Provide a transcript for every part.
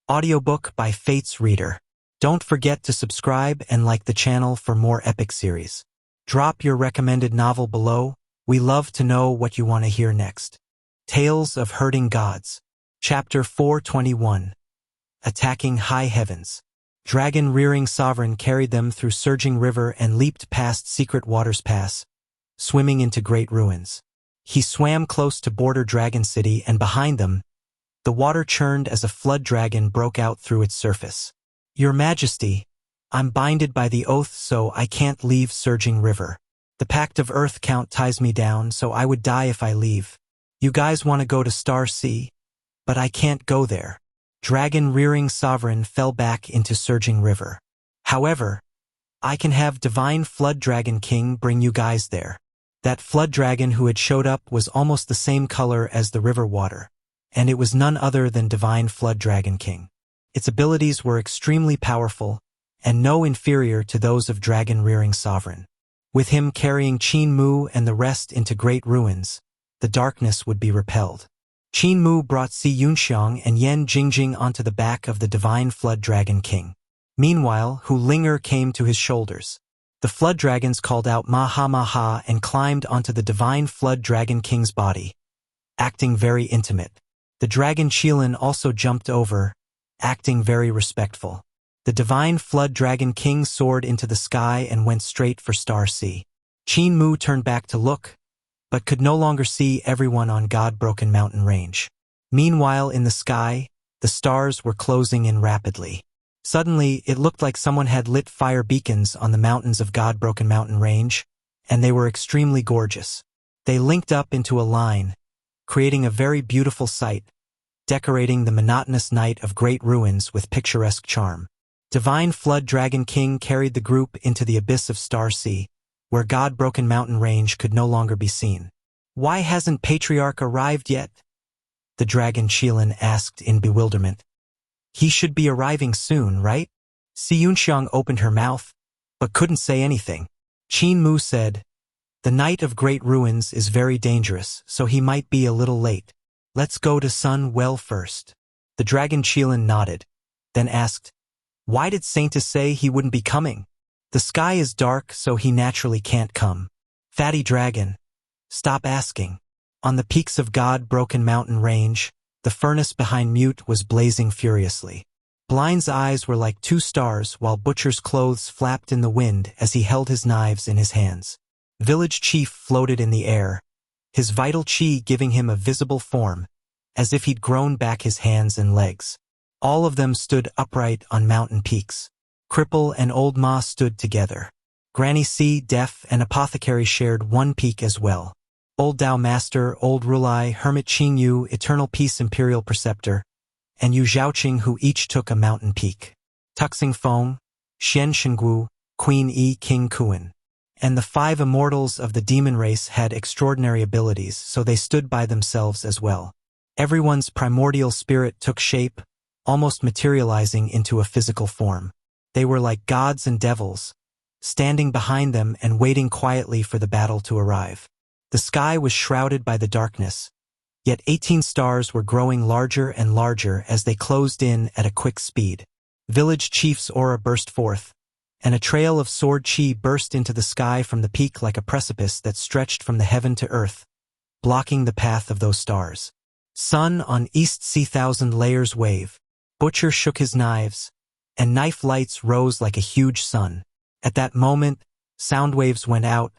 Audiobook by Fate's Reader. Don't forget to subscribe and like the channel for more epic series. Drop your recommended novel below. We love to know what you want to hear next. Tales of Herding Gods. Chapter 421. Attacking High Heavens. Dragon-rearing sovereign carried them through surging river and leaped past Secret Waters Pass, swimming into great ruins. He swam close to border Dragon City, and behind them, the water churned as a flood dragon broke out through its surface. "Your Majesty, I'm binded by the oath, so I can't leave Surging River. The Pact of Earth Count ties me down, so I would die if I leave. You guys want to go to Star Sea? But I can't go there." Dragon-rearing sovereign fell back into Surging River. "However, I can have Divine Flood Dragon King bring you guys there." That flood dragon who had showed up was almost the same color as the river water, and it was none other than Divine Flood Dragon King. Its abilities were extremely powerful, and no inferior to those of Dragon-rearing sovereign. With him carrying Qin Mu and the rest into great ruins, the darkness would be repelled. Qin Mu brought xianxia and Yan Jingjing onto the back of the Divine Flood Dragon King. Meanwhile, Hu Linger came to his shoulders. The flood dragons called out Maha Maha and climbed onto the Divine Flood Dragon King's body, acting very intimate. The Dragon Qilin also jumped over, acting very respectful. The Divine Flood Dragon King soared into the sky and went straight for Star Sea. Qin Mu turned back to look, but could no longer see everyone on God-broken mountain range. Meanwhile, in the sky, the stars were closing in rapidly. Suddenly, it looked like someone had lit fire beacons on the mountains of God-broken mountain range, and they were extremely gorgeous. They linked up into a line, creating a very beautiful sight, decorating the monotonous night of great ruins with picturesque charm. Divine Flood Dragon King carried the group into the abyss of Star Sea, where God-broken mountain range could no longer be seen. "Why hasn't Patriarch arrived yet?" the Dragon Qilin asked in bewilderment. "He should be arriving soon, right?" Xianxia opened her mouth, but couldn't say anything. Qin Mu said, "The night of great ruins is very dangerous, so he might be a little late. Let's go to Sun Well first." The Dragon Qilin nodded, then asked, "Why did Saintus say he wouldn't be coming? The sky is dark, so he naturally can't come." "Fatty Dragon, stop asking." On the peaks of God-broken mountain range, the furnace behind Mute was blazing furiously. Blind's eyes were like two stars, while Butcher's clothes flapped in the wind as he held his knives in his hands. Village Chief floated in the air, his vital chi giving him a visible form, as if he'd grown back his hands and legs. All of them stood upright on mountain peaks. Cripple and Old Ma stood together. Granny C, Deaf, and Apothecary shared one peak as well. Old Dao Master, Old Rulai, Hermit Qing Yu, Eternal Peace Imperial Preceptor, and Yu Zhaoqing, who each took a mountain peak. Tuxing Feng, Xian Shenggu, Queen E, King Kuan. And the 5 immortals of the demon race had extraordinary abilities, so they stood by themselves as well. Everyone's primordial spirit took shape, almost materializing into a physical form. They were like gods and devils, standing behind them and waiting quietly for the battle to arrive. The sky was shrouded by the darkness, yet 18 stars were growing larger and larger as they closed in at a quick speed. Village Chief's aura burst forth, and a trail of sword chi burst into the sky from the peak like a precipice that stretched from the heaven to earth, blocking the path of those stars. Sun on East Sea 1,000 layers wave. Butcher shook his knives, and knife lights rose like a huge sun. At that moment, sound waves went out,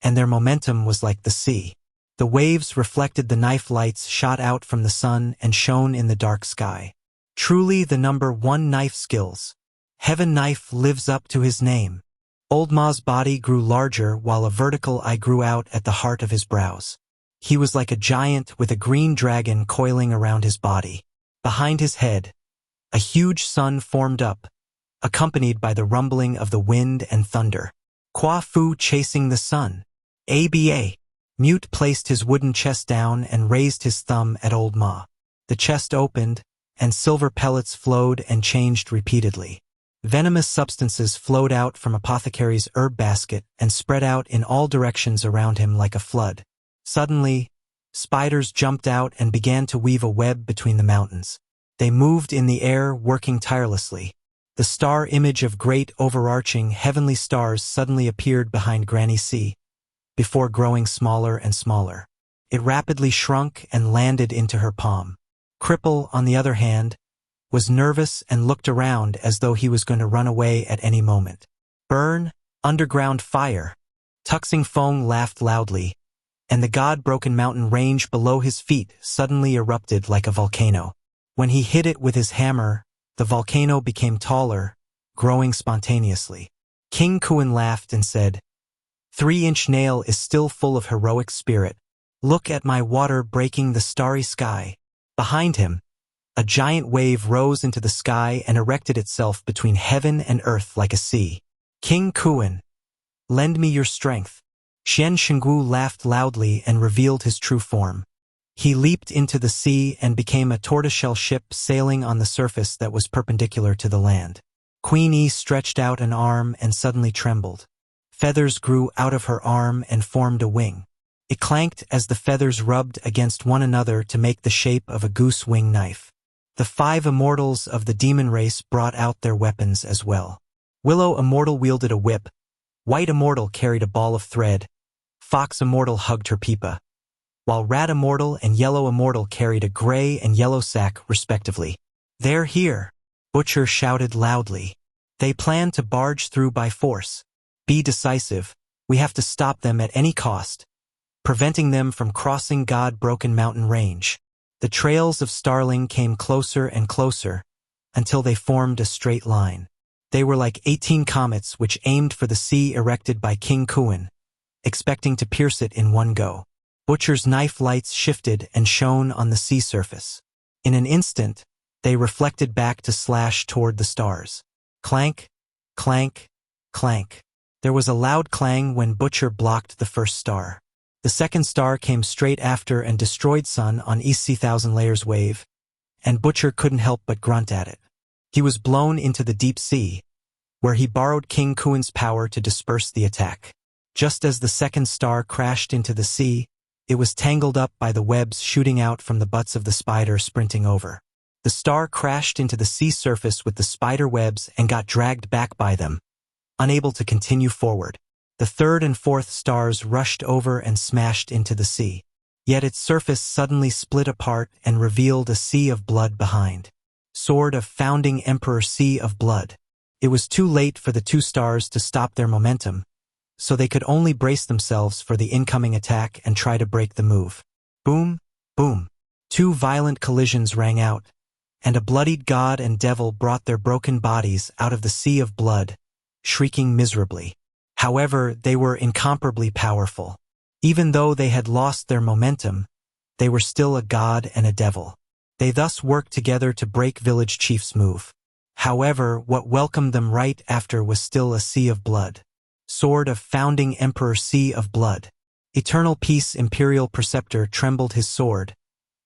and their momentum was like the sea. The waves reflected the knife lights shot out from the sun and shone in the dark sky. Truly the number 1 knife skills. Heaven Knife lives up to his name. Old Ma's body grew larger while a vertical eye grew out at the heart of his brows. He was like a giant with a green dragon coiling around his body. Behind his head, a huge sun formed up, accompanied by the rumbling of the wind and thunder. Qua Fu chasing the sun. ABA. Mute placed his wooden chest down and raised his thumb at Old Ma. The chest opened, and silver pellets flowed and changed repeatedly. Venomous substances flowed out from Apothecary's herb basket and spread out in all directions around him like a flood. Suddenly, spiders jumped out and began to weave a web between the mountains. They moved in the air, working tirelessly. The star image of great overarching heavenly stars suddenly appeared behind Granny Sea, before growing smaller and smaller. It rapidly shrunk and landed into her palm. Cripple, on the other hand, was nervous and looked around as though he was going to run away at any moment. Burn, underground fire. Tuxing Feng laughed loudly, and the God-broken mountain range below his feet suddenly erupted like a volcano. When he hit it with his hammer, the volcano became taller, growing spontaneously. King Kuan laughed and said, 3-inch nail is still full of heroic spirit. Look at my water breaking the starry sky. Behind him, a giant wave rose into the sky and erected itself between heaven and earth like a sea. King Kuan, lend me your strength. Xian Shengwu laughed loudly and revealed his true form. He leaped into the sea and became a tortoiseshell ship sailing on the surface that was perpendicular to the land. Queen Yi stretched out an arm and suddenly trembled. Feathers grew out of her arm and formed a wing. It clanked as the feathers rubbed against one another to make the shape of a goose wing knife. The 5 immortals of the demon race brought out their weapons as well. Willow Immortal wielded a whip, White Immortal carried a ball of thread, Fox Immortal hugged her pipa, while Rat Immortal and Yellow Immortal carried a gray and yellow sack respectively. They're here, Butcher shouted loudly. They plan to barge through by force. Be decisive, we have to stop them at any cost, preventing them from crossing God-broken mountain range. The trails of Starling came closer and closer, until they formed a straight line. They were like 18 comets which aimed for the sea erected by King Kuan, expecting to pierce it in one go. Butcher's knife lights shifted and shone on the sea surface. In an instant, they reflected back to slash toward the stars. Clank, clank, clank. There was a loud clang when Butcher blocked the first star. The second star came straight after and destroyed Sun on East Sea Thousand Layers wave, and Butcher couldn't help but grunt at it. He was blown into the deep sea, where he borrowed King Kuan's power to disperse the attack. Just as the second star crashed into the sea, it was tangled up by the webs shooting out from the butts of the spider sprinting over. The star crashed into the sea surface with the spider webs and got dragged back by them, unable to continue forward. The third and fourth stars rushed over and smashed into the sea. Yet its surface suddenly split apart and revealed a sea of blood behind. Sword of Founding Emperor Sea of Blood. It was too late for the 2 stars to stop their momentum, so they could only brace themselves for the incoming attack and try to break the move. Boom, boom. 2 violent collisions rang out, and a bloodied god and devil brought their broken bodies out of the sea of blood, shrieking miserably. However, they were incomparably powerful. Even though they had lost their momentum, they were still a god and a devil. They thus worked together to break Village Chief's move. However, what welcomed them right after was still a sea of blood. Sword of Founding Emperor Sea of Blood. Eternal Peace Imperial Preceptor trembled his sword,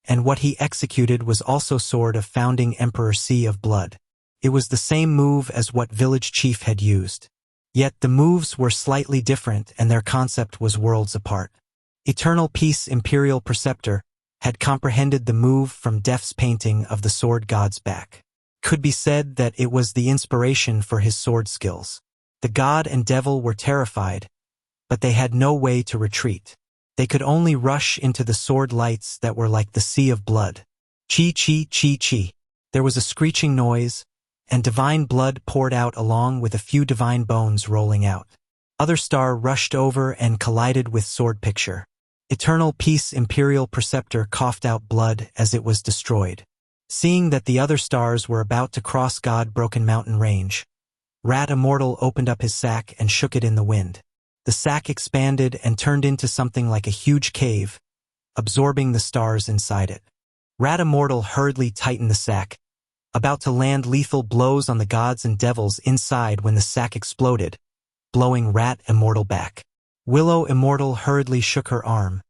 and what he executed was also Sword of Founding Emperor Sea of Blood. It was the same move as what Village Chief had used. Yet the moves were slightly different and their concept was worlds apart. Eternal Peace Imperial Preceptor had comprehended the move from Def's painting of the sword god's back. Could be said that it was the inspiration for his sword skills. The god and devil were terrified, but they had no way to retreat. They could only rush into the sword lights that were like the sea of blood. Chi chi chi chi. There was a screeching noise, and divine blood poured out along with a few divine bones rolling out. Other star rushed over and collided with sword picture. Eternal Peace Imperial Preceptor coughed out blood as it was destroyed. Seeing that the other stars were about to cross God-broken mountain range, Rat Immortal opened up his sack and shook it in the wind. The sack expanded and turned into something like a huge cave, absorbing the stars inside it. Rat Immortal hurriedly tightened the sack, about to land lethal blows on the gods and devils inside when the sack exploded, blowing Rat Immortal back. Willow Immortal hurriedly shook her arm,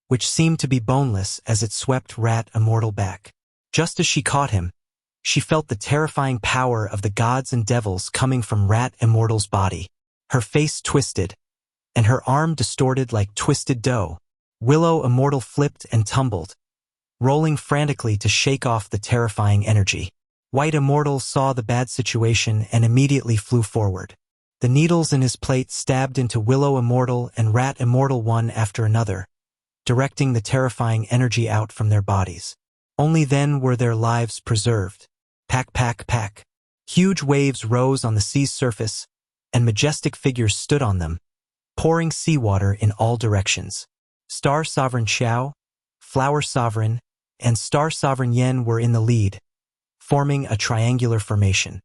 which seemed to be boneless as it swept Rat Immortal back. Just as she caught him, she felt the terrifying power of the gods and devils coming from Rat Immortal's body. Her face twisted, and her arm distorted like twisted dough. Willow Immortal flipped and tumbled, rolling frantically to shake off the terrifying energy. White Immortal saw the bad situation and immediately flew forward. The needles in his plate stabbed into Willow Immortal and Rat Immortal one after another, directing the terrifying energy out from their bodies. Only then were their lives preserved. Pack, pack, pack. Huge waves rose on the sea's surface, and majestic figures stood on them, pouring seawater in all directions. Star Sovereign Xiao, Flower Sovereign, and Star Sovereign Yen were in the lead, forming a triangular formation.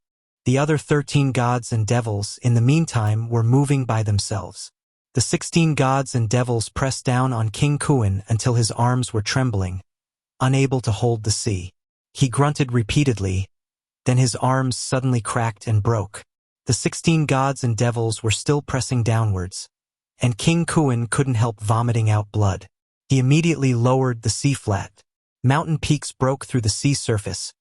The other 13 gods and devils, in the meantime, were moving by themselves. The 16 gods and devils pressed down on King Kuan until his arms were trembling, unable to hold the sea. He grunted repeatedly, then his arms suddenly cracked and broke. The 16 gods and devils were still pressing downwards, and King Kuan couldn't help vomiting out blood. He immediately lowered the sea flat. Mountain peaks broke through the sea surface,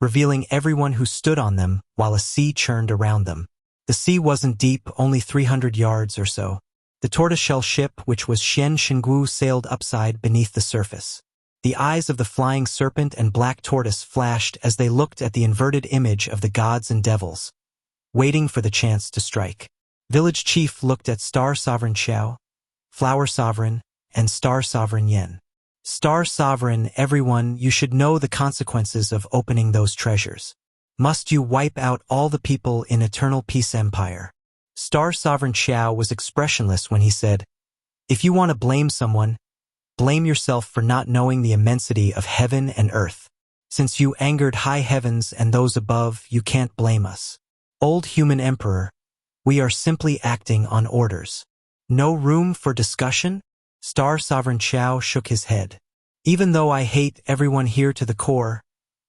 revealing everyone who stood on them while a sea churned around them. The sea wasn't deep, only 300 yards or so. The tortoiseshell ship, which was Xianxia, sailed upside beneath the surface. The eyes of the flying serpent and black tortoise flashed as they looked at the inverted image of the gods and devils, waiting for the chance to strike. Village Chief looked at Star Sovereign Xiao, Flower Sovereign, and Star Sovereign Yen. Star Sovereign, everyone, you should know the consequences of opening those treasures. Must you wipe out all the people in Eternal Peace Empire? Star Sovereign Xiao was expressionless when he said, if you want to blame someone, blame yourself for not knowing the immensity of heaven and earth. Since you angered high heavens and those above, you can't blame us. Old Human Emperor, we are simply acting on orders. No room for discussion? Star Sovereign Xiao shook his head. Even though I hate everyone here to the core,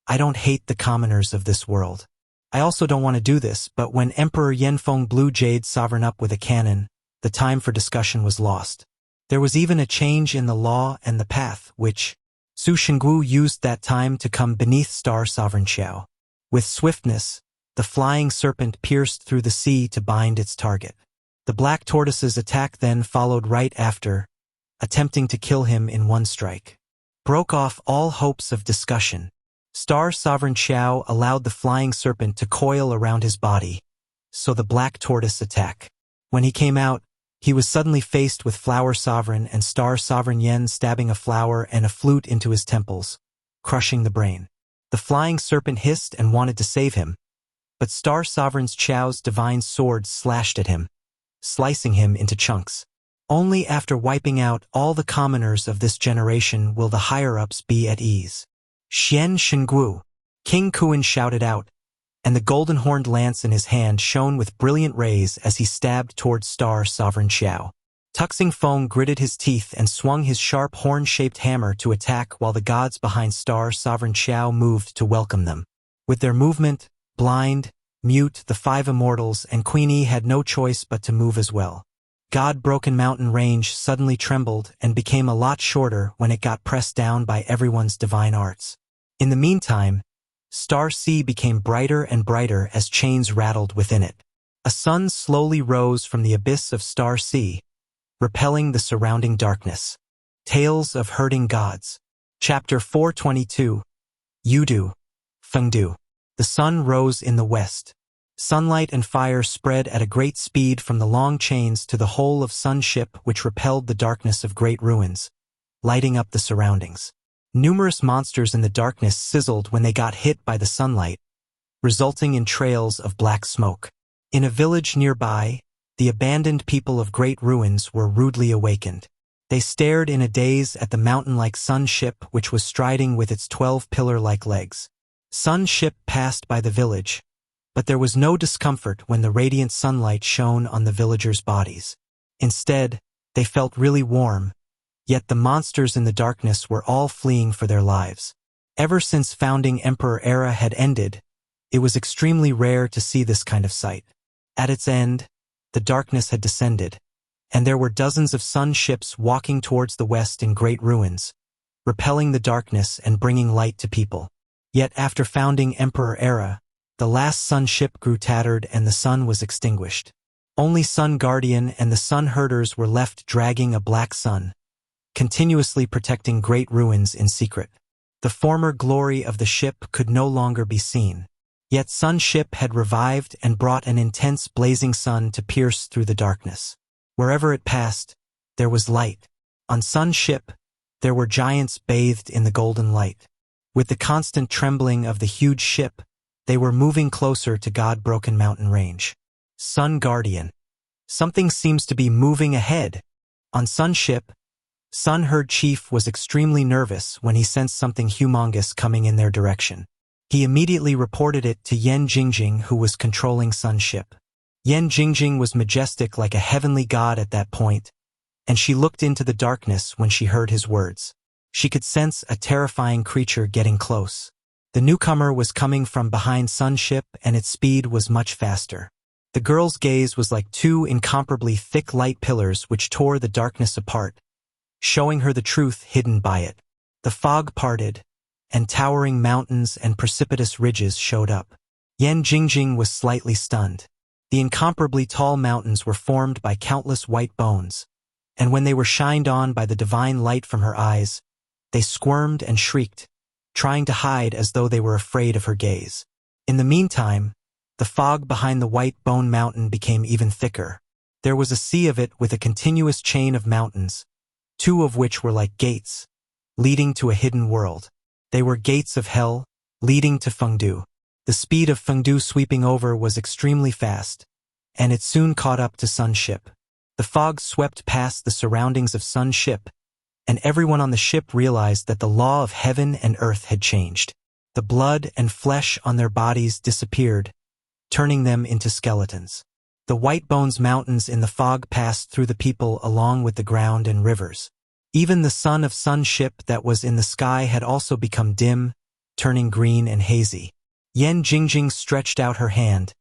I don't hate the commoners of this world. I also don't want to do this, but when Emperor Yanfeng blew Jade Sovereign up with a cannon, the time for discussion was lost. There was even a change in the law and the path, which Su Shengwu used that time to come beneath Star Sovereign Xiao. With swiftness, the flying serpent pierced through the sea to bind its target. The black tortoise's attack then followed right after, attempting to kill him in one strike. Broke off all hopes of discussion. Star Sovereign Xiao allowed the flying serpent to coil around his body, so the black tortoise attack. When he came out, he was suddenly faced with Flower Sovereign and Star Sovereign Yen stabbing a flower and a flute into his temples, crushing the brain. The flying serpent hissed and wanted to save him, but Star Sovereign Xiao's divine sword slashed at him, slicing him into chunks. Only after wiping out all the commoners of this generation will the higher-ups be at ease. Xian Shenggu, King Kuan shouted out, and the golden-horned lance in his hand shone with brilliant rays as he stabbed towards Star Sovereign Xiao. Tuxing Feng gritted his teeth and swung his sharp horn-shaped hammer to attack while the gods behind Star Sovereign Xiao moved to welcome them. With their movement, blind, mute, the 5 immortals and Queenie had no choice but to move as well. God-broken mountain range suddenly trembled and became a lot shorter when it got pressed down by everyone's divine arts. In the meantime, Star Sea became brighter and brighter as chains rattled within it. A sun slowly rose from the abyss of Star Sea, repelling the surrounding darkness. Tales of Herding Gods. Chapter 422. Yudu. Fengdu. The sun rose in the west. Sunlight and fire spread at a great speed from the long chains to the whole of Sun Ship, which repelled the darkness of great ruins, lighting up the surroundings. Numerous monsters in the darkness sizzled when they got hit by the sunlight, resulting in trails of black smoke. In a village nearby, the abandoned people of great ruins were rudely awakened. They stared in a daze at the mountain-like Sun Ship, which was striding with its 12 pillar-like legs. Sun Ship passed by the village, but there was no discomfort when the radiant sunlight shone on the villagers' bodies. Instead, they felt really warm, yet the monsters in the darkness were all fleeing for their lives. Ever since founding Emperor era had ended, it was extremely rare to see this kind of sight. At its end, the darkness had descended, and there were dozens of sun ships walking towards the west in great ruins, repelling the darkness and bringing light to people. Yet after founding Emperor era, the last sun ship grew tattered and the sun was extinguished. Only Sun Guardian and the Sun Herders were left dragging a black sun, continuously protecting great ruins in secret. The former glory of the ship could no longer be seen. Yet Sun's ship had revived and brought an intense blazing sun to pierce through the darkness. Wherever it passed, there was light. On Sun's ship, there were giants bathed in the golden light. With the constant trembling of the huge ship, they were moving closer to God-broken mountain range. Sun Guardian. Something seems to be moving ahead. On Sun's ship, Sun Herd Chief was extremely nervous when he sensed something humongous coming in their direction. He immediately reported it to Yan Jingjing, who was controlling Sun's ship. Yan Jingjing was majestic like a heavenly god at that point, and she looked into the darkness when she heard his words. She could sense a terrifying creature getting close. The newcomer was coming from behind Sun's ship, and its speed was much faster. The girl's gaze was like two incomparably thick light pillars which tore the darkness apart, showing her the truth hidden by it. The fog parted, and towering mountains and precipitous ridges showed up. Yan Jingjing was slightly stunned. The incomparably tall mountains were formed by countless white bones, and when they were shined on by the divine light from her eyes, they squirmed and shrieked, trying to hide as though they were afraid of her gaze. In the meantime, the fog behind the white bone mountain became even thicker. There was a sea of it with a continuous chain of mountains, two of which were like gates, leading to a hidden world. They were gates of hell, leading to Fengdu. The speed of Fengdu sweeping over was extremely fast, and it soon caught up to Sun's ship. The fog swept past the surroundings of Sun's ship, and everyone on the ship realized that the law of heaven and earth had changed. The blood and flesh on their bodies disappeared, turning them into skeletons. The White Bones Mountains in the fog passed through the people along with the ground and rivers. Even the sun of Sun's ship that was in the sky had also become dim, turning green and hazy. Yan Jingjing stretched out her hand,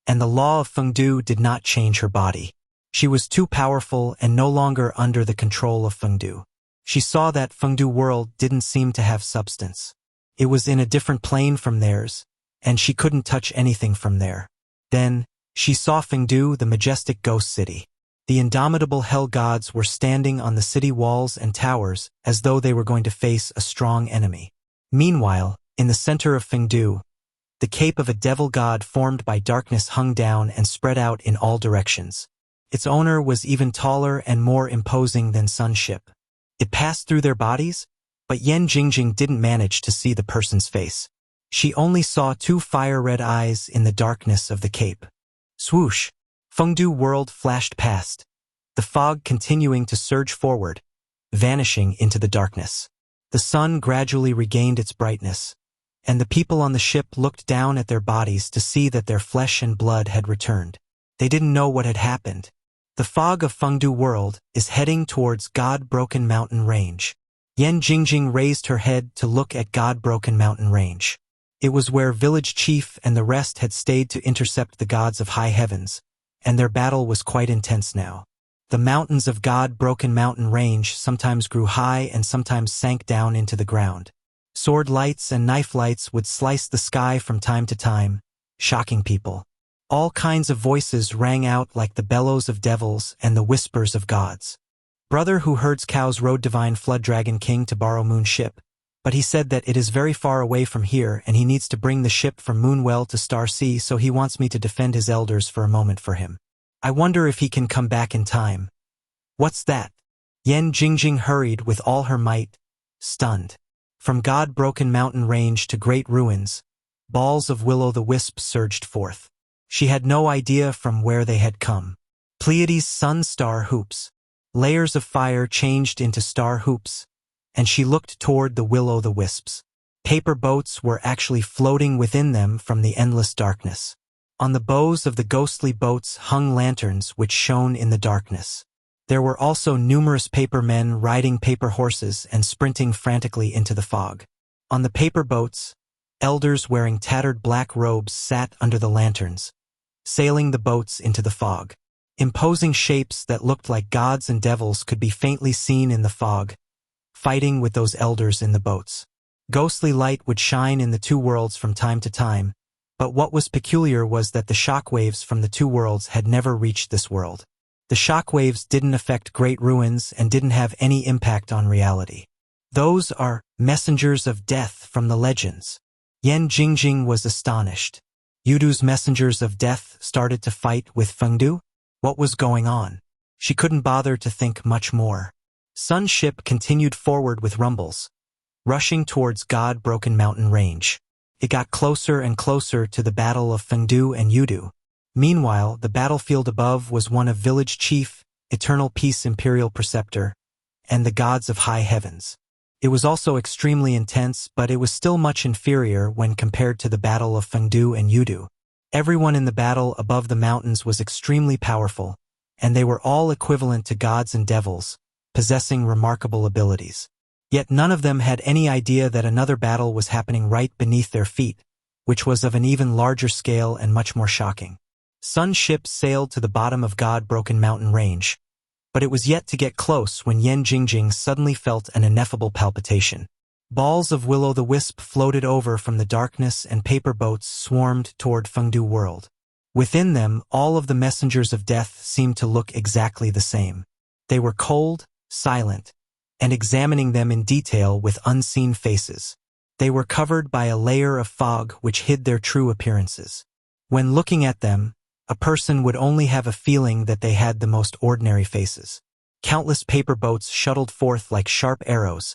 and the law of Fengdu did not change her body. She was too powerful and no longer under the control of Fengdu. She saw that Fengdu world didn't seem to have substance. It was in a different plane from theirs, and she couldn't touch anything from there. Then, she saw Fengdu, the majestic ghost city. The indomitable hell gods were standing on the city walls and towers as though they were going to face a strong enemy. Meanwhile, in the center of Fengdu, the cape of a devil god formed by darkness hung down and spread out in all directions. Its owner was even taller and more imposing than Sun's ship. It passed through their bodies, but Yan Jingjing didn't manage to see the person's face. She only saw two fire-red eyes in the darkness of the cape. Swoosh! Fengdu world flashed past, the fog continuing to surge forward, vanishing into the darkness. The sun gradually regained its brightness, and the people on the ship looked down at their bodies to see that their flesh and blood had returned. They didn't know what had happened. The fog of Fengdu world is heading towards God-broken mountain range. Yan Jingjing raised her head to look at God-broken mountain range. It was where village chief and the rest had stayed to intercept the gods of high heavens, and their battle was quite intense now. The mountains of God-broken mountain range sometimes grew high and sometimes sank down into the ground. Sword lights and knife lights would slice the sky from time to time, shocking people. All kinds of voices rang out like the bellows of devils and the whispers of gods. Brother who herds cows rode divine flood dragon king to borrow moon ship, but he said that it is very far away from here and he needs to bring the ship from Moonwell to Star Sea, so he wants me to defend his elders for a moment for him. I wonder if he can come back in time. What's that? Yan Jingjing hurried with all her might, stunned. From God-broken mountain range to great ruins, balls of will-o'-the-wisp surged forth. She had no idea from where they had come. Pleiades sun-star hoops. Layers of fire changed into star hoops, and she looked toward the will-o'-the-wisps. Paper boats were actually floating within them from the endless darkness. On the bows of the ghostly boats hung lanterns which shone in the darkness. There were also numerous paper men riding paper horses and sprinting frantically into the fog. On the paper boats, elders wearing tattered black robes sat under the lanterns, sailing the boats into the fog. Imposing shapes that looked like gods and devils could be faintly seen in the fog, fighting with those elders in the boats. Ghostly light would shine in the two worlds from time to time, but what was peculiar was that the shockwaves from the two worlds had never reached this world. The shockwaves didn't affect great ruins and didn't have any impact on reality. Those are messengers of death from the legends. Yan Jingjing was astonished. Yudu's messengers of death started to fight with Fengdu? What was going on? She couldn't bother to think much more. Sun's ship continued forward with rumbles, rushing towards God-broken mountain range. It got closer and closer to the battle of Fengdu and Yudu. Meanwhile, the battlefield above was one of village chief, eternal peace imperial preceptor, and the gods of high heavens. It was also extremely intense, but it was still much inferior when compared to the battle of Fengdu and Yudu. Everyone in the battle above the mountains was extremely powerful, and they were all equivalent to gods and devils, possessing remarkable abilities. Yet none of them had any idea that another battle was happening right beneath their feet, which was of an even larger scale and much more shocking. Sun's ship sailed to the bottom of God-broken mountain range, but it was yet to get close when Yan Jingjing suddenly felt an ineffable palpitation. Balls of will-o'-the-wisp floated over from the darkness and paper boats swarmed toward Fengdu world. Within them, all of the messengers of death seemed to look exactly the same. They were cold, silent, and examining them in detail with unseen faces. They were covered by a layer of fog which hid their true appearances. When looking at them, a person would only have a feeling that they had the most ordinary faces. Countless paper boats shuttled forth like sharp arrows,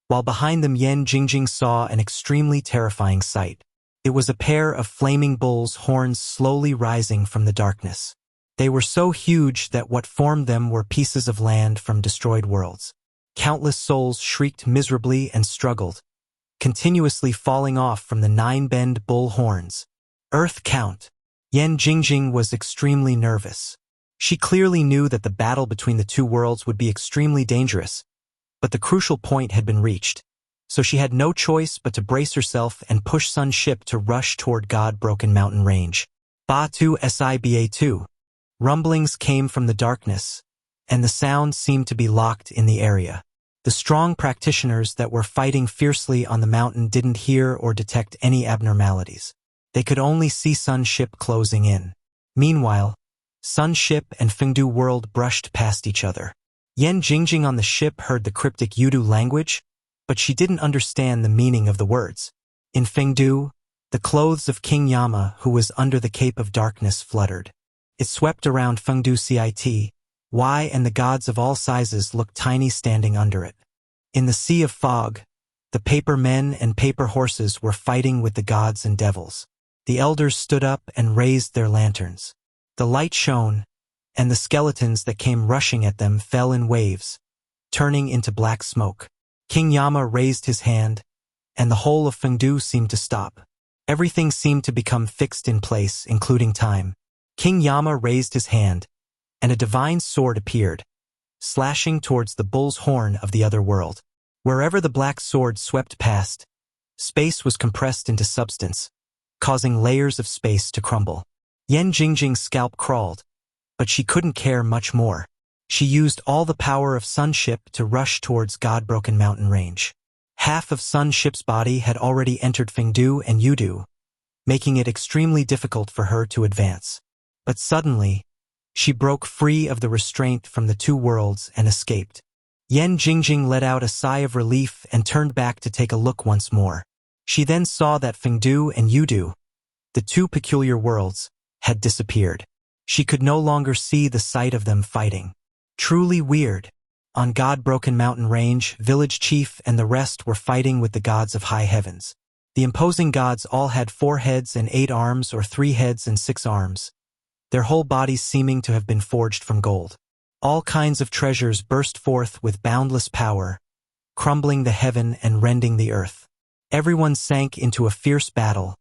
while behind them Yan Jingjing saw an extremely terrifying sight. It was a pair of flaming bull's horns slowly rising from the darkness. They were so huge that what formed them were pieces of land from destroyed worlds. Countless souls shrieked miserably and struggled, continuously falling off from the 9-bend bull horns. Earth count. Yan Jingjing was extremely nervous. She clearly knew that the battle between the two worlds would be extremely dangerous, but the crucial point had been reached, so she had no choice but to brace herself and push Sun's ship to rush toward God-broken mountain range. Ba-2 Siba-2. Rumblings came from the darkness, and the sound seemed to be locked in the area. The strong practitioners that were fighting fiercely on the mountain didn't hear or detect any abnormalities. They could only see Sun's ship closing in. Meanwhile, Sun's ship and Fengdu world brushed past each other. Yan Jingjing on the ship heard the cryptic Yudu language, but she didn't understand the meaning of the words. In Fengdu, the clothes of King Yama, who was under the Cape of Darkness, fluttered. It swept around Fengdu City, and the gods of all sizes looked tiny standing under it. In the sea of fog, the paper men and paper horses were fighting with the gods and devils. The elders stood up and raised their lanterns. The light shone, and the skeletons that came rushing at them fell in waves, turning into black smoke. King Yama raised his hand, and the whole of Fengdu seemed to stop. Everything seemed to become fixed in place, including time. King Yama raised his hand, and a divine sword appeared, slashing towards the bull's horn of the other world. Wherever the black sword swept past, space was compressed into substance, causing layers of space to crumble. Yan Jingjing's scalp crawled, but she couldn't care much more. She used all the power of Sun's ship to rush towards God-broken mountain range. Half of Sun's ship's body had already entered Fengdu and Yudu, making it extremely difficult for her to advance. But suddenly, she broke free of the restraint from the two worlds and escaped. Yan Jingjing let out a sigh of relief and turned back to take a look once more. She then saw that Fengdu and Yudu, the two peculiar worlds, had disappeared. She could no longer see the sight of them fighting. Truly weird. On God-broken mountain range, village chief and the rest were fighting with the gods of high heavens. The imposing gods all had 4 heads and 8 arms or 3 heads and 6 arms, their whole bodies seeming to have been forged from gold. All kinds of treasures burst forth with boundless power, crumbling the heaven and rending the earth. Everyone sank into a fierce battle,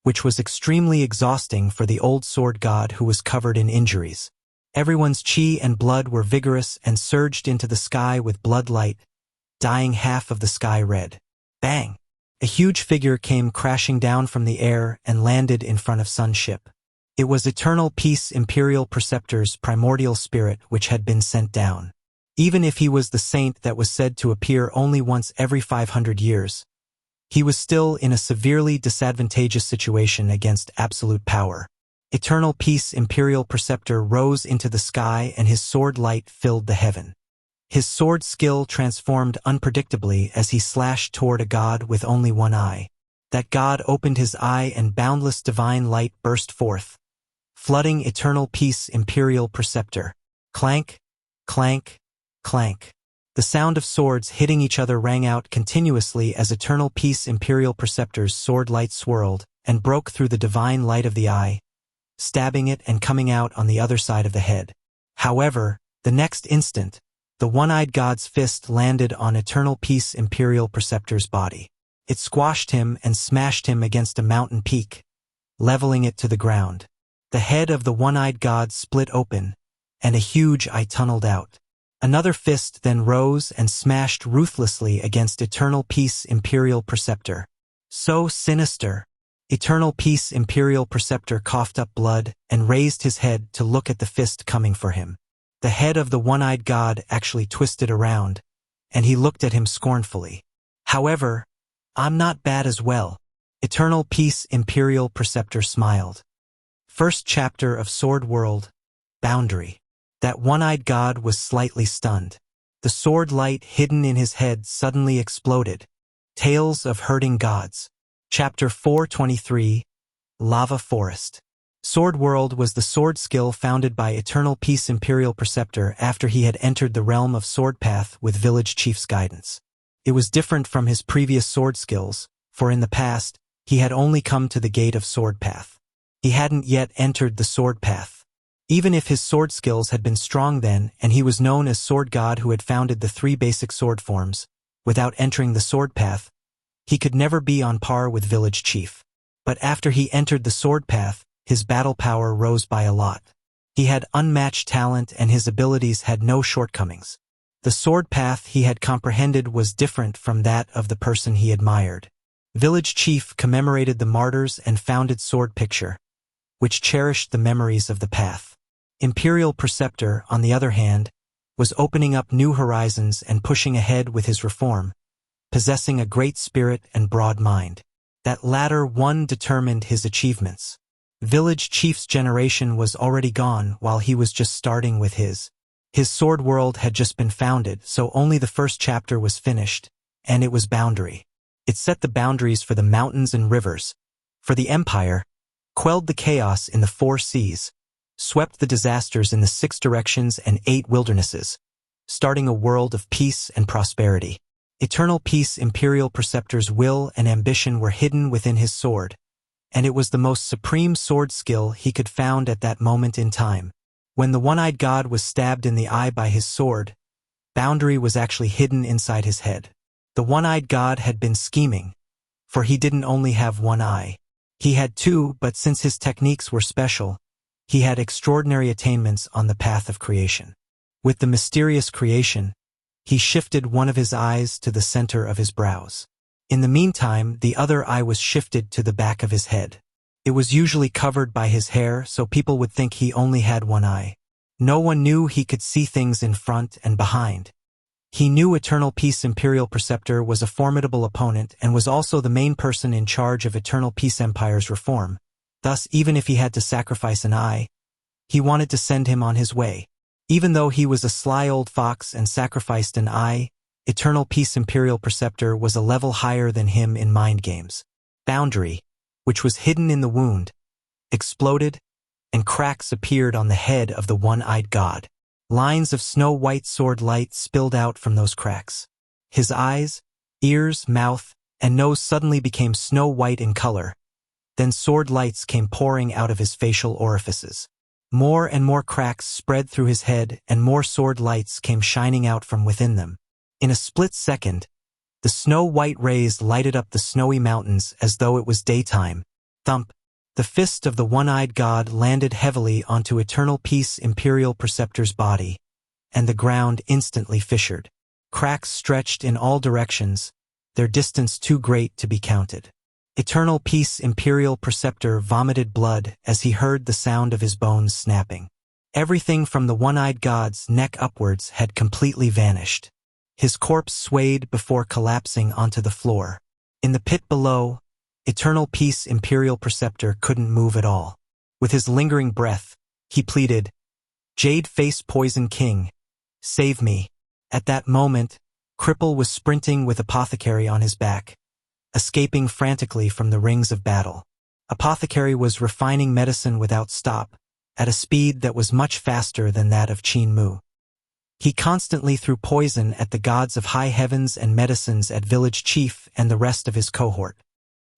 which was extremely exhausting for the old sword god who was covered in injuries. Everyone's chi and blood were vigorous and surged into the sky with blood light, dyeing half of the sky red. Bang! A huge figure came crashing down from the air and landed in front of Sun's ship. It was Eternal Peace Imperial Preceptor's primordial spirit which had been sent down. Even if he was the saint that was said to appear only once every 500 years, he was still in a severely disadvantageous situation against absolute power. Eternal Peace Imperial Preceptor rose into the sky and his sword light filled the heaven. His sword skill transformed unpredictably as he slashed toward a god with only one eye. That god opened his eye and boundless divine light burst forth, flooding eternal peace imperial preceptor. Clank, clank, clank. The sound of swords hitting each other rang out continuously as eternal peace imperial preceptor's sword light swirled and broke through the divine light of the eye, stabbing it and coming out on the other side of the head. However, the next instant, the one-eyed god's fist landed on eternal peace imperial preceptor's body. It squashed him and smashed him against a mountain peak, leveling it to the ground. The head of the one-eyed god split open, and a huge eye tunneled out. Another fist then rose and smashed ruthlessly against eternal peace imperial preceptor. So sinister. Eternal peace imperial preceptor coughed up blood and raised his head to look at the fist coming for him. The head of the one-eyed god actually twisted around, and he looked at him scornfully. However, I'm not bad as well. Eternal peace imperial preceptor smiled. First chapter of Sword World, Boundary. That one-eyed god was slightly stunned. The sword light hidden in his head suddenly exploded. Tales of Hurting Gods. Chapter 423, Lava Forest. Sword World was the sword skill founded by Eternal Peace Imperial Preceptor after he had entered the realm of Sword Path with Village Chief's guidance. It was different from his previous sword skills, for in the past, he had only come to the gate of Sword Path. He hadn't yet entered the Sword Path. Even if his sword skills had been strong then and he was known as Sword God who had founded the 3 basic sword forms, without entering the Sword Path, he could never be on par with Village Chief. But after he entered the Sword Path, his battle power rose by a lot. He had unmatched talent and his abilities had no shortcomings. The sword path he had comprehended was different from that of the person he admired. Village Chief commemorated the martyrs and founded Sword Picture, which cherished the memories of the path. Imperial Preceptor, on the other hand, was opening up new horizons and pushing ahead with his reform, possessing a great spirit and broad mind. That latter one determined his achievements. Village Chief's generation was already gone while he was just starting with his. His sword world had just been founded, so only the first chapter was finished, and it was Boundary. It set the boundaries for the mountains and rivers, for the empire, quelled the chaos in the 4 seas, swept the disasters in the 6 directions and 8 wildernesses, starting a world of peace and prosperity. Eternal Peace Imperial Preceptor's will and ambition were hidden within his sword, and it was the most supreme sword skill he could found at that moment in time. When the one-eyed god was stabbed in the eye by his sword, Boundary was actually hidden inside his head. The one-eyed god had been scheming, for he didn't only have one eye. He had 2, but since his techniques were special, he had extraordinary attainments on the path of creation. With the mysterious creation, he shifted one of his eyes to the center of his brows. In the meantime, the other eye was shifted to the back of his head. It was usually covered by his hair, so people would think he only had one eye. No one knew he could see things in front and behind. He knew Eternal Peace Imperial Preceptor was a formidable opponent and was also the main person in charge of Eternal Peace Empire's reform. Thus, even if he had to sacrifice an eye, he wanted to send him on his way. Even though he was a sly old fox and sacrificed an eye, Eternal Peace Imperial Preceptor was a level higher than him in mind games. Boundary, which was hidden in the wound, exploded, and cracks appeared on the head of the one-eyed god. Lines of snow-white sword light spilled out from those cracks. His eyes, ears, mouth, and nose suddenly became snow-white in color. Then sword lights came pouring out of his facial orifices. More and more cracks spread through his head and more sword lights came shining out from within them. In a split second, the snow-white rays lighted up the snowy mountains as though it was daytime. Thump! The fist of the one-eyed god landed heavily onto Eternal Peace Imperial Preceptor's body, and the ground instantly fissured. Cracks stretched in all directions, their distance too great to be counted. Eternal Peace Imperial Preceptor vomited blood as he heard the sound of his bones snapping. Everything from the one-eyed god's neck upwards had completely vanished. His corpse swayed before collapsing onto the floor. In the pit below, Eternal Peace Imperial Preceptor couldn't move at all. With his lingering breath, he pleaded, "Jade Face Poison King, save me." At that moment, Cripple was sprinting with Apothecary on his back, escaping frantically from the rings of battle. Apothecary was refining medicine without stop, at a speed that was much faster than that of Qin Mu. He constantly threw poison at the gods of high heavens and medicines at village chief and the rest of his cohort.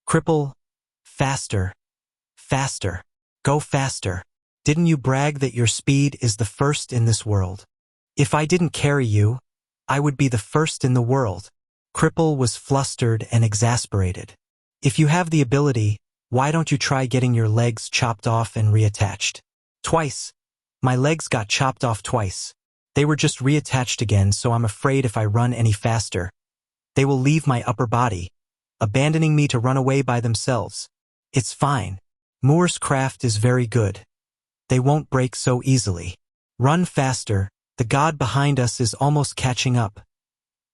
Cripple, faster, faster, go faster. Didn't you brag that your speed is the first in this world? If I didn't carry you, I would be the first in the world. Cripple was flustered and exasperated. If you have the ability, why don't you try getting your legs chopped off and reattached? Twice. My legs got chopped off twice. They were just reattached again, so I'm afraid if I run any faster, they will leave my upper body, abandoning me to run away by themselves. It's fine. Moore's craft is very good. They won't break so easily. Run faster, the god behind us is almost catching up,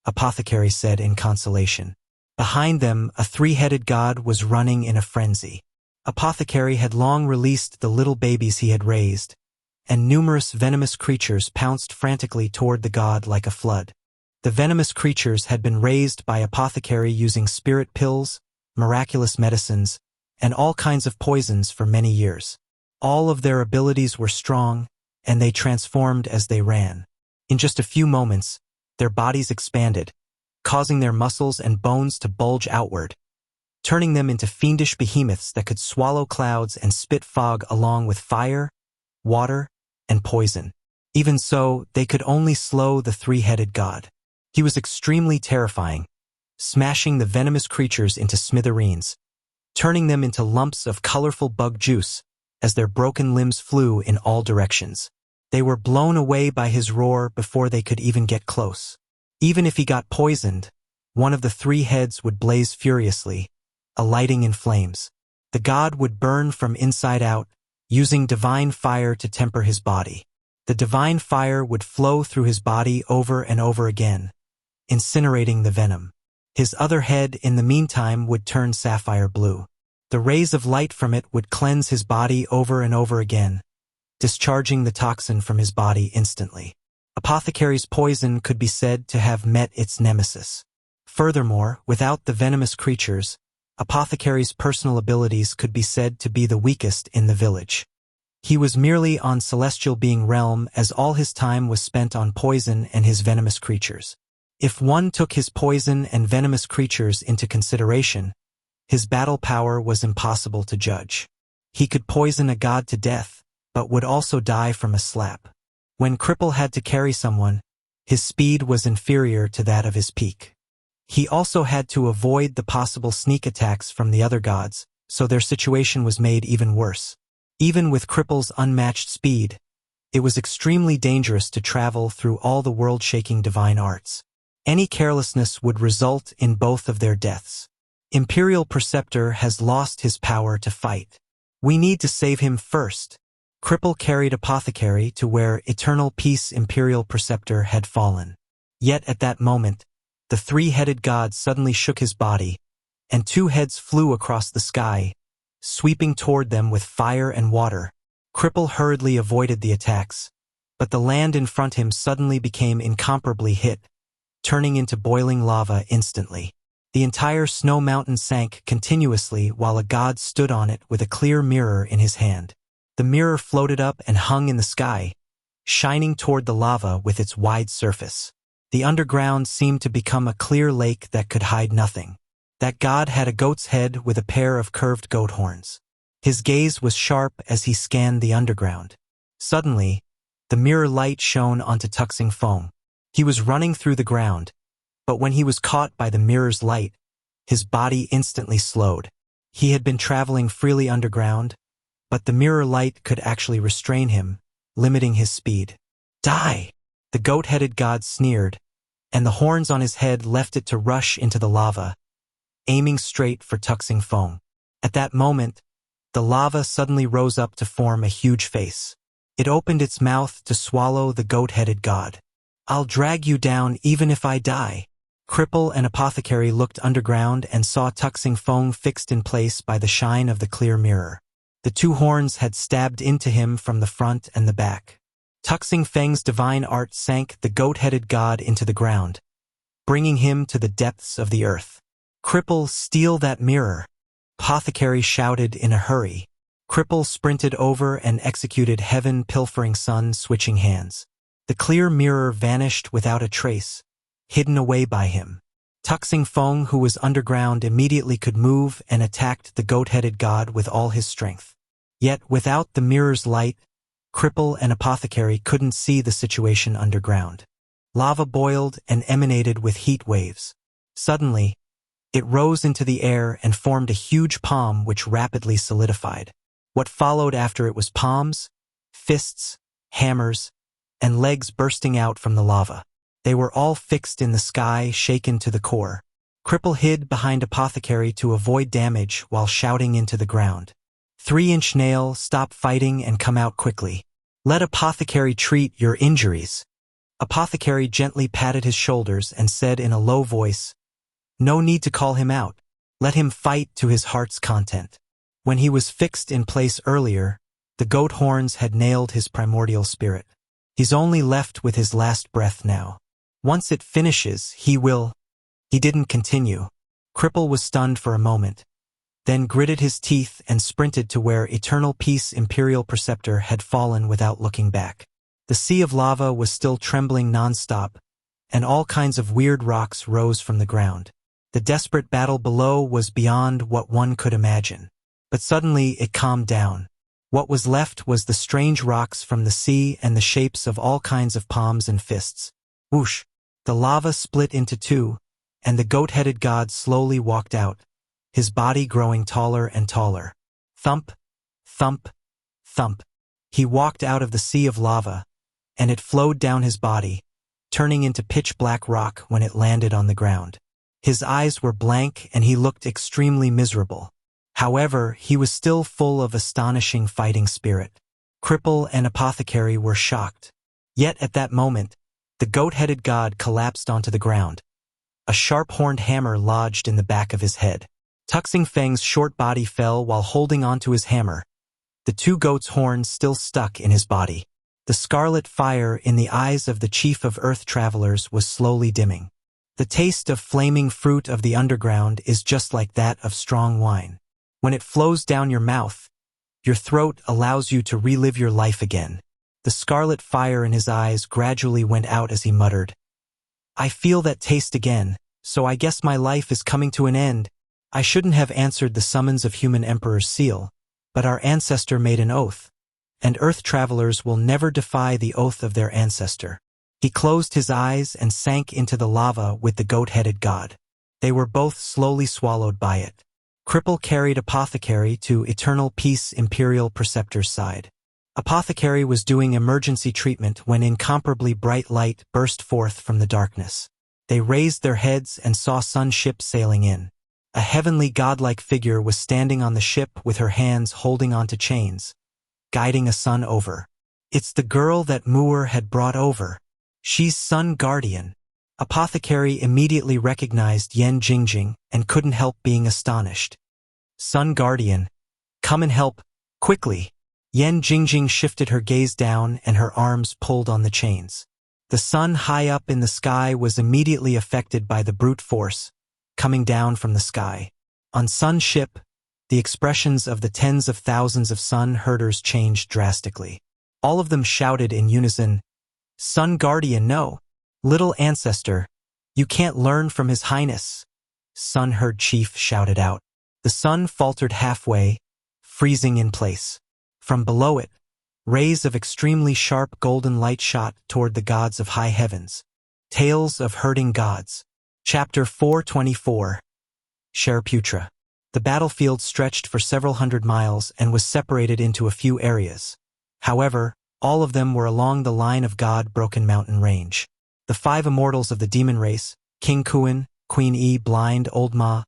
Apothecary said in consolation. Behind them, a three-headed god was running in a frenzy. Apothecary had long released the little babies he had raised, and numerous venomous creatures pounced frantically toward the god like a flood. The venomous creatures had been raised by Apothecary using spirit pills, miraculous medicines, and all kinds of poisons for many years. All of their abilities were strong, and they transformed as they ran. In just a few moments, their bodies expanded, causing their muscles and bones to bulge outward, turning them into fiendish behemoths that could swallow clouds and spit fog along with fire, water, and poison. Even so, they could only slow the three-headed god. He was extremely terrifying, smashing the venomous creatures into smithereens, turning them into lumps of colorful bug juice as their broken limbs flew in all directions. They were blown away by his roar before they could even get close. Even if he got poisoned, one of the three heads would blaze furiously, alighting in flames. The god would burn from inside out, using divine fire to temper his body. The divine fire would flow through his body over and over again, incinerating the venom. His other head, in the meantime, would turn sapphire blue. The rays of light from it would cleanse his body over and over again, discharging the toxin from his body instantly. Apothecary's poison could be said to have met its nemesis. Furthermore, without the venomous creatures, Apothecary's personal abilities could be said to be the weakest in the village. He was merely on celestial being realm, as all his time was spent on poison and his venomous creatures. If one took his poison and venomous creatures into consideration, his battle power was impossible to judge. He could poison a god to death, but would also die from a slap. When Cripple had to carry someone, his speed was inferior to that of his peak. He also had to avoid the possible sneak attacks from the other gods, so their situation was made even worse. Even with Cripple's unmatched speed, it was extremely dangerous to travel through all the world-shaking divine arts. Any carelessness would result in both of their deaths. Imperial Preceptor has lost his power to fight. We need to save him first. Cripple carried Apothecary to where Eternal Peace Imperial Preceptor had fallen. Yet at that moment, the three-headed god suddenly shook his body, and two heads flew across the sky, sweeping toward them with fire and water. Cripple hurriedly avoided the attacks, but the land in front of him suddenly became incomparably hot, turning into boiling lava instantly. The entire snow mountain sank continuously while a god stood on it with a clear mirror in his hand. The mirror floated up and hung in the sky, shining toward the lava with its wide surface. The underground seemed to become a clear lake that could hide nothing. That god had a goat's head with a pair of curved goat horns. His gaze was sharp as he scanned the underground. Suddenly, the mirror light shone onto Tuxing Feng. He was running through the ground, but when he was caught by the mirror's light, his body instantly slowed. He had been traveling freely underground, but the mirror light could actually restrain him, limiting his speed. Die! The goat-headed god sneered, and the horns on his head left it to rush into the lava, aiming straight for Tuxing Feng. At that moment, the lava suddenly rose up to form a huge face. It opened its mouth to swallow the goat-headed god. I'll drag you down even if I die. Cripple and Apothecary looked underground and saw Tuxing Feng fixed in place by the shine of the clear mirror. The two horns had stabbed into him from the front and the back. Tuxing Feng's divine art sank the goat-headed god into the ground, bringing him to the depths of the earth. Cripple, steal that mirror! Apothecary shouted in a hurry. Cripple sprinted over and executed heaven-pilfering sun switching hands. The clear mirror vanished without a trace, hidden away by him. Tuxing Feng, who was underground, immediately could move and attacked the goat-headed god with all his strength. Yet, without the mirror's light, Cripple and Apothecary couldn't see the situation underground. Lava boiled and emanated with heat waves. Suddenly, it rose into the air and formed a huge palm which rapidly solidified. What followed after it was palms, fists, hammers, and legs bursting out from the lava. They were all fixed in the sky, shaken to the core. Cripple hid behind Apothecary to avoid damage while shouting into the ground. 3-inch nail, stop fighting and come out quickly. Let Apothecary treat your injuries. Apothecary gently patted his shoulders and said in a low voice, no need to call him out. Let him fight to his heart's content. When he was fixed in place earlier, the goat horns had nailed his primordial spirit. He's only left with his last breath now. Once it finishes, he will... He didn't continue. Cripple was stunned for a moment, then gritted his teeth and sprinted to where Eternal Peace Imperial Preceptor had fallen without looking back. The sea of lava was still trembling non-stop, and all kinds of weird rocks rose from the ground. The desperate battle below was beyond what one could imagine. But suddenly it calmed down. What was left was the strange rocks from the sea and the shapes of all kinds of palms and fists. Whoosh! The lava split into two, and the goat-headed god slowly walked out, his body growing taller and taller. Thump, thump, thump. He walked out of the sea of lava, and it flowed down his body, turning into pitch-black rock when it landed on the ground. His eyes were blank and he looked extremely miserable. However, he was still full of astonishing fighting spirit. Cripple and Apothecary were shocked. Yet at that moment, the goat-headed god collapsed onto the ground. A sharp-horned hammer lodged in the back of his head. Tuxing Feng's short body fell while holding onto his hammer, the two goats' horns still stuck in his body. The scarlet fire in the eyes of the chief of earth travelers was slowly dimming. The taste of flaming fruit of the underground is just like that of strong wine. When it flows down your mouth, your throat allows you to relive your life again. The scarlet fire in his eyes gradually went out as he muttered, I feel that taste again, so I guess my life is coming to an end. I shouldn't have answered the summons of human emperor's seal, but our ancestor made an oath, and earth travelers will never defy the oath of their ancestor. He closed his eyes and sank into the lava with the goat-headed god. They were both slowly swallowed by it. Cripple carried Apothecary to Eternal Peace Imperial Preceptor's side. Apothecary was doing emergency treatment when incomparably bright light burst forth from the darkness. They raised their heads and saw Sun ship sailing in. A heavenly godlike figure was standing on the ship with her hands holding onto chains, guiding a sun over. It's the girl that Muir had brought over. She's Sun Guardian. Apothecary immediately recognized Yen Jingjing and couldn't help being astonished. Sun Guardian, come and help, quickly. Yen Jingjing shifted her gaze down and her arms pulled on the chains. The sun high up in the sky was immediately affected by the brute force coming down from the sky. On Sun's ship, the expressions of the tens of thousands of sun herders changed drastically. All of them shouted in unison, Sun Guardian, no! Little ancestor, you can't learn from His Highness. Sun Herd Chief shouted out. The sun faltered halfway, freezing in place. From below it, rays of extremely sharp golden light shot toward the gods of high heavens. Tales of Herding Gods. Chapter 424. Shariputra. The battlefield stretched for several hundred miles and was separated into a few areas. However, all of them were along the line of God-broken mountain range. The 5 immortals of the demon race, King Kuan, Queen E, Blind, Old Ma,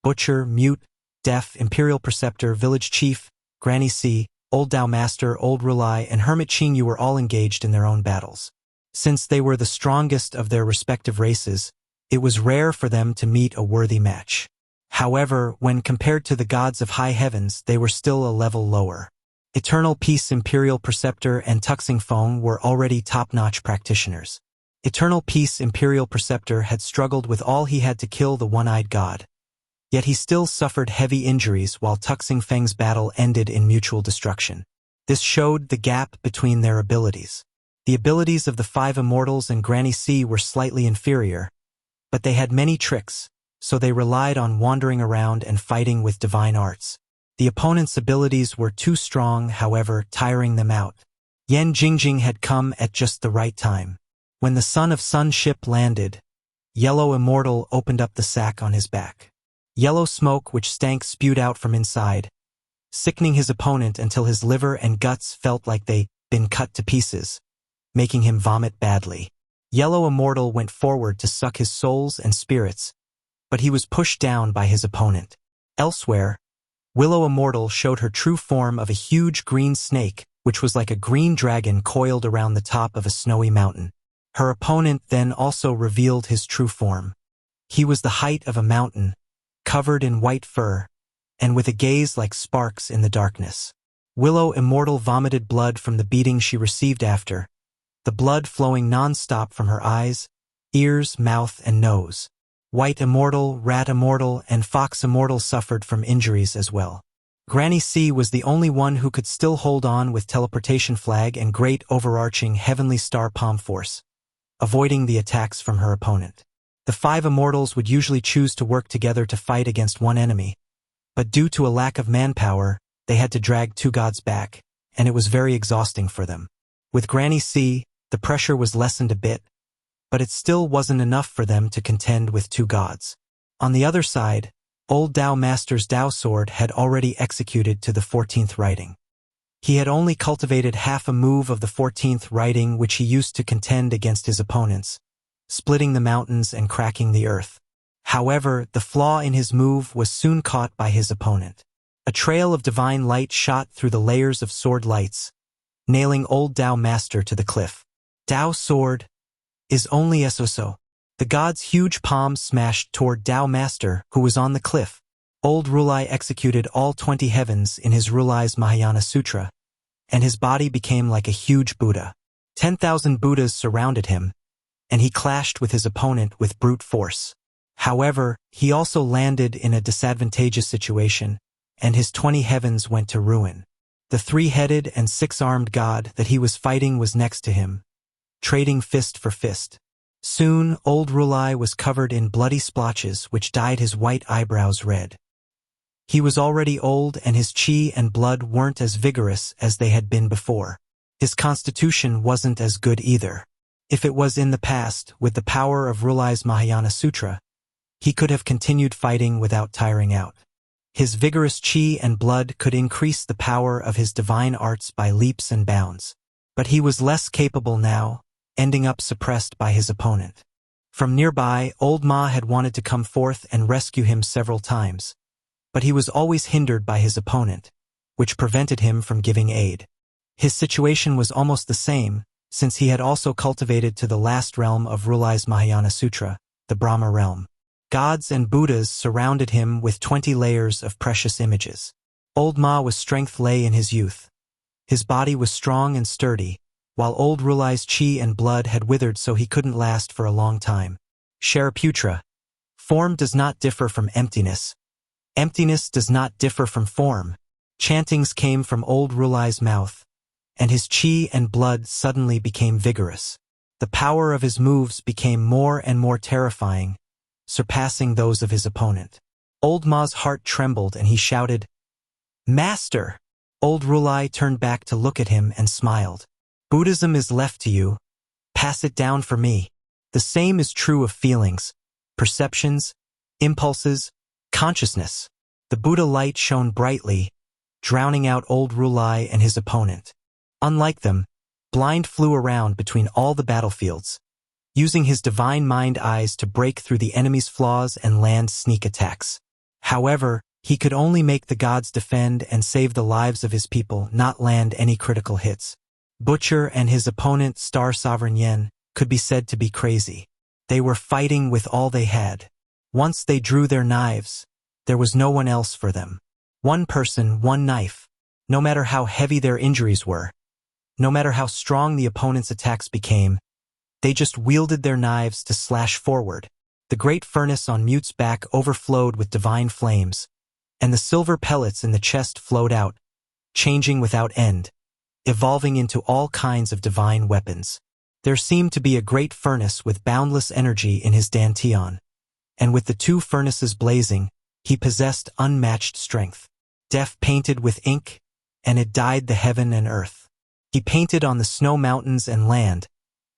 Butcher, Mute, Deaf, Imperial Preceptor, Village Chief, Granny C, Old Dao Master, Old Rulai, and Hermit Qing Yu were all engaged in their own battles. Since they were the strongest of their respective races, it was rare for them to meet a worthy match. However, when compared to the gods of high heavens, they were still a level lower. Eternal Peace Imperial Preceptor and Tuxing Feng were already top-notch practitioners. Eternal Peace Imperial Preceptor had struggled with all he had to kill the one-eyed god. Yet he still suffered heavy injuries while Tuxing Feng's battle ended in mutual destruction. This showed the gap between their abilities. The abilities of the five immortals and Granny C were slightly inferior, but they had many tricks, so they relied on wandering around and fighting with divine arts. The opponent's abilities were too strong, however, tiring them out. Yan Jingjing had come at just the right time. When the Son of Sun ship landed, Yellow Immortal opened up the sack on his back. Yellow smoke which stank spewed out from inside, sickening his opponent until his liver and guts felt like they'd been cut to pieces, making him vomit badly. Yellow Immortal went forward to suck his souls and spirits, but he was pushed down by his opponent. Elsewhere, Willow Immortal showed her true form of a huge green snake, which was like a green dragon coiled around the top of a snowy mountain. Her opponent then also revealed his true form. He was the height of a mountain, covered in white fur, and with a gaze like sparks in the darkness. Willow Immortal vomited blood from the beating she received after, the blood flowing non-stop from her eyes, ears, mouth, and nose. White Immortal, Rat Immortal, and Fox Immortal suffered from injuries as well. Granny C was the only one who could still hold on with Teleportation Flag and Great Overarching Heavenly Star Palm Force, avoiding the attacks from her opponent. The five immortals would usually choose to work together to fight against one enemy, but due to a lack of manpower, they had to drag two gods back, and it was very exhausting for them. With Granny C, the pressure was lessened a bit, but it still wasn't enough for them to contend with two gods. On the other side, Old Dao Master's Dao Sword had already executed to the 14th writing. He had only cultivated half a move of the 14th writing which he used to contend against his opponents, splitting the mountains and cracking the earth. However, the flaw in his move was soon caught by his opponent. A trail of divine light shot through the layers of sword lights, nailing Old Dao Master to the cliff. Dao Sword is only so. The god's huge palm smashed toward Dao Master, who was on the cliff. Old Rulai executed all 20 heavens in his Rulai's Mahayana Sutra, and his body became like a huge Buddha. 10,000 Buddhas surrounded him, and he clashed with his opponent with brute force. However, he also landed in a disadvantageous situation, and his 20 heavens went to ruin. The three-headed and six-armed god that he was fighting was next to him, trading fist for fist. Soon, Old Rulai was covered in bloody splotches which dyed his white eyebrows red. He was already old and his chi and blood weren't as vigorous as they had been before. His constitution wasn't as good either. If it was in the past, with the power of Rulai's Mahayana Sutra, he could have continued fighting without tiring out. His vigorous chi and blood could increase the power of his divine arts by leaps and bounds. But he was less capable now, ending up suppressed by his opponent. From nearby, Old Ma had wanted to come forth and rescue him several times, but he was always hindered by his opponent, which prevented him from giving aid. His situation was almost the same, since he had also cultivated to the last realm of Rulai's Mahayana Sutra, the Brahma realm. Gods and Buddhas surrounded him with 20 layers of precious images. Old Ma's strength lay in his youth. His body was strong and sturdy, while Old Rulai's chi and blood had withered so he couldn't last for a long time. Shariputra. Form does not differ from emptiness. Emptiness does not differ from form. Chantings came from Old Rulai's mouth, and his chi and blood suddenly became vigorous. The power of his moves became more and more terrifying, surpassing those of his opponent. Old Ma's heart trembled and he shouted, "Master!" Old Rulai turned back to look at him and smiled. "Buddhism is left to you. Pass it down for me." The same is true of feelings, perceptions, impulses, consciousness. The Buddha light shone brightly, drowning out Old Rulai and his opponent. Unlike them, Blind flew around between all the battlefields, using his divine mind eyes to break through the enemy's flaws and land sneak attacks. However, he could only make the gods defend and save the lives of his people, not land any critical hits. Butcher and his opponent Star Sovereign Yen could be said to be crazy. They were fighting with all they had. Once they drew their knives, there was no one else for them. One person, one knife. No matter how heavy their injuries were, no matter how strong the opponent's attacks became, they just wielded their knives to slash forward. The great furnace on Mute's back overflowed with divine flames, and the silver pellets in the chest flowed out, changing without end, evolving into all kinds of divine weapons. There seemed to be a great furnace with boundless energy in his dantian, and with the two furnaces blazing, he possessed unmatched strength. Def painted with ink, and it dyed the heaven and earth. He painted on the snow mountains and land,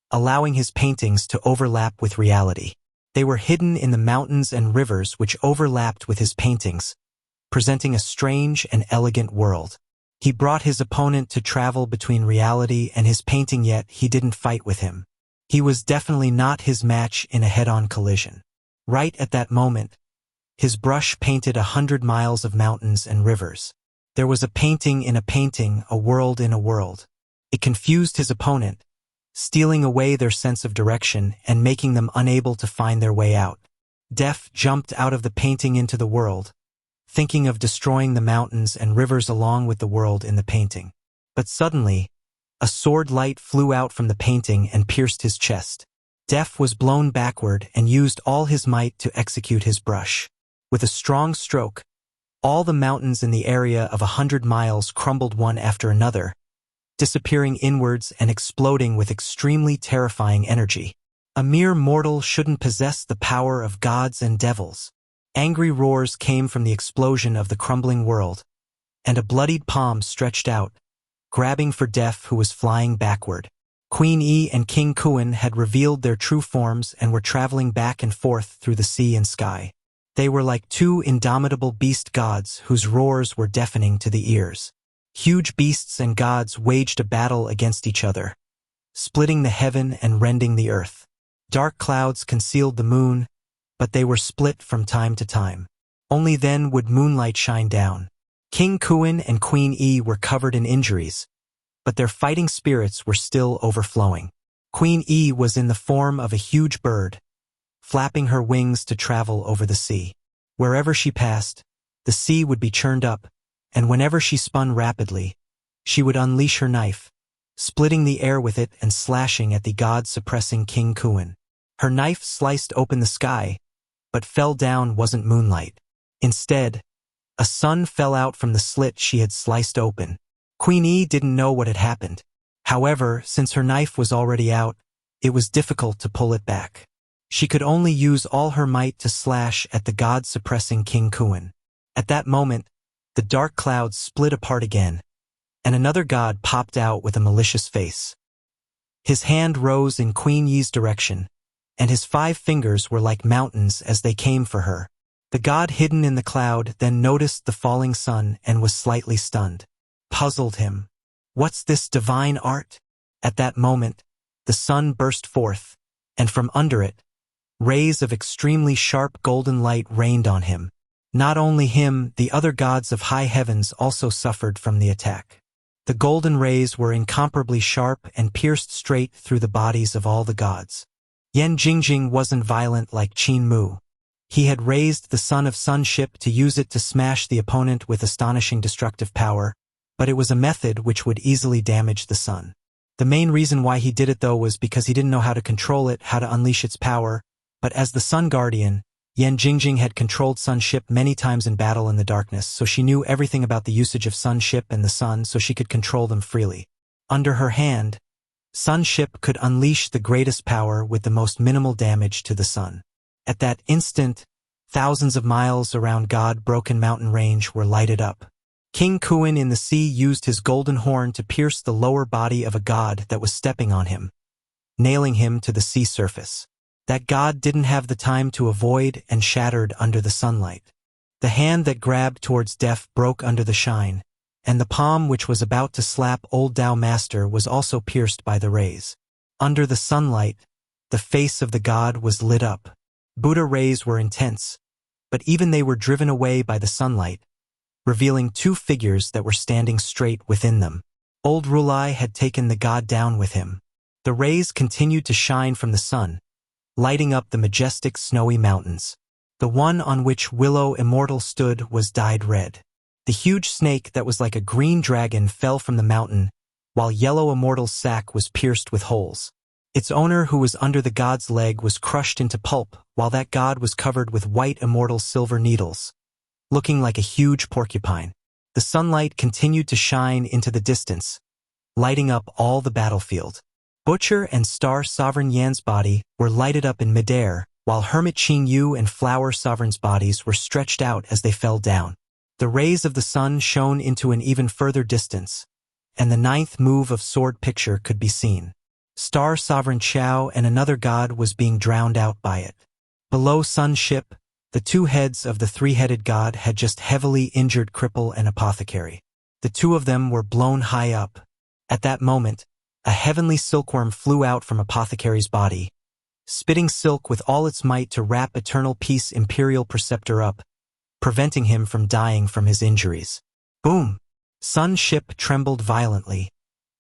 allowing his paintings to overlap with reality. They were hidden in the mountains and rivers which overlapped with his paintings, presenting a strange and elegant world. He brought his opponent to travel between reality and his painting, yet he didn't fight with him. He was definitely not his match in a head-on collision. Right at that moment, his brush painted 100 miles of mountains and rivers. There was a painting in a painting, a world in a world. It confused his opponent, stealing away their sense of direction and making them unable to find their way out. Def jumped out of the painting into the world, thinking of destroying the mountains and rivers along with the world in the painting. But suddenly, a sword light flew out from the painting and pierced his chest. Def was blown backward and used all his might to execute his brush. With a strong stroke, all the mountains in the area of 100 miles crumbled one after another, disappearing inwards and exploding with extremely terrifying energy. A mere mortal shouldn't possess the power of gods and devils. Angry roars came from the explosion of the crumbling world, and a bloodied palm stretched out, grabbing for Def, who was flying backward. Queen Yi and King Kuan had revealed their true forms and were traveling back and forth through the sea and sky. They were like two indomitable beast gods whose roars were deafening to the ears. Huge beasts and gods waged a battle against each other, splitting the heaven and rending the earth. Dark clouds concealed the moon, but they were split from time to time. Only then would moonlight shine down. King Kuan and Queen Yi were covered in injuries, but their fighting spirits were still overflowing. Queen Yi was in the form of a huge bird, flapping her wings to travel over the sea. Wherever she passed, the sea would be churned up, and whenever she spun rapidly, she would unleash her knife, splitting the air with it and slashing at the god-suppressing King Kuan. Her knife sliced open the sky, but fell down wasn't moonlight. Instead, a sun fell out from the slit she had sliced open. Queen Yi didn't know what had happened. However, since her knife was already out, it was difficult to pull it back. She could only use all her might to slash at the god-suppressing King Kuan. At that moment, the dark clouds split apart again, and another god popped out with a malicious face. His hand rose in Queen Yi's direction, and his 5 fingers were like mountains as they came for her. The god hidden in the cloud then noticed the falling sun and was slightly stunned. Puzzled him. What's this divine art? At that moment, the sun burst forth, and from under it, rays of extremely sharp golden light rained on him. Not only him, the other gods of high heavens also suffered from the attack. The golden rays were incomparably sharp and pierced straight through the bodies of all the gods. Yan Jingjing wasn't violent like Qin Mu. He had raised the Son of Sun ship to use it to smash the opponent with astonishing destructive power, but it was a method which would easily damage the sun. The main reason why he did it, though, was because he didn't know how to control it, how to unleash its power, but as the Sun Guardian, Yan Jingjing had controlled Sun ship many times in battle in the darkness, so she knew everything about the usage of Sun ship and the sun, so she could control them freely. Under her hand, Sun ship could unleash the greatest power with the most minimal damage to the sun. At that instant, thousands of miles around God-broken mountain range were lighted up. King Kuan in the sea used his golden horn to pierce the lower body of a god that was stepping on him, nailing him to the sea surface. That god didn't have the time to avoid and shattered under the sunlight. The hand that grabbed towards Def broke under the shine, and the palm which was about to slap old Tao Master was also pierced by the rays. Under the sunlight, the face of the god was lit up. Buddha rays were intense, but even they were driven away by the sunlight, revealing 2 figures that were standing straight within them. Old Rulai had taken the god down with him. The rays continued to shine from the sun, lighting up the majestic snowy mountains. The one on which Willow Immortal stood was dyed red. The huge snake that was like a green dragon fell from the mountain, while Yellow Immortal's sack was pierced with holes. Its owner, who was under the god's leg, was crushed into pulp, while that god was covered with White Immortal's silver needles, looking like a huge porcupine. The sunlight continued to shine into the distance, lighting up all the battlefield. Butcher and Star Sovereign Yan's body were lighted up in midair, while Hermit Qin Mu and Flower Sovereign's bodies were stretched out as they fell down. The rays of the sun shone into an even further distance, and the ninth move of sword picture could be seen. Star Sovereign Xiao and another god was being drowned out by it. Below Sun Ship, the two heads of the three-headed god had just heavily injured Cripple and Apothecary. The two of them were blown high up. At that moment, a heavenly silkworm flew out from Apothecary's body, spitting silk with all its might to wrap Eternal Peace Imperial Preceptor up, preventing him from dying from his injuries. Boom! Sun Ship trembled violently,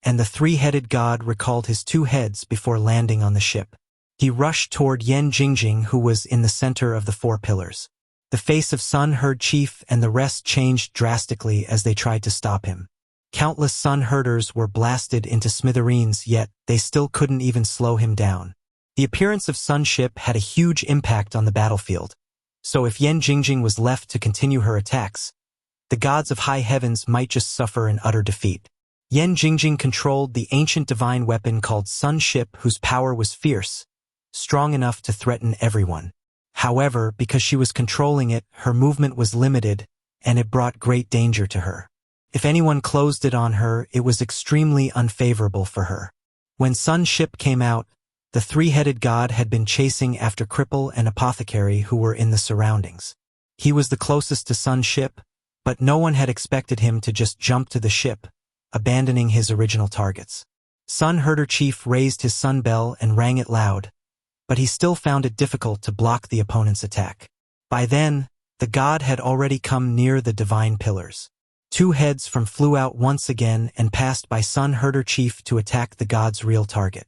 and the three-headed god recalled his two heads before landing on the ship. He rushed toward Yen Jingjing, who was in the center of the four pillars. The face of Sun Herd Chief and the rest changed drastically as they tried to stop him. Countless Sun Herders were blasted into smithereens, yet they still couldn't even slow him down. The appearance of Sun Ship had a huge impact on the battlefield, so if Yen Jingjing was left to continue her attacks, the gods of high heavens might just suffer an utter defeat. Yen Jingjing controlled the ancient divine weapon called Sun Ship, whose power was fierce, strong enough to threaten everyone. However, because she was controlling it, her movement was limited, and it brought great danger to her. If anyone closed it on her, it was extremely unfavorable for her. When Sun Ship came out, the three-headed god had been chasing after Cripple and Apothecary, who were in the surroundings. He was the closest to Sun Ship, but no one had expected him to just jump to the ship, abandoning his original targets. Sun Herder Chief raised his sun bell and rang it loud, but he still found it difficult to block the opponent's attack. By then, the god had already come near the divine pillars. Two heads flew out once again and passed by Sun Herder Chief to attack the god's real target.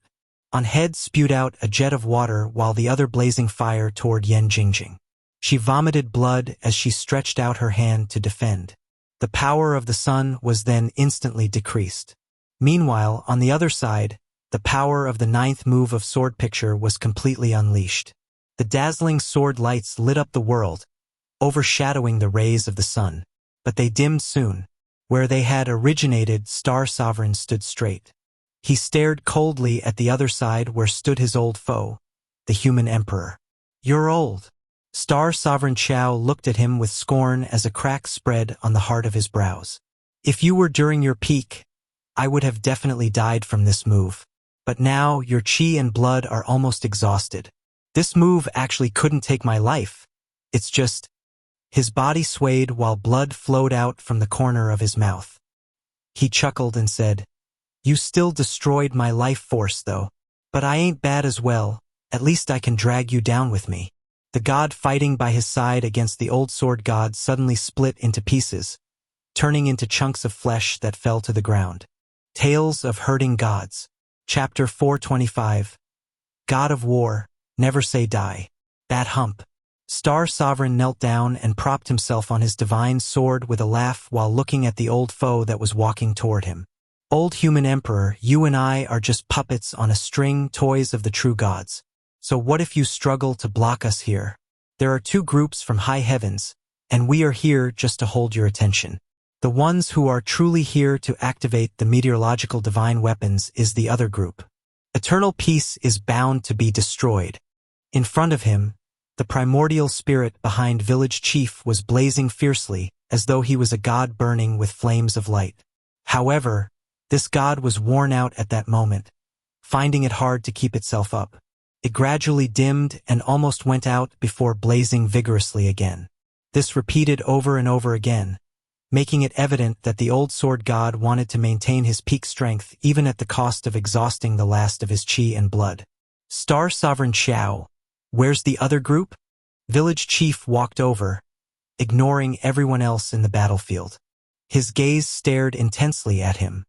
On head spewed out a jet of water, while the other blazing fire toward Yen Jingjing. She vomited blood as she stretched out her hand to defend. The power of the sun was then instantly decreased. Meanwhile, on the other side, the power of the ninth move of sword picture was completely unleashed. The dazzling sword lights lit up the world, overshadowing the rays of the sun. But they dimmed soon. Where they had originated, Star Sovereign stood straight. He stared coldly at the other side, where stood his old foe, the human emperor. "You're old." Star Sovereign Xiao looked at him with scorn as a crack spread on the heart of his brows. "If you were during your peak, I would have definitely died from this move. But now your chi and blood are almost exhausted. This move actually couldn't take my life. It's just..." His body swayed while blood flowed out from the corner of his mouth. He chuckled and said, "You still destroyed my life force, though. But I ain't bad as well. At least I can drag you down with me." The god fighting by his side against the old sword god suddenly split into pieces, turning into chunks of flesh that fell to the ground. Tales of Hurting Gods. Chapter 425. God of War, Never Say Die. That hump. Star Sovereign knelt down and propped himself on his divine sword with a laugh while looking at the old foe that was walking toward him. "Old human emperor, you and I are just puppets on a string, toys of the true gods. So what if you struggle to block us here? There are two groups from high heavens, and we are here just to hold your attention. The ones who are truly here to activate the meteorological divine weapons is the other group. Eternal Peace is bound to be destroyed." In front of him, the primordial spirit behind Village Chief was blazing fiercely, as though he was a god burning with flames of light. However, this god was worn out at that moment, finding it hard to keep itself up. It gradually dimmed and almost went out before blazing vigorously again. This repeated over and over again, making it evident that the old sword god wanted to maintain his peak strength even at the cost of exhausting the last of his chi and blood. "Star Sovereign Xiao, where's the other group?" Village Chief walked over, ignoring everyone else in the battlefield. His gaze stared intensely at him.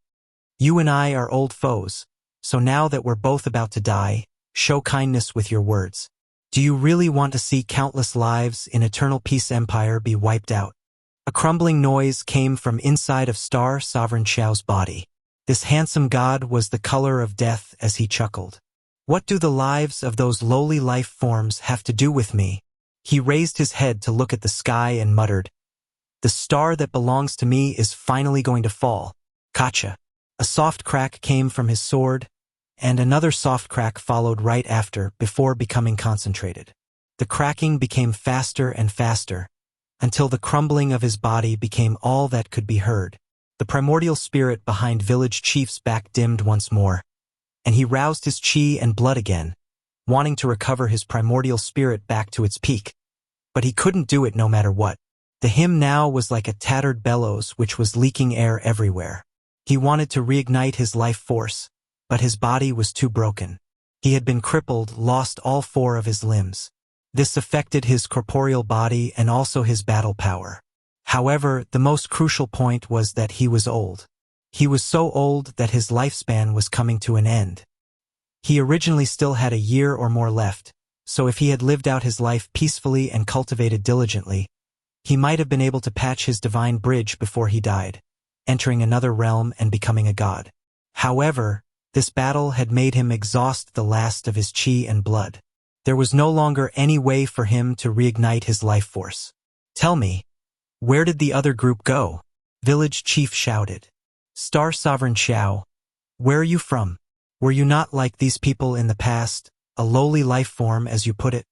"You and I are old foes, so now that we're both about to die, show kindness with your words. Do you really want to see countless lives in Eternal Peace Empire be wiped out?" A crumbling noise came from inside of Star Sovereign Xiao's body. This handsome god was the color of death as he chuckled. What do the lives of those lowly life forms have to do with me? He raised his head to look at the sky and muttered, "The star that belongs to me is finally going to fall. Gotcha." A soft crack came from his sword, and another soft crack followed right after before becoming concentrated. The cracking became faster and faster, until the crumbling of his body became all that could be heard. The primordial spirit behind village chief's back dimmed once more, and he roused his chi and blood again, wanting to recover his primordial spirit back to its peak. But he couldn't do it no matter what. The him now was like a tattered bellows which was leaking air everywhere. He wanted to reignite his life force, but his body was too broken. He had been crippled, lost all 4 of his limbs. This affected his corporeal body and also his battle power. However, the most crucial point was that he was old. He was so old that his lifespan was coming to an end. He originally still had a year or more left, so if he had lived out his life peacefully and cultivated diligently, he might have been able to patch his divine bridge before he died, entering another realm and becoming a god. However, this battle had made him exhaust the last of his chi and blood. There was no longer any way for him to reignite his life force. "Tell me, where did the other group go?" Village chief shouted. "Star Sovereign Xiao, where are you from? Were you not like these people in the past, a lowly life form as you put it?"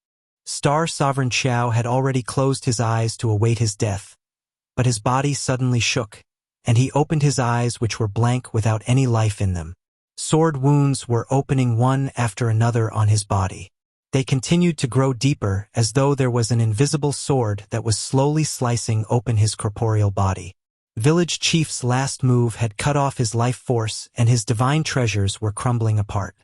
Star Sovereign Xiao had already closed his eyes to await his death, but his body suddenly shook, and he opened his eyes which were blank without any life in them. Sword wounds were opening one after another on his body. They continued to grow deeper as though there was an invisible sword that was slowly slicing open his corporeal body. Village chief's last move had cut off his life force and his divine treasures were crumbling apart.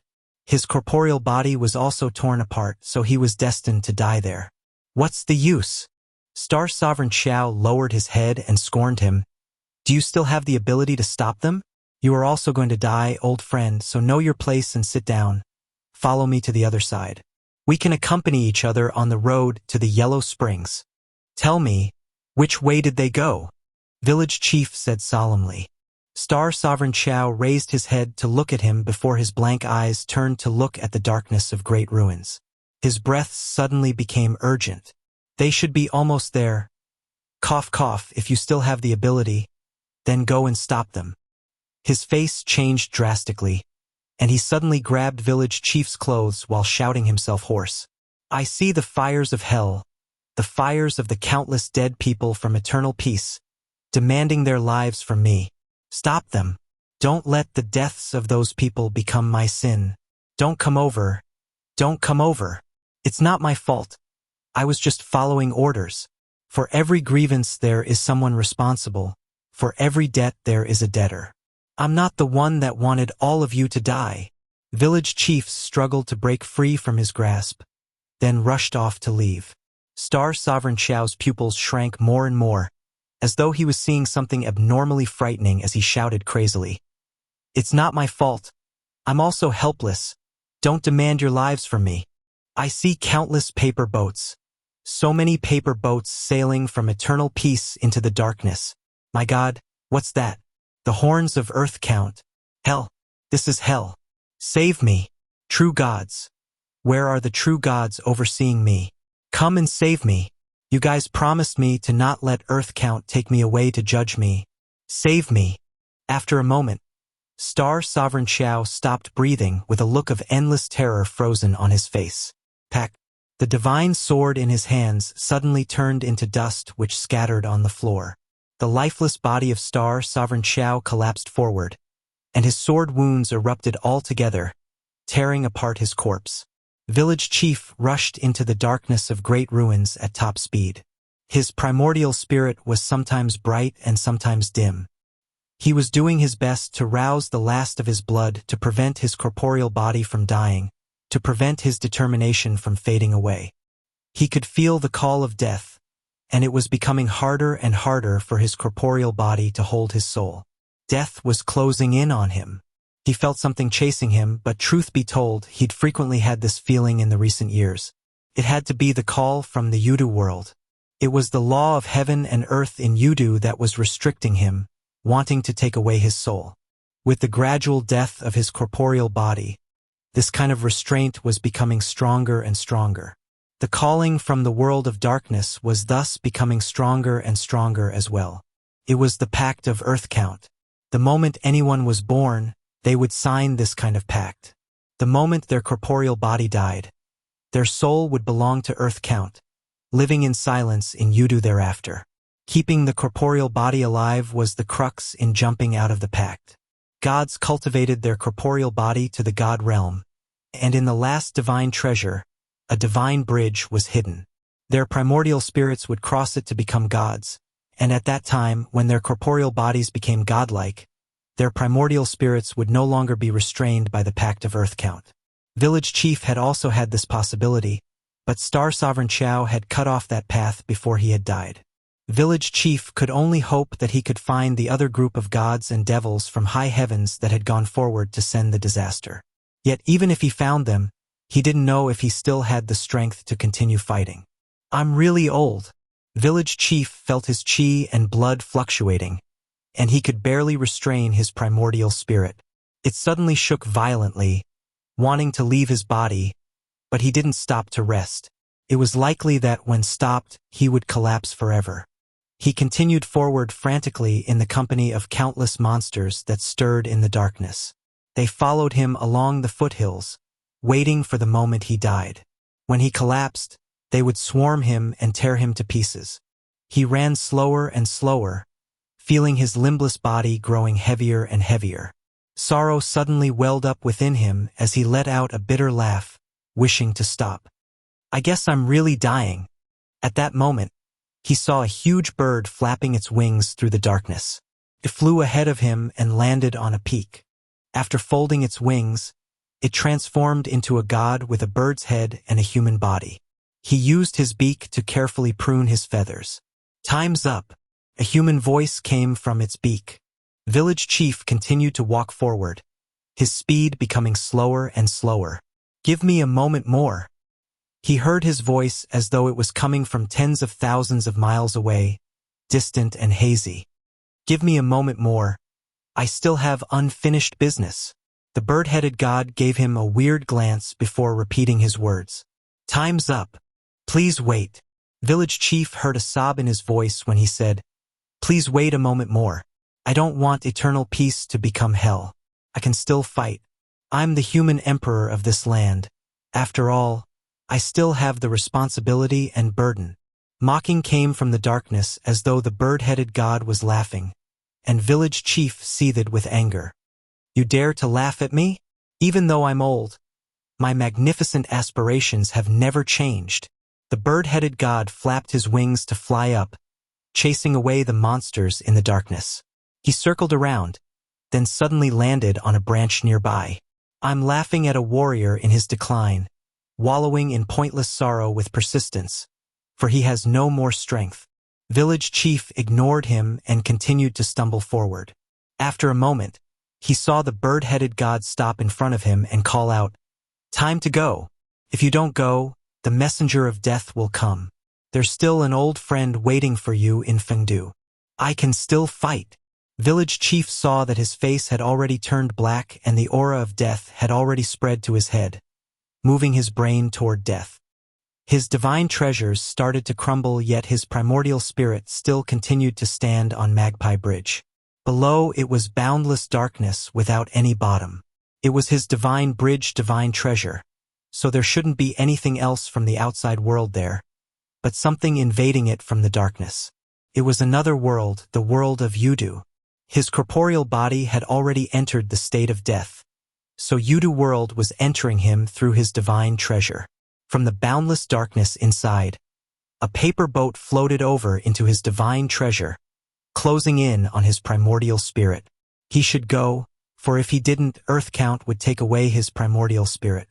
His corporeal body was also torn apart, so he was destined to die there. "What's the use?" Star Sovereign Xiao lowered his head and scorned him. "Do you still have the ability to stop them? You are also going to die, old friend, so know your place and sit down. Follow me to the other side. We can accompany each other on the road to the Yellow Springs." "Tell me, which way did they go?" Village chief said solemnly. Star Sovereign Xiao raised his head to look at him before his blank eyes turned to look at the darkness of great ruins. His breath suddenly became urgent. "They should be almost there. Cough cough, if you still have the ability, then go and stop them." His face changed drastically, and he suddenly grabbed village chief's clothes while shouting himself hoarse. "I see the fires of hell, the fires of the countless dead people from eternal peace, demanding their lives from me. Stop them. Don't let the deaths of those people become my sin. Don't come over. Don't come over. It's not my fault. I was just following orders. For every grievance there is someone responsible. For every debt there is a debtor. I'm not the one that wanted all of you to die." Village chiefs struggled to break free from his grasp, then rushed off to leave. Star Sovereign Xiao's pupils shrank more and more, as though he was seeing something abnormally frightening as he shouted crazily. "It's not my fault. I'm also helpless. Don't demand your lives from me. I see countless paper boats. So many paper boats sailing from eternal peace into the darkness. My God, what's that? The horns of earth count. Hell. This is hell. Save me. True gods. Where are the true gods overseeing me? Come and save me. You guys promised me to not let earth count take me away to judge me. Save me." After a moment, Star Sovereign Xiao stopped breathing with a look of endless terror frozen on his face. Pack. The divine sword in his hands suddenly turned into dust which scattered on the floor. The lifeless body of Star Sovereign Xiao collapsed forward, and his sword wounds erupted all together, tearing apart his corpse. Village chief rushed into the darkness of great ruins at top speed. His primordial spirit was sometimes bright and sometimes dim. He was doing his best to rouse the last of his blood to prevent his corporeal body from dying, to prevent his determination from fading away. He could feel the call of death, and it was becoming harder and harder for his corporeal body to hold his soul. Death was closing in on him. He felt something chasing him, but truth be told, he'd frequently had this feeling in the recent years. It had to be the call from the Yudu world. It was the law of heaven and earth in Yudu that was restricting him, wanting to take away his soul. With the gradual death of his corporeal body, this kind of restraint was becoming stronger and stronger. The calling from the world of darkness was thus becoming stronger and stronger as well. It was the pact of Earth Count. The moment anyone was born, they would sign this kind of pact. The moment their corporeal body died, their soul would belong to Earth Count, living in silence in Yudu thereafter. Keeping the corporeal body alive was the crux in jumping out of the pact. Gods cultivated their corporeal body to the god realm, and in the last divine treasure, a divine bridge was hidden. Their primordial spirits would cross it to become gods, and at that time, when their corporeal bodies became godlike, their primordial spirits would no longer be restrained by the pact of Earth Count. Village Chief had also had this possibility, but Star Sovereign Xiao had cut off that path before he had died. Village Chief could only hope that he could find the other group of gods and devils from high heavens that had gone forward to send the disaster. Yet even if he found them, he didn't know if he still had the strength to continue fighting. I'm really old. Village Chief felt his chi and blood fluctuating, and he could barely restrain his primordial spirit. It suddenly shook violently, wanting to leave his body, but he didn't stop to rest. It was likely that when stopped, he would collapse forever. He continued forward frantically in the company of countless monsters that stirred in the darkness. They followed him along the foothills, waiting for the moment he died. When he collapsed, they would swarm him and tear him to pieces. He ran slower and slower, feeling his limbless body growing heavier and heavier. Sorrow suddenly welled up within him as he let out a bitter laugh, wishing to stop. I guess I'm really dying. At that moment, he saw a huge bird flapping its wings through the darkness. It flew ahead of him and landed on a peak. After folding its wings, it transformed into a god with a bird's head and a human body. He used his beak to carefully prune his feathers. Time's up. A human voice came from its beak. Village Chief continued to walk forward, his speed becoming slower and slower. Give me a moment more. He heard his voice as though it was coming from tens of thousands of miles away, distant and hazy. Give me a moment more. I still have unfinished business. The bird-headed god gave him a weird glance before repeating his words. Time's up. Please wait. Village Chief heard a sob in his voice when he said, Please wait a moment more. I don't want eternal peace to become hell. I can still fight. I'm the human emperor of this land. After all, I still have the responsibility and burden. Mocking came from the darkness as though the bird-headed god was laughing, and Village Chief seethed with anger. You dare to laugh at me? Even though I'm old, my magnificent aspirations have never changed. The bird-headed god flapped his wings to fly up, chasing away the monsters in the darkness. He circled around, then suddenly landed on a branch nearby. I'm laughing at a warrior in his decline, wallowing in pointless sorrow with persistence, for he has no more strength. Village Chief ignored him and continued to stumble forward. After a moment, he saw the bird-headed god stop in front of him and call out, Time to go. If you don't go, the messenger of death will come. There's still an old friend waiting for you in Fengdu. I can still fight. Village Chief saw that his face had already turned black and the aura of death had already spread to his head, moving his brain toward death. His divine treasures started to crumble, yet his primordial spirit still continued to stand on Magpie Bridge. Below it was boundless darkness without any bottom. It was his divine bridge, divine treasure, so there shouldn't be anything else from the outside world there, but something invading it from the darkness. It was another world, the world of Yudu. His corporeal body had already entered the state of death, so Yudu world was entering him through his divine treasure. From the boundless darkness inside, a paper boat floated over into his divine treasure, closing in on his primordial spirit. He should go, for if he didn't, Earth Count would take away his primordial spirit.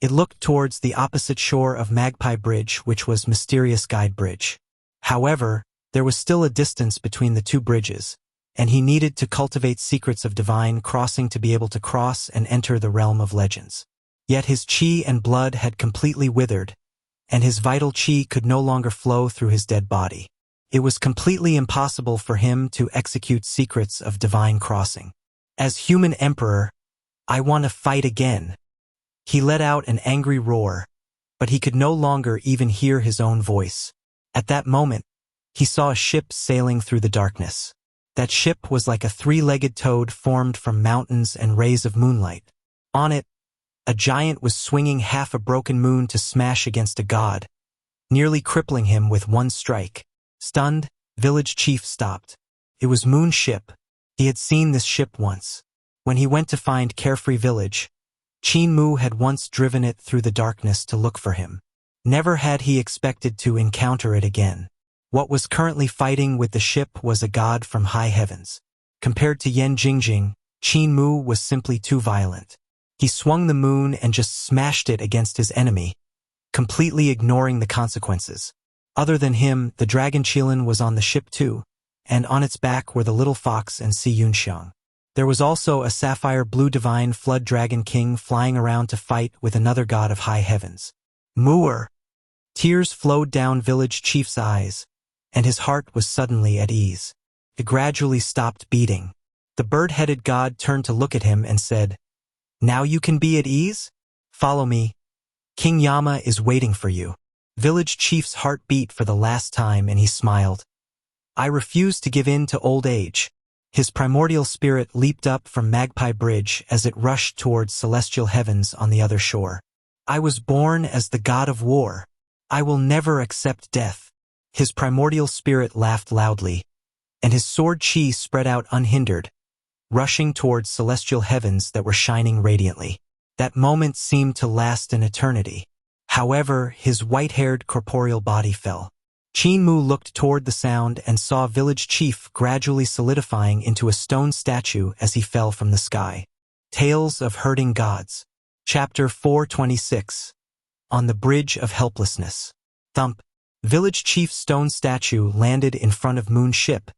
It looked towards the opposite shore of Magpie Bridge, which was Mysterious Guide Bridge. However, there was still a distance between the two bridges, and he needed to cultivate secrets of divine crossing to be able to cross and enter the realm of legends. Yet his chi and blood had completely withered, and his vital qi could no longer flow through his dead body. It was completely impossible for him to execute secrets of divine crossing. As human emperor, I want to fight again. He let out an angry roar, but he could no longer even hear his own voice. At that moment, he saw a ship sailing through the darkness. That ship was like a three-legged toad formed from mountains and rays of moonlight. On it, a giant was swinging half a broken moon to smash against a god, nearly crippling him with one strike. Stunned, village chief stopped. It was Moon's ship. He had seen this ship once. When he went to find Carefree Village, Qin Mu had once driven it through the darkness to look for him. Never had he expected to encounter it again. What was currently fighting with the ship was a god from high heavens. Compared to Yan Jingjing, Qin Mu was simply too violent. He swung the moon and just smashed it against his enemy, completely ignoring the consequences. Other than him, the dragon Qilin was on the ship too, and on its back were the little fox and xianxia. There was also a sapphire blue divine flood dragon king flying around to fight with another god of high heavens. Mu'er! Tears flowed down village chief's eyes, and his heart was suddenly at ease. It gradually stopped beating. The bird-headed god turned to look at him and said, "Now you can be at ease? Follow me. King Yama is waiting for you." Village chief's heart beat for the last time and he smiled. "I refuse to give in to old age." His primordial spirit leaped up from Magpie Bridge as it rushed towards celestial heavens on the other shore. "I was born as the god of war. I will never accept death." His primordial spirit laughed loudly, and his sword chi spread out unhindered, rushing towards celestial heavens that were shining radiantly. That moment seemed to last an eternity. However, his white-haired corporeal body fell. Qin Mu looked toward the sound and saw village chief gradually solidifying into a stone statue as he fell from the sky. Tales of Hurting Gods. Chapter 426. On the Bridge of Helplessness. Thump. Village chief's stone statue landed in front of Moon's ship.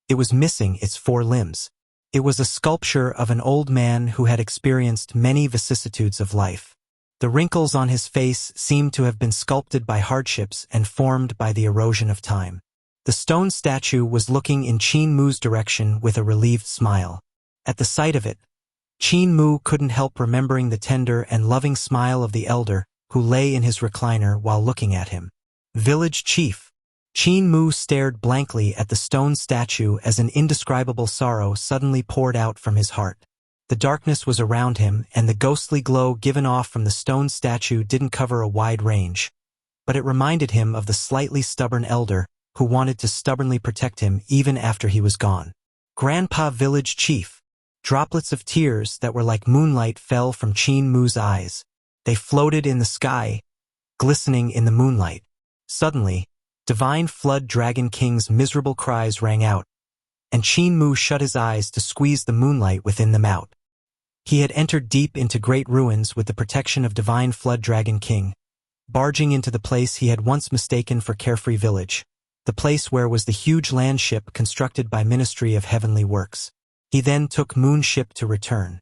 It was missing its 4 limbs. It was a sculpture of an old man who had experienced many vicissitudes of life. The wrinkles on his face seemed to have been sculpted by hardships and formed by the erosion of time. The stone statue was looking in Qin Mu's direction with a relieved smile. At the sight of it, Qin Mu couldn't help remembering the tender and loving smile of the elder who lay in his recliner while looking at him. Village chief. Qin Mu stared blankly at the stone statue as an indescribable sorrow suddenly poured out from his heart. The darkness was around him, and the ghostly glow given off from the stone statue didn't cover a wide range, but it reminded him of the slightly stubborn elder who wanted to stubbornly protect him even after he was gone. Grandpa Village Chief. Droplets of tears that were like moonlight fell from Qin Mu's eyes. They floated in the sky, glistening in the moonlight. Suddenly, Divine Flood Dragon King's miserable cries rang out, and Qin Mu shut his eyes to squeeze the moonlight within them out. He had entered deep into great ruins with the protection of Divine Flood Dragon King, barging into the place he had once mistaken for Carefree Village, the place where was the huge land ship constructed by Ministry of Heavenly Works. He then took Moon's ship to return.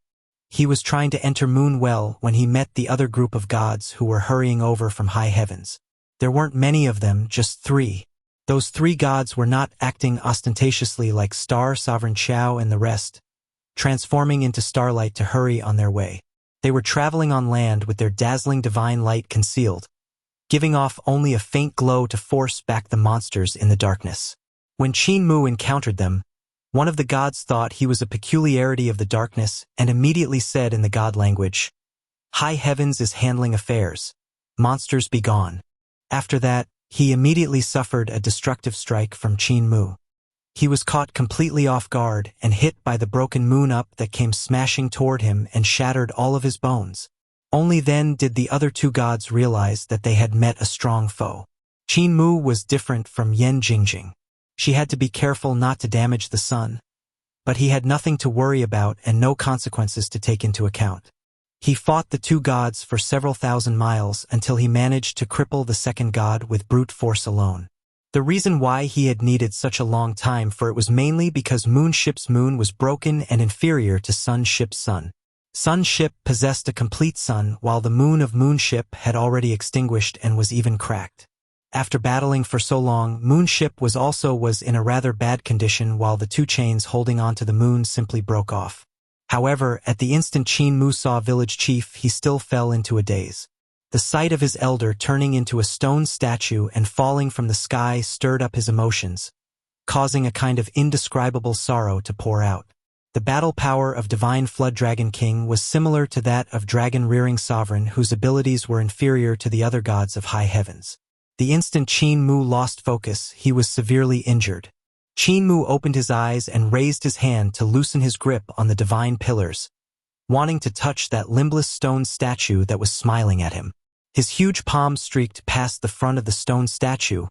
He was trying to enter Moon Well when he met the other group of gods who were hurrying over from high heavens. There weren't many of them, just 3. Those 3 gods were not acting ostentatiously like Star Sovereign Chao and the rest, transforming into starlight to hurry on their way. They were traveling on land with their dazzling divine light concealed, giving off only a faint glow to force back the monsters in the darkness. When Qin Mu encountered them, one of the gods thought he was a peculiarity of the darkness and immediately said in the god language, "High heavens is handling affairs. Monsters be gone." After that, he immediately suffered a destructive strike from Qin Mu. He was caught completely off guard and hit by the broken moon up that came smashing toward him and shattered all of his bones. Only then did the other 2 gods realize that they had met a strong foe. Qin Mu was different from Yan Jingjing. She had to be careful not to damage the sun, but he had nothing to worry about and no consequences to take into account. He fought the 2 gods for several thousand miles until he managed to cripple the second god with brute force alone. The reason why he had needed such a long time for it was mainly because Moon's ship's moon was broken and inferior to Sun's ship's sun. Sun ship possessed a complete sun, while the moon of moon ship had already extinguished and was even cracked. After battling for so long, moon ship was in a rather bad condition, while the two chains holding onto the moon simply broke off. However, at the instant Qin Mu saw village chief, he still fell into a daze. The sight of his elder turning into a stone statue and falling from the sky stirred up his emotions, causing a kind of indescribable sorrow to pour out. The battle power of Divine Flood Dragon King was similar to that of Dragon-Rearing Sovereign, whose abilities were inferior to the other gods of high heavens. The instant Qin Mu lost focus, he was severely injured. Qin Mu opened his eyes and raised his hand to loosen his grip on the divine pillars, wanting to touch that limbless stone statue that was smiling at him. His huge palm streaked past the front of the stone statue,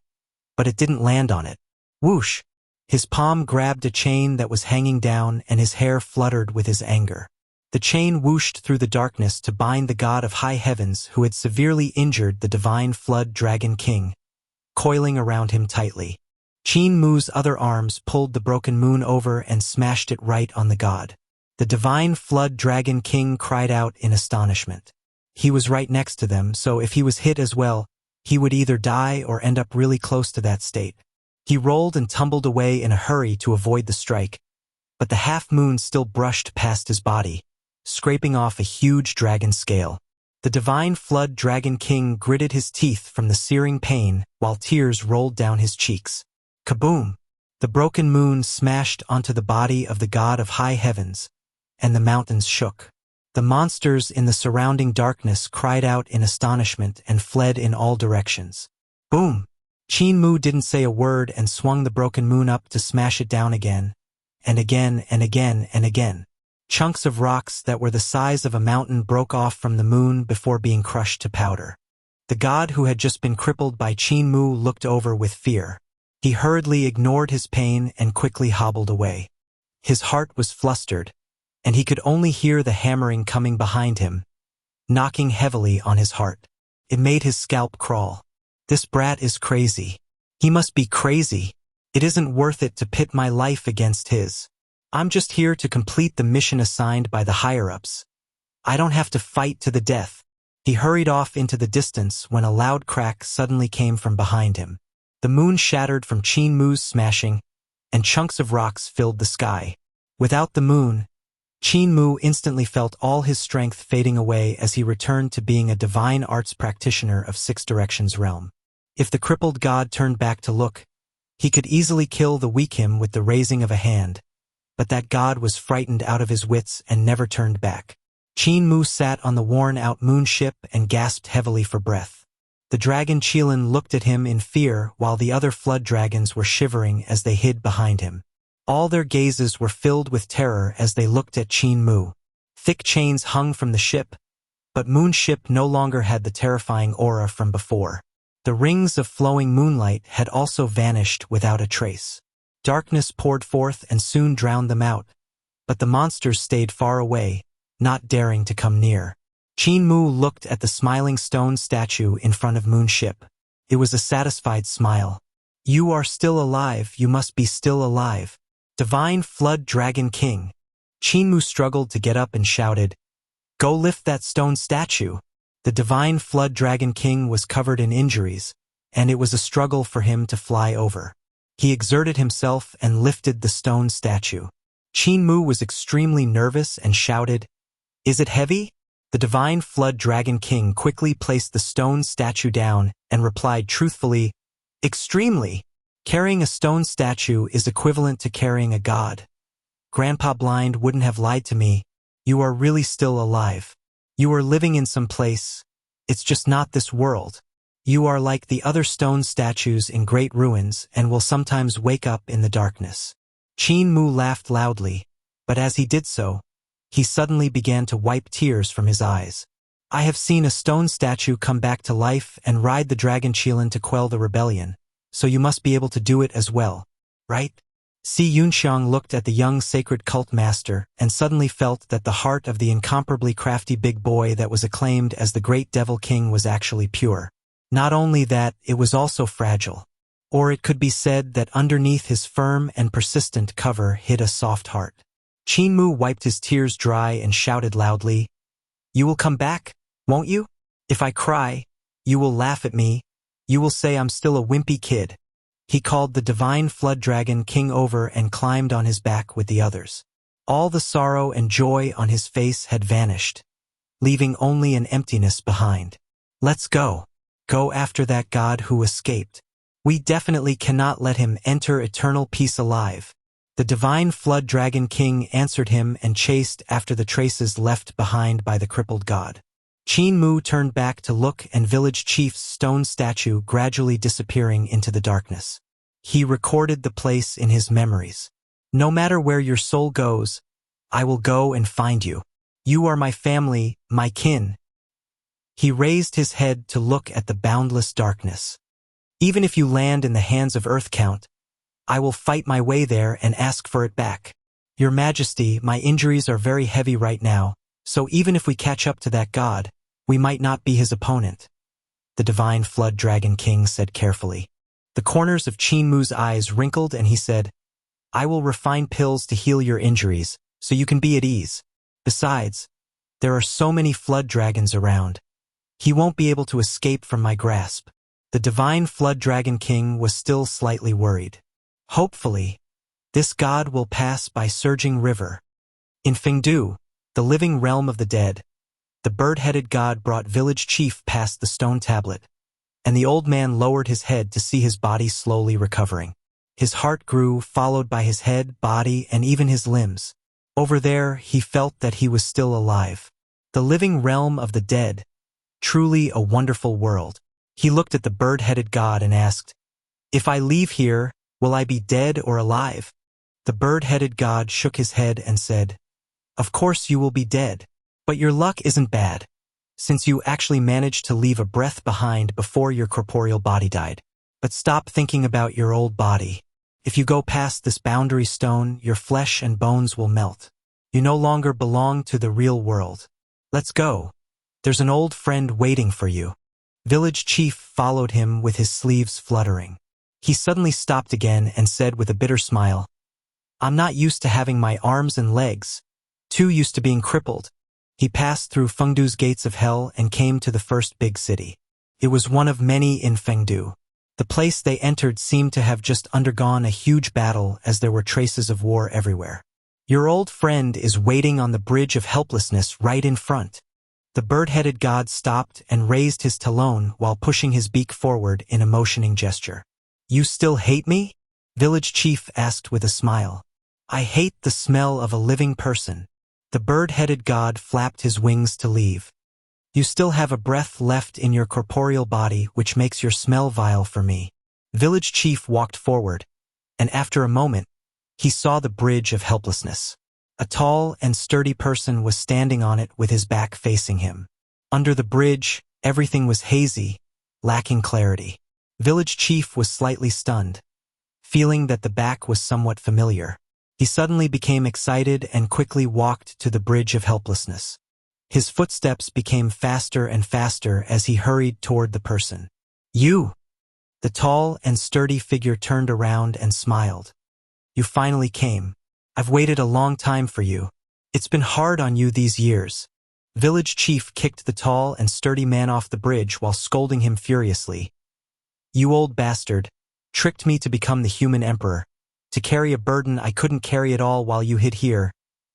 but it didn't land on it. Whoosh! His palm grabbed a chain that was hanging down, and his hair fluttered with his anger. The chain whooshed through the darkness to bind the god of high heavens who had severely injured the Divine Flood Dragon King, coiling around him tightly. Qin Mu's other arms pulled the broken moon over and smashed it right on the god. The Divine Flood Dragon King cried out in astonishment. He was right next to them, so if he was hit as well, he would either die or end up really close to that state. He rolled and tumbled away in a hurry to avoid the strike, but the half-moon still brushed past his body, scraping off a huge dragon scale. The Divine Flood Dragon King gritted his teeth from the searing pain while tears rolled down his cheeks. Kaboom! The broken moon smashed onto the body of the god of high heavens, and the mountains shook. The monsters in the surrounding darkness cried out in astonishment and fled in all directions. Boom! Qin Mu didn't say a word and swung the broken moon up to smash it down again, and again and again and again. Chunks of rocks that were the size of a mountain broke off from the moon before being crushed to powder. The god who had just been crippled by Qin Mu looked over with fear. He hurriedly ignored his pain and quickly hobbled away. His heart was flustered, and he could only hear the hammering coming behind him, knocking heavily on his heart. It made his scalp crawl. This brat is crazy. He must be crazy. It isn't worth it to pit my life against his. I'm just here to complete the mission assigned by the higher-ups. I don't have to fight to the death. He hurried off into the distance when a loud crack suddenly came from behind him. The moon shattered from Qin Mu's smashing, and chunks of rocks filled the sky. Without the moon, Qin Mu instantly felt all his strength fading away as he returned to being a divine arts practitioner of Six Directions realm. If the crippled god turned back to look, he could easily kill the weak him with the raising of a hand, but that god was frightened out of his wits and never turned back. Qin Mu sat on the worn-out moon ship and gasped heavily for breath. The dragon Qilin looked at him in fear while the other flood dragons were shivering as they hid behind him. All their gazes were filled with terror as they looked at Qin Mu. Thick chains hung from the ship, but moon ship no longer had the terrifying aura from before. The rings of flowing moonlight had also vanished without a trace. Darkness poured forth and soon drowned them out, but the monsters stayed far away, not daring to come near. Qin Mu looked at the smiling stone statue in front of moon ship. It was a satisfied smile. You are still alive, you must be still alive. Divine Flood Dragon King. Qin Mu struggled to get up and shouted, Go lift that stone statue. The Divine Flood Dragon King was covered in injuries, and it was a struggle for him to fly over. He exerted himself and lifted the stone statue. Qin Mu was extremely nervous and shouted, Is it heavy? The Divine Flood Dragon King quickly placed the stone statue down and replied truthfully, Extremely. Carrying a stone statue is equivalent to carrying a god. Grandpa Blind wouldn't have lied to me. You are really still alive. You are living in some place. It's just not this world. You are like the other stone statues in great ruins and will sometimes wake up in the darkness. Qin Mu laughed loudly, but as he did so, he suddenly began to wipe tears from his eyes. I have seen a stone statue come back to life and ride the dragon Qilin to quell the rebellion, so you must be able to do it as well, right? Si Yunxiang looked at the young sacred cult master and suddenly felt that the heart of the incomparably crafty big boy that was acclaimed as the great devil king was actually pure. Not only that, it was also fragile. Or it could be said that underneath his firm and persistent cover hid a soft heart. Qin Mu wiped his tears dry and shouted loudly, "You will come back, won't you? If I cry, you will laugh at me. You will say I'm still a wimpy kid." He called the divine flood dragon king over and climbed on his back with the others. All the sorrow and joy on his face had vanished, leaving only an emptiness behind. "Let's go. Go after that god who escaped. We definitely cannot let him enter eternal peace alive." The divine flood dragon king answered him and chased after the traces left behind by the crippled god. Qin Mu turned back to look and village chief's stone statue gradually disappearing into the darkness. He recorded the place in his memories. "No matter where your soul goes, I will go and find you. You are my family, my kin." He raised his head to look at the boundless darkness. "Even if you land in the hands of Earthcount, I will fight my way there and ask for it back. Your Majesty, my injuries are very heavy right now, so even if we catch up to that god, we might not be his opponent," the divine flood dragon king said carefully. The corners of Qin Mu's eyes wrinkled and he said, "I will refine pills to heal your injuries, so you can be at ease. Besides, there are so many flood dragons around. He won't be able to escape from my grasp." The divine flood dragon king was still slightly worried. "Hopefully, this god will pass by Surging River." In Fengdu, the living realm of the dead, the bird-headed god brought village chief past the stone tablet, and the old man lowered his head to see his body slowly recovering. His heart grew, followed by his head, body, and even his limbs. Over there, he felt that he was still alive. The living realm of the dead, truly a wonderful world. He looked at the bird-headed god and asked, "If I leave here, will I be dead or alive?" The bird-headed god shook his head and said, "Of course you will be dead, but your luck isn't bad, since you actually managed to leave a breath behind before your corporeal body died. But stop thinking about your old body. If you go past this boundary stone, your flesh and bones will melt. You no longer belong to the real world. Let's go. There's an old friend waiting for you." Village chief followed him with his sleeves fluttering. He suddenly stopped again and said with a bitter smile, "I'm not used to having my arms and legs. Too used to being crippled." He passed through Fengdu's gates of hell and came to the first big city. It was one of many in Fengdu. The place they entered seemed to have just undergone a huge battle as there were traces of war everywhere. "Your old friend is waiting on the bridge of helplessness right in front." The bird-headed god stopped and raised his talon while pushing his beak forward in a motioning gesture. "You still hate me?" Village chief asked with a smile. "I hate the smell of a living person." The bird-headed god flapped his wings to leave. "You still have a breath left in your corporeal body, which makes your smell vile for me." Village chief walked forward, and after a moment, he saw the bridge of helplessness. A tall and sturdy person was standing on it with his back facing him. Under the bridge, everything was hazy, lacking clarity. Village chief was slightly stunned, feeling that the back was somewhat familiar. He suddenly became excited and quickly walked to the bridge of helplessness. His footsteps became faster and faster as he hurried toward the person. "You!" The tall and sturdy figure turned around and smiled. "You finally came. I've waited a long time for you. It's been hard on you these years." Village chief kicked the tall and sturdy man off the bridge while scolding him furiously. "You old bastard, tricked me to become the human emperor, to carry a burden I couldn't carry at all while you hid here,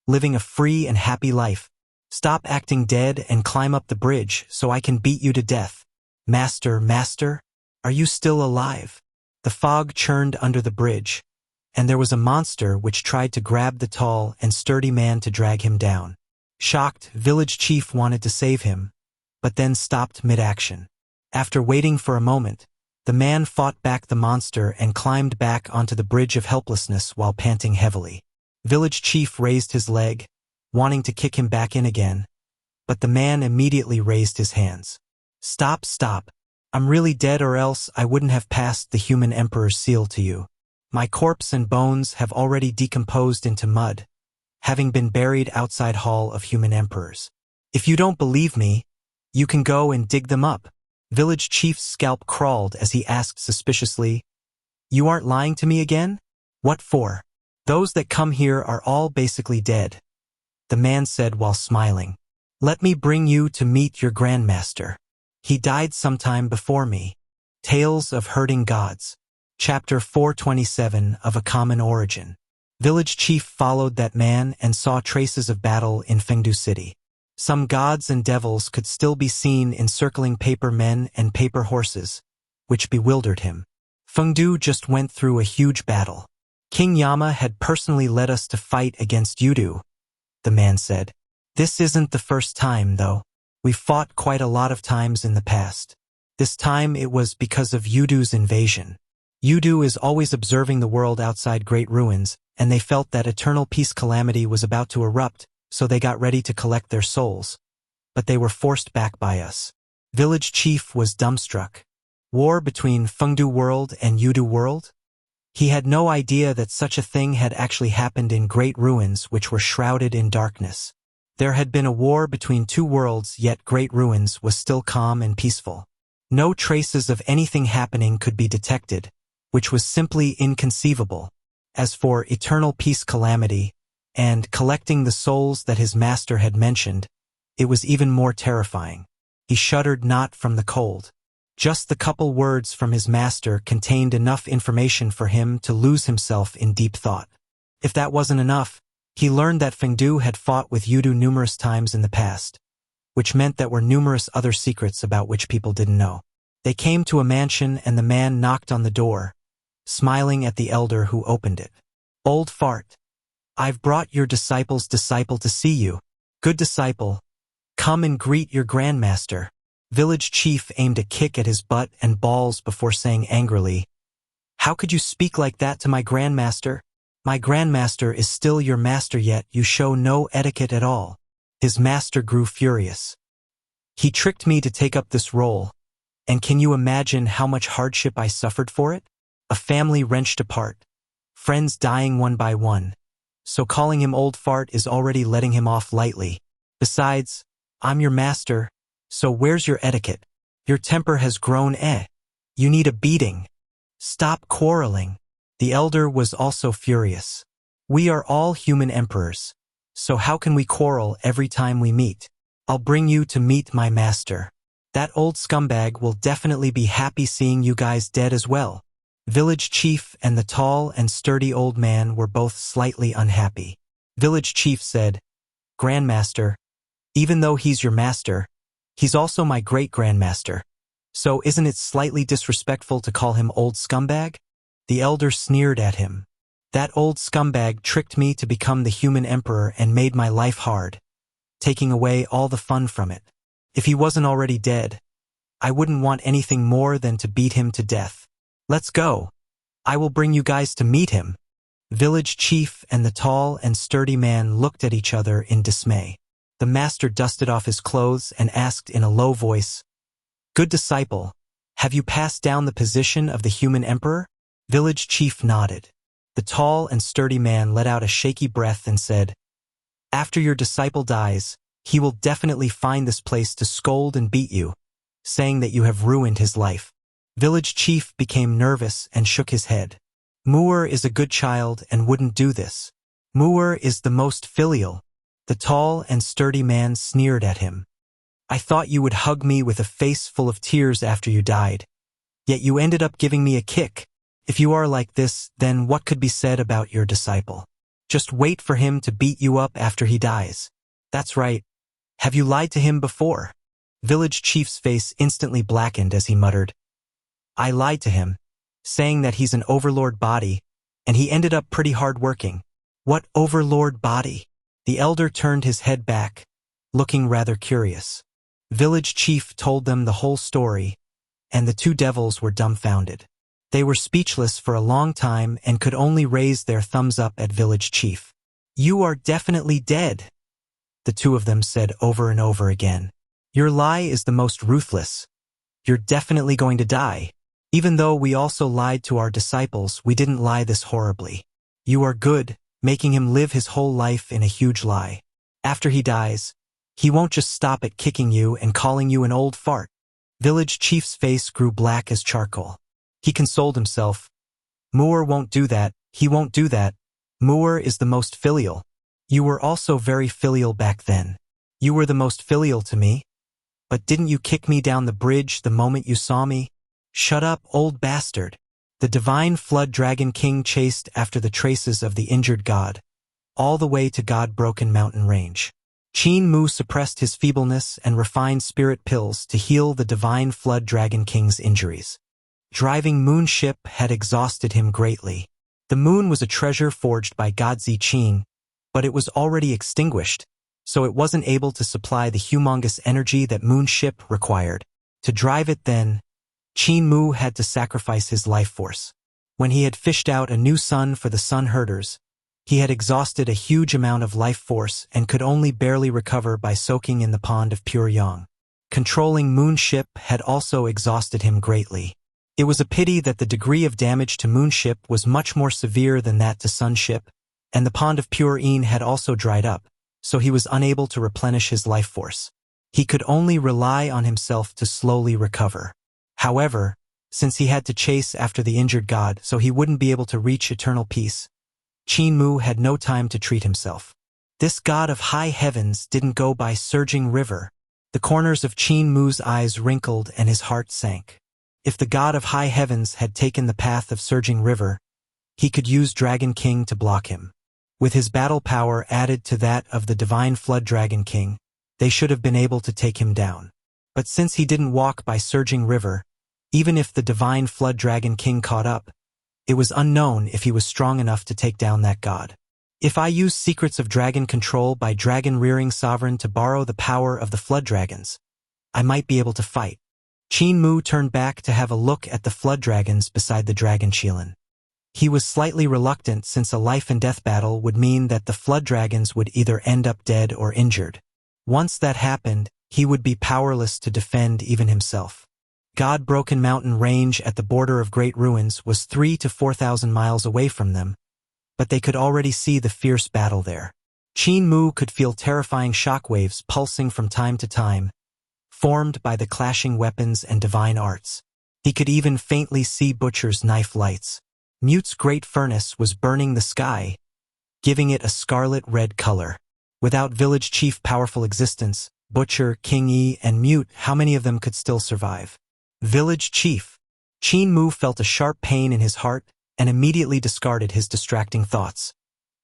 living a free and happy life. Stop acting dead and climb up the bridge so I can beat you to death. Master, are you still alive?" The fog churned under the bridge, and there was a monster which tried to grab the tall and sturdy man to drag him down. Shocked, village chief wanted to save him, but then stopped mid-action. After waiting for a moment, the man fought back the monster and climbed back onto the bridge of helplessness while panting heavily. Village chief raised his leg, wanting to kick him back in again, but the man immediately raised his hands. Stop. I'm really dead, or else I wouldn't have passed the human emperor's seal to you. My corpse and bones have already decomposed into mud, having been buried outside Hall of Human Emperors. If you don't believe me, you can go and dig them up." Village chief's scalp crawled as he asked suspiciously, "You aren't lying to me again? What for?" Those that come here are all basically dead, the man said while smiling. Let me bring you to meet your grandmaster. He died sometime before me. Tales of Hurting Gods. Chapter 427 of A Common Origin. Village chief followed that man and saw traces of battle in Fengdu City. Some gods and devils could still be seen encircling paper men and paper horses, which bewildered him. Fengdu just went through a huge battle. King Yama had personally led us to fight against Yudu, the man said. This isn't the first time, though. We fought quite a lot of times in the past. This time it was because of Yudu's invasion. Yudu is always observing the world outside Great Ruins, and they felt that eternal peace calamity was about to erupt, so they got ready to collect their souls. But they were forced back by us. Village chief was dumbstruck. War between Fengdu world and Yudu world? He had no idea that such a thing had actually happened in Great Ruins, which were shrouded in darkness. There had been a war between two worlds, yet Great Ruins was still calm and peaceful. No traces of anything happening could be detected, which was simply inconceivable. As for eternal peace calamity, and collecting the souls that his master had mentioned, it was even more terrifying. He shuddered not from the cold. Just the couple words from his master contained enough information for him to lose himself in deep thought. If that wasn't enough, he learned that Fengdu had fought with Yudu numerous times in the past, which meant there were numerous other secrets about which people didn't know. They came to a mansion and the man knocked on the door, smiling at the elder who opened it. Old fart. I've brought your disciple's disciple to see you. Good disciple. Come and greet your grandmaster. Village chief aimed a kick at his butt and balls before saying angrily, How could you speak like that to my grandmaster? My grandmaster is still your master, yet you show no etiquette at all. His master grew furious. He tricked me to take up this role, and can you imagine how much hardship I suffered for it? A family wrenched apart, friends dying one by one, so calling him old fart is already letting him off lightly. Besides, I'm your master, so where's your etiquette? Your temper has grown, You need a beating. Stop quarreling. The elder was also furious. We are all human emperors, so how can we quarrel every time we meet? I'll bring you to meet my master. That old scumbag will definitely be happy seeing you guys dead as well. Village chief and the tall and sturdy old man were both slightly unhappy. Village chief said, Grandmaster, even though he's your master, he's also my great-grandmaster. So isn't it slightly disrespectful to call him old scumbag? The elder sneered at him. That old scumbag tricked me to become the human emperor and made my life hard, taking away all the fun from it. If he wasn't already dead, I wouldn't want anything more than to beat him to death. Let's go. I will bring you guys to meet him. Village chief and the tall and sturdy man looked at each other in dismay. The master dusted off his clothes and asked in a low voice, Good disciple, have you passed down the position of the human emperor? Village chief nodded. The tall and sturdy man let out a shaky breath and said, After your disciple dies, he will definitely find this place to scold and beat you, saying that you have ruined his life. Village chief became nervous and shook his head. Muir is a good child and wouldn't do this. Muir is the most filial. The tall and sturdy man sneered at him. I thought you would hug me with a face full of tears after you died, yet you ended up giving me a kick. If you are like this, then what could be said about your disciple? Just wait for him to beat you up after he dies. That's right. Have you lied to him before? Village chief's face instantly blackened as he muttered, I lied to him, saying that he's an overlord body, and he ended up pretty hard-working. What overlord body? The elder turned his head back, looking rather curious. Village chief told them the whole story, and the two devils were dumbfounded. They were speechless for a long time and could only raise their thumbs up at village chief. You are definitely dead, the two of them said over and over again. Your lie is the most ruthless. You're definitely going to die. Even though we also lied to our disciples, we didn't lie this horribly. You are good, making him live his whole life in a huge lie. After he dies, he won't just stop at kicking you and calling you an old fart. Village chief's face grew black as charcoal. He consoled himself. Muir won't do that, he won't do that. Mu'er is the most filial. You were also very filial back then. You were the most filial to me. But didn't you kick me down the bridge the moment you saw me? Shut up, old bastard. The divine flood dragon king chased after the traces of the injured god, all the way to God-broken mountain range. Qin Mu suppressed his feebleness and refined spirit pills to heal the divine flood dragon king's injuries. Driving moon ship had exhausted him greatly. The moon was a treasure forged by God Qing, but it was already extinguished, so it wasn't able to supply the humongous energy that moon ship required. To drive it then, Qin Mu had to sacrifice his life force. When he had fished out a new sun for the sun herders, he had exhausted a huge amount of life force and could only barely recover by soaking in the pond of pure yang. Controlling moon ship had also exhausted him greatly. It was a pity that the degree of damage to moon ship was much more severe than that to sun ship, and the pond of pure yin had also dried up, so he was unable to replenish his life force. He could only rely on himself to slowly recover. However, since he had to chase after the injured god so he wouldn't be able to reach eternal peace, Qin Mu had no time to treat himself. This god of high heavens didn't go by surging river. The corners of Qin Mu's eyes wrinkled and his heart sank. If the god of high heavens had taken the path of surging river, he could use Dragon King to block him. With his battle power added to that of the divine flood dragon king, they should have been able to take him down. But since he didn't walk by surging river, even if the divine flood dragon king caught up, it was unknown if he was strong enough to take down that god. If I use secrets of dragon control by dragon rearing sovereign to borrow the power of the flood dragons, I might be able to fight. Qin Mu turned back to have a look at the flood dragons beside the dragon Qilin. He was slightly reluctant since a life and death battle would mean that the flood dragons would either end up dead or injured. Once that happened, he would be powerless to defend even himself. God-broken mountain range at the border of great ruins was 3,000 to 4,000 miles away from them, but they could already see the fierce battle there. Qin Mu could feel terrifying shockwaves pulsing from time to time, formed by the clashing weapons and divine arts. He could even faintly see Butcher's knife lights. Mute's great furnace was burning the sky, giving it a scarlet-red color. Without village chief powerful existence, Butcher, King Yi, and Mute, how many of them could still survive? Village chief. Qin Mu felt a sharp pain in his heart and immediately discarded his distracting thoughts,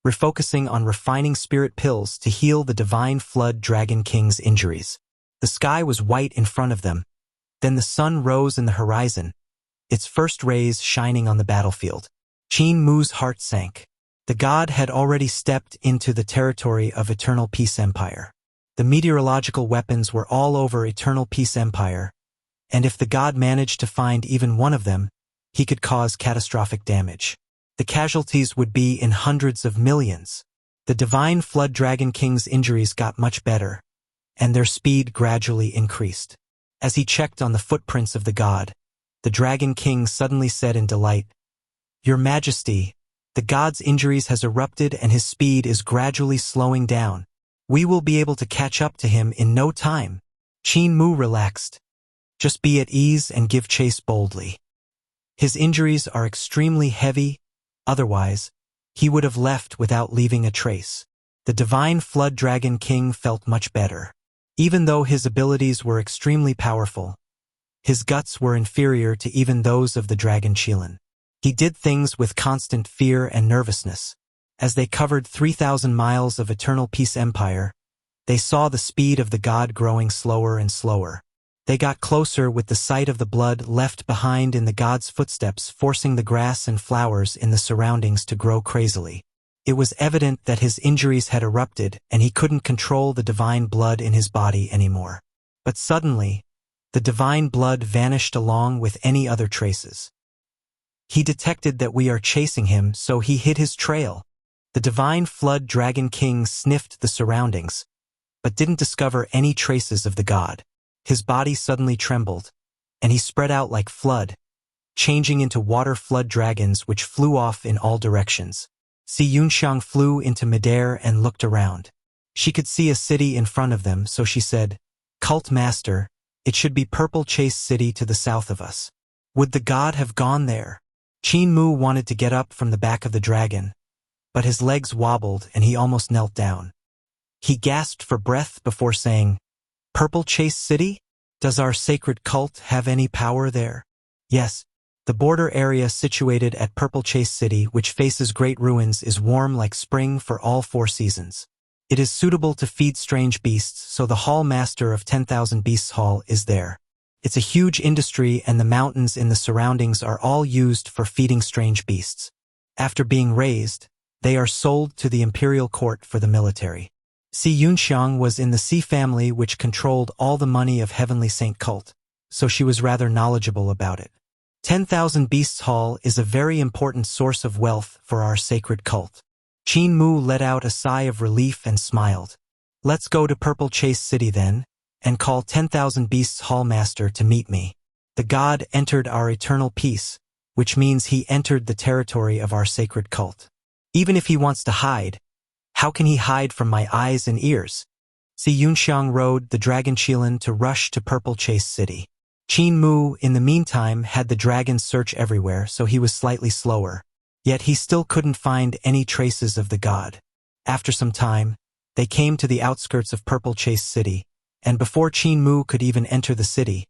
refocusing on refining spirit pills to heal the divine flood dragon king's injuries. The sky was white in front of them. Then the sun rose in the horizon, its first rays shining on the battlefield. Qin Mu's heart sank. The god had already stepped into the territory of Eternal Peace Empire. The meteorological weapons were all over Eternal Peace Empire, and if the god managed to find even one of them, he could cause catastrophic damage. The casualties would be in hundreds of millions. The divine flood dragon king's injuries got much better, and their speed gradually increased. As he checked on the footprints of the god, the Dragon King suddenly said in delight, "Your Majesty, the god's injuries has erupted and his speed is gradually slowing down. We will be able to catch up to him in no time." Qin Mu relaxed. Just be at ease and give chase boldly. His injuries are extremely heavy, otherwise, he would have left without leaving a trace. The divine flood dragon king felt much better. Even though his abilities were extremely powerful, his guts were inferior to even those of the dragon Qilin. He did things with constant fear and nervousness. As they covered 3,000 miles of Eternal Peace Empire, they saw the speed of the god growing slower and slower. They got closer with the sight of the blood left behind in the god's footsteps forcing the grass and flowers in the surroundings to grow crazily. It was evident that his injuries had erupted and he couldn't control the divine blood in his body anymore. But suddenly, the divine blood vanished along with any other traces. He detected that we are chasing him, so he hid his trail. The divine flood dragon king sniffed the surroundings, but didn't discover any traces of the god. His body suddenly trembled, and he spread out like flood, changing into water flood dragons which flew off in all directions. Xianxia flew into midair and looked around. She could see a city in front of them, so she said, "Cult Master, it should be Purple Chase City to the south of us." Would the god have gone there? Qin Mu wanted to get up from the back of the dragon, but his legs wobbled and he almost knelt down. He gasped for breath before saying, "Purple Chase City? Does our sacred cult have any power there?" "Yes. The border area situated at Purple Chase City, which faces great ruins, is warm like spring for all 4 seasons. It is suitable to feed strange beasts, so the Hall Master of 10,000 Beasts Hall is there. It's a huge industry and the mountains in the surroundings are all used for feeding strange beasts. After being raised, they are sold to the imperial court for the military." Xianxia was in the Xi family, which controlled all the money of Heavenly Saint cult, so she was rather knowledgeable about it. 10,000 Beasts Hall is a very important source of wealth for our sacred cult. Qin Mu let out a sigh of relief and smiled. "Let's go to Purple Chase City then, and call 10,000 Beasts Hall Master to meet me." The god entered our eternal peace, which means he entered the territory of our sacred cult. Even if he wants to hide, how can he hide from my eyes and ears? Xianxia rode the dragon Qilin to rush to Purple Chase City. Qin Mu, in the meantime, had the dragons search everywhere, so he was slightly slower. Yet he still couldn't find any traces of the god. After some time, they came to the outskirts of Purple Chase City, and before Qin Mu could even enter the city,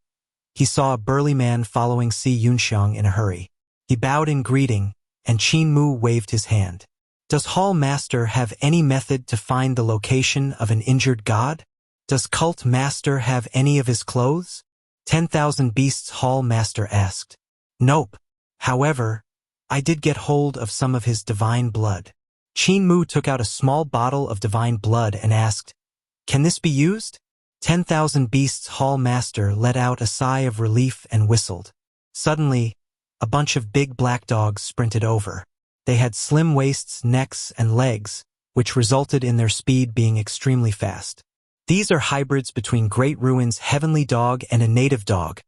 he saw a burly man following Xianxia in a hurry. He bowed in greeting, and Qin Mu waved his hand. "Does Hall Master have any method to find the location of an injured god? Does Cult Master have any of his clothes?" 10,000 Beasts Hall Master asked. "Nope. However, I did get hold of some of his divine blood." Qin Mu took out a small bottle of divine blood and asked, "Can this be used?" 10,000 Beasts Hall Master let out a sigh of relief and whistled. Suddenly, a bunch of big black dogs sprinted over. They had slim waists, necks, and legs, which resulted in their speed being extremely fast. These are hybrids between Great Ruin's heavenly dog and a native dog.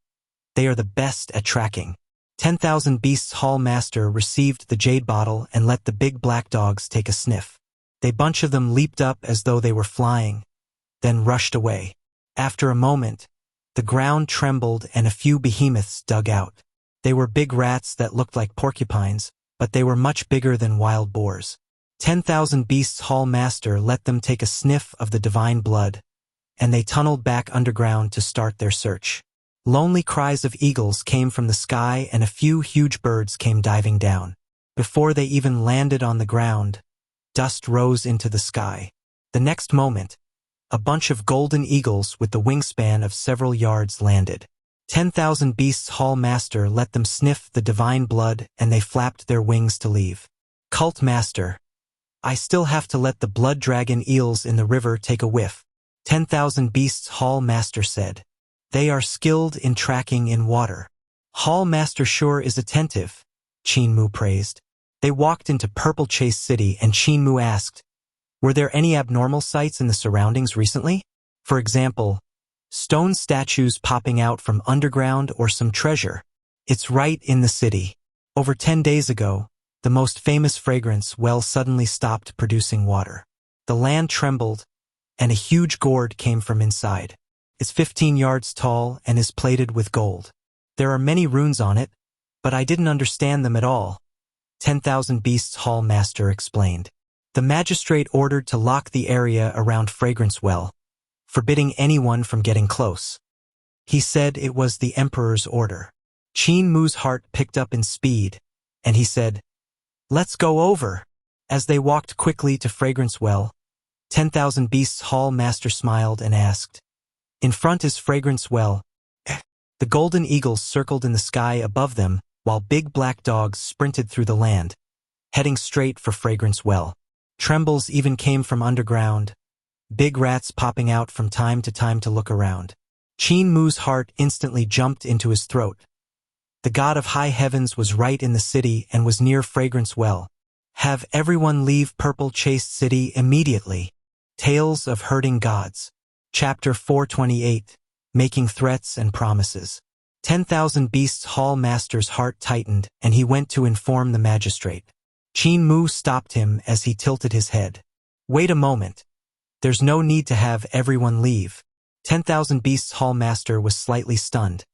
They are the best at tracking. 10,000 Beasts Hall Master received the jade bottle and let the big black dogs take a sniff. A bunch of them leaped up as though they were flying, then rushed away. After a moment, the ground trembled and a few behemoths dug out. They were big rats that looked like porcupines, but they were much bigger than wild boars. 10,000 Beasts Hall Master let them take a sniff of the divine blood, and they tunneled back underground to start their search. Lonely cries of eagles came from the sky and a few huge birds came diving down. Before they even landed on the ground, dust rose into the sky. The next moment, a bunch of golden eagles with the wingspan of several yards landed. 10,000 Beasts Hall Master let them sniff the divine blood and they flapped their wings to leave. "Cult Master, I still have to let the blood dragon eels in the river take a whiff," 10,000 Beasts Hall Master said. "They are skilled in tracking in water." "Hall Master sure is attentive," Qin Mu praised. They walked into Purple Chase City and Qin Mu asked, "Were there any abnormal sights in the surroundings recently? For example, stone statues popping out from underground or some treasure?" "It's right in the city. Over 10 days ago, the most famous fragrance well suddenly stopped producing water. The land trembled, and a huge gourd came from inside. It's 15 yards tall and is plated with gold. There are many runes on it, but I didn't understand them at all," 10,000 Beasts Hall Master explained. The magistrate ordered to lock the area around Fragrance Well, forbidding anyone from getting close. He said it was the Emperor's order. Qin Mu's heart picked up in speed, and he said, "Let's go over." As they walked quickly to Fragrance Well, 10,000 Beasts Hall Master smiled and asked, "In front is Fragrance Well." The golden eagles circled in the sky above them, while big black dogs sprinted through the land, heading straight for Fragrance Well. Trembles even came from underground, big rats popping out from time to look around. Qin Mu's heart instantly jumped into his throat. The god of high heavens was right in the city and was near Fragrance Well. "Have everyone leave Purple Chase City immediately." Tales of Hurting Gods. Chapter 428, Making Threats and Promises. 10,000 Beasts Hall Master's heart tightened, and he went to inform the magistrate. Qin Mu stopped him as he tilted his head. "Wait a moment. There's no need to have everyone leave." 10,000 Beasts Hall Master was slightly stunned,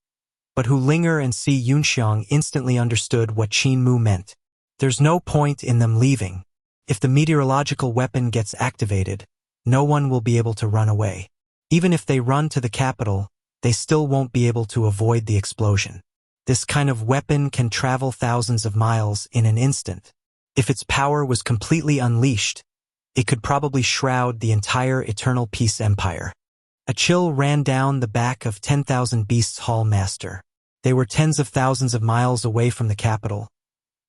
but Hu Linger and Xianxia instantly understood what Qin Mu meant. "There's no point in them leaving. If the meteorological weapon gets activated, no one will be able to run away. Even if they run to the capital, they still won't be able to avoid the explosion. This kind of weapon can travel thousands of miles in an instant. If its power was completely unleashed, it could probably shroud the entire Eternal Peace Empire. A chill ran down the back of 10,000 Beasts' Hall Master. They were tens of thousands of miles away from the capital,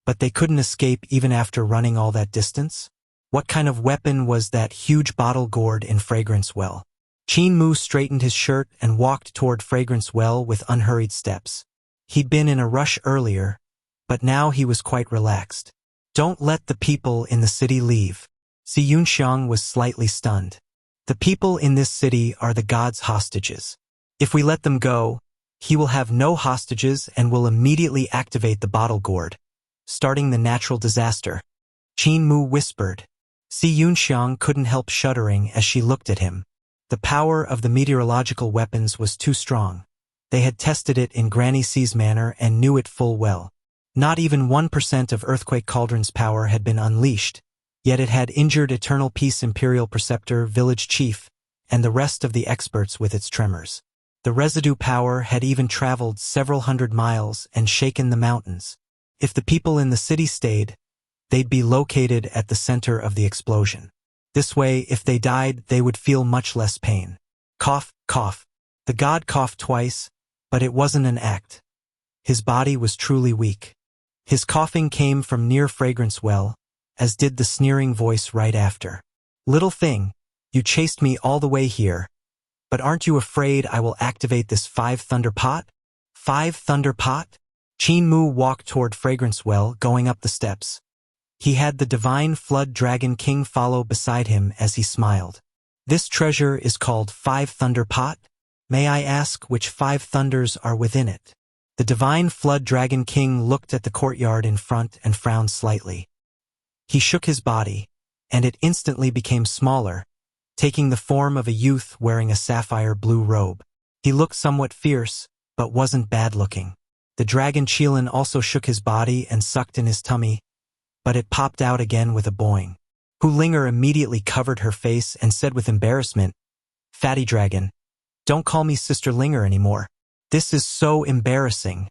but they couldn't escape even after running all that distance? What kind of weapon was that huge bottle gourd in Fragrance Well? Qin Mu straightened his shirt and walked toward Fragrance Well with unhurried steps. He'd been in a rush earlier, but now he was quite relaxed. Don't let the people in the city leave. Xianxia was slightly stunned. The people in this city are the god's hostages. If we let them go, he will have no hostages and will immediately activate the bottle gourd, starting the natural disaster. Qin Mu whispered. Xianxia couldn't help shuddering as she looked at him. The power of the meteorological weapons was too strong. They had tested it in Granny C's manor and knew it full well. Not even 1% of Earthquake Cauldron's power had been unleashed, yet it had injured Eternal Peace Imperial Preceptor, Village Chief, and the rest of the experts with its tremors. The residue power had even traveled several hundred miles and shaken the mountains. If the people in the city stayed, they'd be located at the center of the explosion. This way, if they died, they would feel much less pain. Cough, cough. The god coughed twice, but it wasn't an act. His body was truly weak. His coughing came from near Fragrance Well, as did the sneering voice right after. Little thing, you chased me all the way here, but aren't you afraid I will activate this 5 Thunder Pot? 5 Thunder Pot? Qin Mu walked toward Fragrance Well, going up the steps. He had the Divine Flood Dragon King follow beside him as he smiled. This treasure is called 5 Thunder Pot? May I ask which 5 thunders are within it? The Divine Flood Dragon King looked at the courtyard in front and frowned slightly. He shook his body, and it instantly became smaller, taking the form of a youth wearing a sapphire blue robe. He looked somewhat fierce, but wasn't bad-looking. The dragon Qilin also shook his body and sucked in his tummy, but it popped out again with a boing. Hu Linger immediately covered her face and said with embarrassment, "Fatty dragon, don't call me Sister Linger anymore. This is so embarrassing."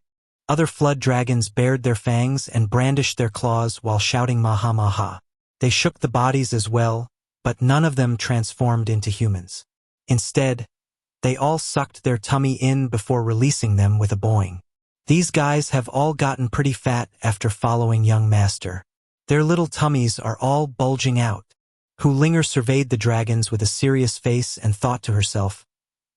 Other flood dragons bared their fangs and brandished their claws while shouting Maha Maha. They shook the bodies as well, but none of them transformed into humans. Instead, they all sucked their tummy in before releasing them with a boing. These guys have all gotten pretty fat after following young master. Their little tummies are all bulging out. Hu Linger surveyed the dragons with a serious face and thought to herself,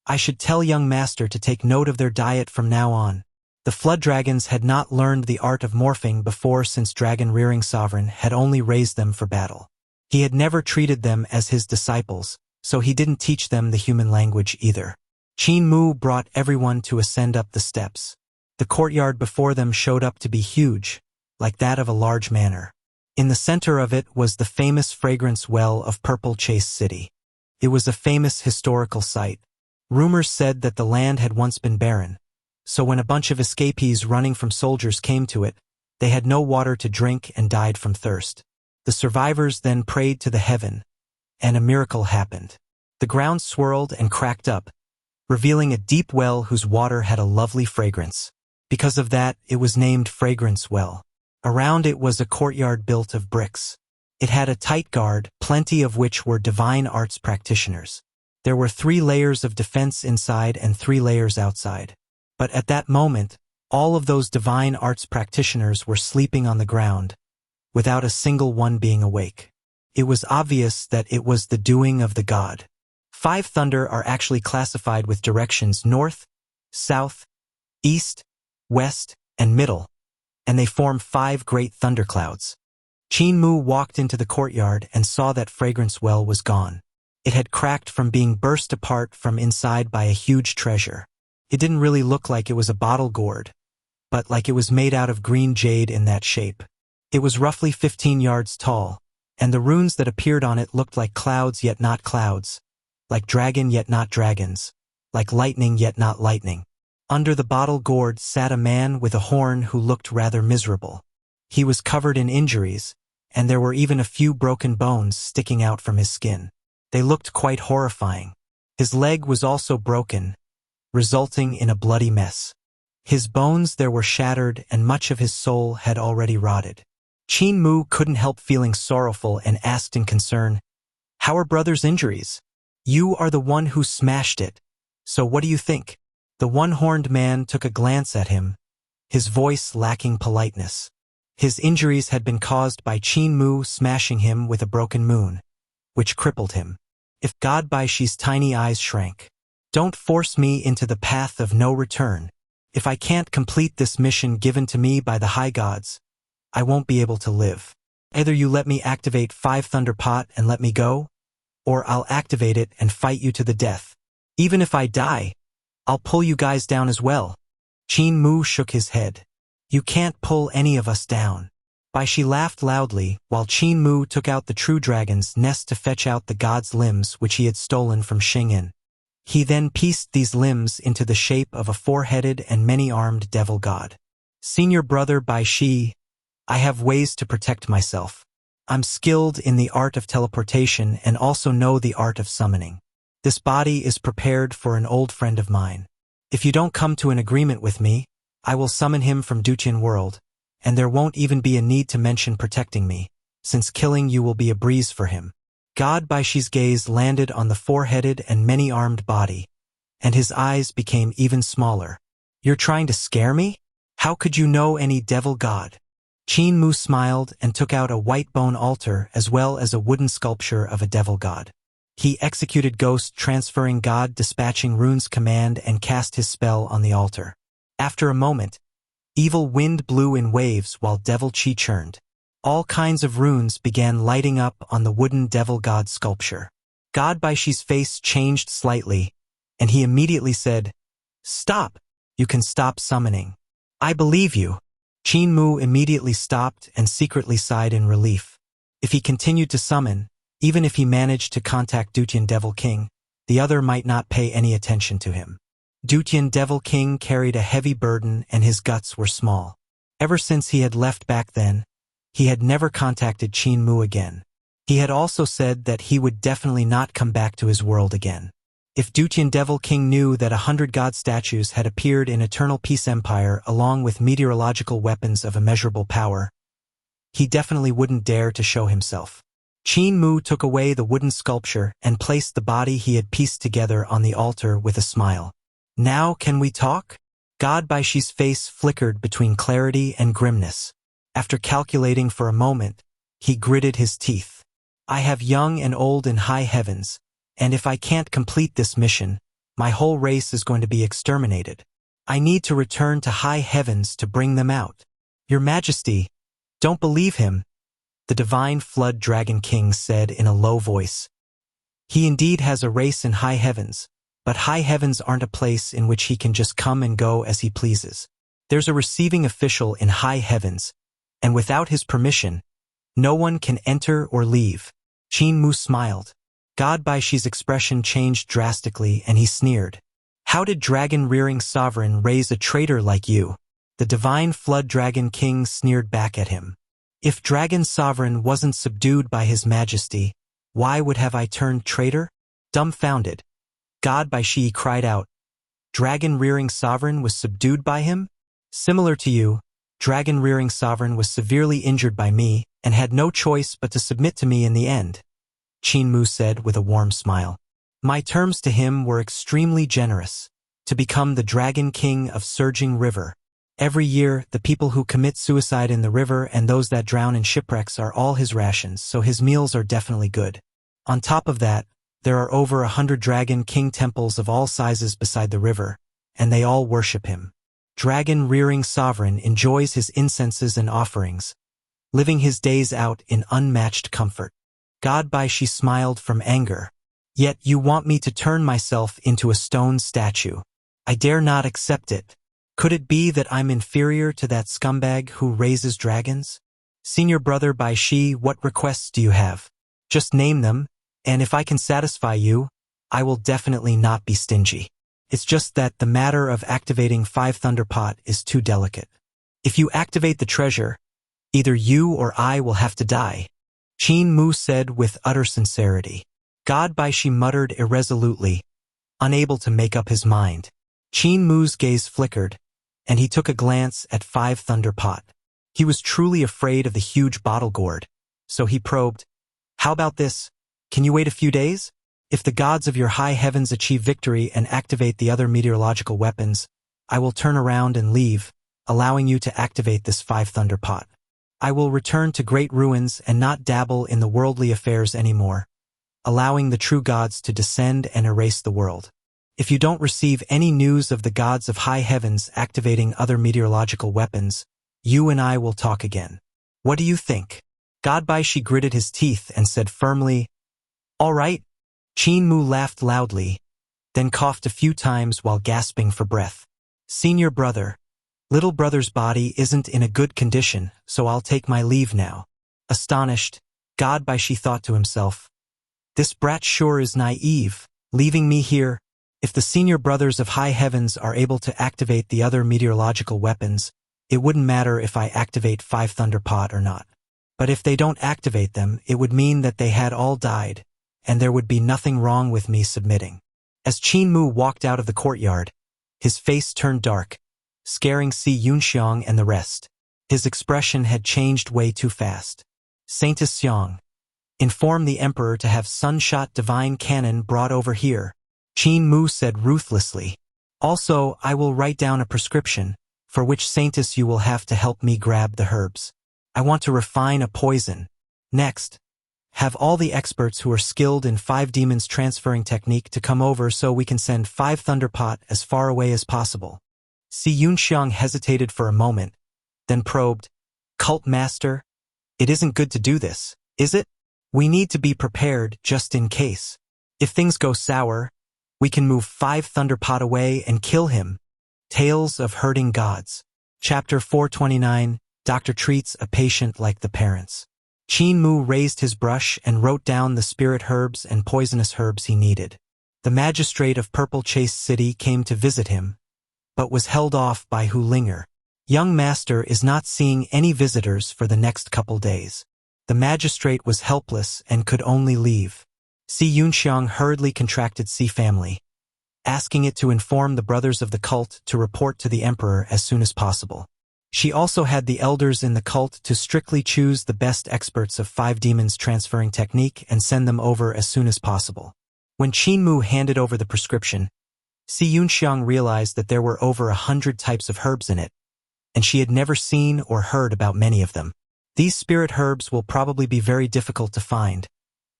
I should tell young master to take note of their diet from now on. The flood dragons had not learned the art of morphing before, since Dragon Rearing Sovereign had only raised them for battle. He had never treated them as his disciples, so he didn't teach them the human language either. Qin Mu brought everyone to ascend up the steps. The courtyard before them showed up to be huge, like that of a large manor. In the center of it was the famous Fragrance Well of Purple Chase City. It was a famous historical site. Rumors said that the land had once been barren, so when a bunch of escapees running from soldiers came to it, they had no water to drink and died from thirst. The survivors then prayed to the heaven, and a miracle happened. The ground swirled and cracked up, revealing a deep well whose water had a lovely fragrance. Because of that, it was named Fragrance Well. Around it was a courtyard built of bricks. It had a tight guard, plenty of which were divine arts practitioners. There were 3 layers of defense inside and 3 layers outside. But at that moment, all of those divine arts practitioners were sleeping on the ground, without a single one being awake. It was obvious that it was the doing of the god. 5 thunder are actually classified with directions north, south, east, west, and middle, and they form 5 great thunderclouds. Qin Mu walked into the courtyard and saw that Fragrance Well was gone. It had cracked from being burst apart from inside by a huge treasure. It didn't really look like it was a bottle gourd, but like it was made out of green jade in that shape. It was roughly 15 yards tall, and the runes that appeared on it looked like clouds yet not clouds, like dragon yet not dragons, like lightning yet not lightning. Under the bottle gourd sat a man with a horn who looked rather miserable. He was covered in injuries, and there were even a few broken bones sticking out from his skin. They looked quite horrifying. His leg was also broken, resulting in a bloody mess. His bones there were shattered and much of his soul had already rotted. Qin Mu couldn't help feeling sorrowful and asked in concern, "How are brother's injuries? You are the one who smashed it, so what do you think?" The one-horned man took a glance at him, his voice lacking politeness. His injuries had been caused by Qin Mu smashing him with a broken moon, which crippled him. If God Baishi's tiny eyes shrank. "Don't force me into the path of no return. If I can't complete this mission given to me by the high gods, I won't be able to live. Either you let me activate 5 Thunder Pot and let me go, or I'll activate it and fight you to the death. Even if I die, I'll pull you guys down as well." Qin Mu shook his head. "You can't pull any of us down." Baishi laughed loudly while Qin Mu took out the true dragon's nest to fetch out the god's limbs which he had stolen from Xing'an. He then pieced these limbs into the shape of a 4-headed and many-armed devil god. "Senior brother Baishi, I have ways to protect myself. I'm skilled in the art of teleportation and also know the art of summoning. This body is prepared for an old friend of mine. If you don't come to an agreement with me, I will summon him from Duqian world, and there won't even be a need to mention protecting me, since killing you will be a breeze for him." God Baishi's gaze landed on the 4-headed and many-armed body, and his eyes became even smaller. "You're trying to scare me? How could you know any devil god?" Qin Mu smiled and took out a white bone altar as well as a wooden sculpture of a devil god. He executed Ghost Transferring God Dispatching Runes command and cast his spell on the altar. After a moment, evil wind blew in waves while devil chi churned. All kinds of runes began lighting up on the wooden devil god sculpture. God Baishi's face changed slightly, and he immediately said, "Stop! You can stop summoning. I believe you." Qin Mu immediately stopped and secretly sighed in relief. If he continued to summon, even if he managed to contact Duqian Devil King, the other might not pay any attention to him. Duqian Devil King carried a heavy burden and his guts were small. Ever since he had left back then, he had never contacted Qin Mu again. He had also said that he would definitely not come back to his world again. If Duqian Devil King knew that 100 god statues had appeared in Eternal Peace Empire along with meteorological weapons of immeasurable power, he definitely wouldn't dare to show himself. Qin Mu took away the wooden sculpture and placed the body he had pieced together on the altar with a smile. "Now can we talk?" God Baishi's face flickered between clarity and grimness. After calculating for a moment, he gritted his teeth. "I have young and old in high heavens, and if I can't complete this mission, my whole race is going to be exterminated. I need to return to high heavens to bring them out. Your Majesty, don't believe him," the divine flood dragon king said in a low voice. "He indeed has a race in high heavens, but high heavens aren't a place in which he can just come and go as he pleases. There's a receiving official in high heavens, and without his permission, no one can enter or leave." Qin Mu smiled. God Baishi's expression changed drastically and he sneered. "How did Dragon-Rearing Sovereign raise a traitor like you?" The divine flood dragon king sneered back at him. "If Dragon Sovereign wasn't subdued by his majesty, why would have I turned traitor?" Dumbfounded, God Baishi cried out, "Dragon-Rearing Sovereign was subdued by him? Similar to you, Dragon-Rearing Sovereign was severely injured by me and had no choice but to submit to me in the end," Qin Mu said with a warm smile. "My terms to him were extremely generous, to become the Dragon King of Surging River. Every year, the people who commit suicide in the river and those that drown in shipwrecks are all his rations, so his meals are definitely good. On top of that, there are over 100 Dragon King temples of all sizes beside the river, and they all worship him. Dragon-Rearing Sovereign enjoys his incenses and offerings, living his days out in unmatched comfort." God Baishi smiled from anger. "Yet you want me to turn myself into a stone statue. I dare not accept it. Could it be that I'm inferior to that scumbag who raises dragons? Senior brother Baishi, what requests do you have? Just name them, and if I can satisfy you, I will definitely not be stingy. It's just that the matter of activating 5 Thunder Pot is too delicate. If you activate the treasure, Either you or I will have to die, Qin Mu said with utter sincerity. God Baishi muttered irresolutely, unable to make up his mind. Qin Mu's gaze flickered, and he took a glance at Five Thunder Pot. He was truly afraid of the huge bottle gourd, so he probed, "How about this? Can you wait a few days? If the gods of your high heavens achieve victory and activate the other meteorological weapons, I will turn around and leave, allowing you to activate this Five Thunder Pot. I will return to great ruins and not dabble in the worldly affairs anymore, allowing the true gods to descend and erase the world. If you don't receive any news of the gods of high heavens activating other meteorological weapons, you and I will talk again. What do you think?" God Baishi gritted his teeth and said firmly, "All right." Qin Mu laughed loudly, then coughed a few times while gasping for breath. "Senior brother, little brother's body isn't in a good condition, so I'll take my leave now." Astonished, God Baishi thought to himself, "This brat sure is naive, leaving me here. If the senior brothers of high heavens are able to activate the other meteorological weapons, it wouldn't matter if I activate Five Thunder Pot or not. But if they don't activate them, it would mean that they had all died, and there would be nothing wrong with me submitting." As Qin Mu walked out of the courtyard, his face turned dark, scaring xianxia and the rest. His expression had changed way too fast. "Saint-Xiang, inform the emperor to have sunshot divine cannon brought over here," Qin Mu said ruthlessly. "Also, I will write down a prescription, for which Saintus you will have to help me grab the herbs. I want to refine a poison. Next, have all the experts who are skilled in Five Demons transferring technique to come over so we can send Five Thunder Pot as far away as possible." Xianxia hesitated for a moment, then probed, "Cult Master, it isn't good to do this, is it? We need to be prepared just in case. If things go sour, we can move Five Thunder Pot away and kill him." Tales of Hurting Gods. Chapter 429, Dr. Treats a Patient Like the Parents. Qin Mu raised his brush and wrote down the spirit herbs and poisonous herbs he needed. The magistrate of Purple Chase City came to visit him, but was held off by Hu Linger. "Young master is not seeing any visitors for the next couple days." The magistrate was helpless and could only leave. Xianxia hurriedly contracted family, asking it to inform the brothers of the cult to report to the emperor as soon as possible. She also had the elders in the cult to strictly choose the best experts of Five Demons transferring technique and send them over as soon as possible. When Qin Mu handed over the prescription, Xianxia realized that there were over 100 types of herbs in it, and she had never seen or heard about many of them. "These spirit herbs will probably be very difficult to find,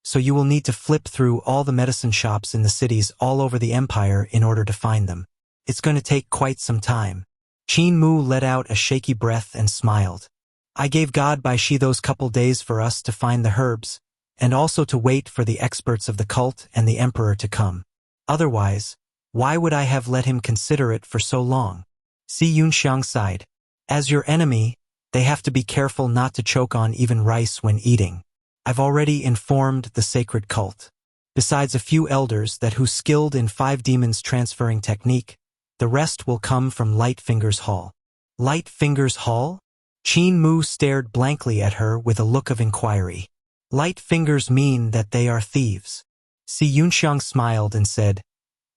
so you will need to flip through all the medicine shops in the cities all over the empire in order to find them. It's going to take quite some time." Qin Mu let out a shaky breath and smiled. "I gave God Baishi those couple days for us to find the herbs, and also to wait for the experts of the cult and the emperor to come. Otherwise, why would I have let him consider it for so long?" Xianxia sighed. "As your enemy, they have to be careful not to choke on even rice when eating. I've already informed the sacred cult. Besides a few elders that who skilled in Five Demons transferring technique, the rest will come from Lightfinger's Hall." "Lightfinger's Hall?" Qin Mu stared blankly at her with a look of inquiry. "Lightfingers mean that they are thieves." Xianxia smiled and said,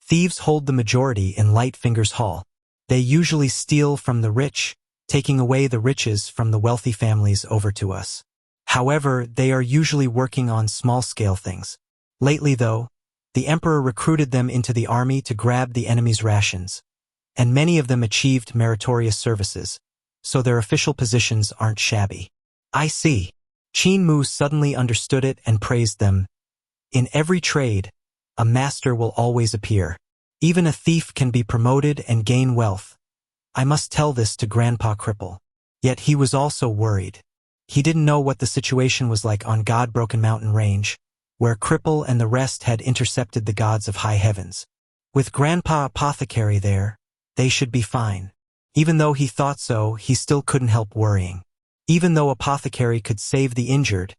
"Thieves hold the majority in Lightfinger's Hall. They usually steal from the rich, taking away the riches from the wealthy families over to us. However, they are usually working on small-scale things. Lately, though, the emperor recruited them into the army to grab the enemy's rations, and many of them achieved meritorious services, so their official positions aren't shabby." "I see." Qin Mu suddenly understood it and praised them. "In every trade, a master will always appear. Even a thief can be promoted and gain wealth. I must tell this to Grandpa Cripple." Yet he was also worried. He didn't know what the situation was like on God-Broken Mountain Range, where Cripple and the rest had intercepted the gods of high heavens. With Grandpa Apothecary there, they should be fine. Even though he thought so, he still couldn't help worrying. Even though Apothecary could save the injured,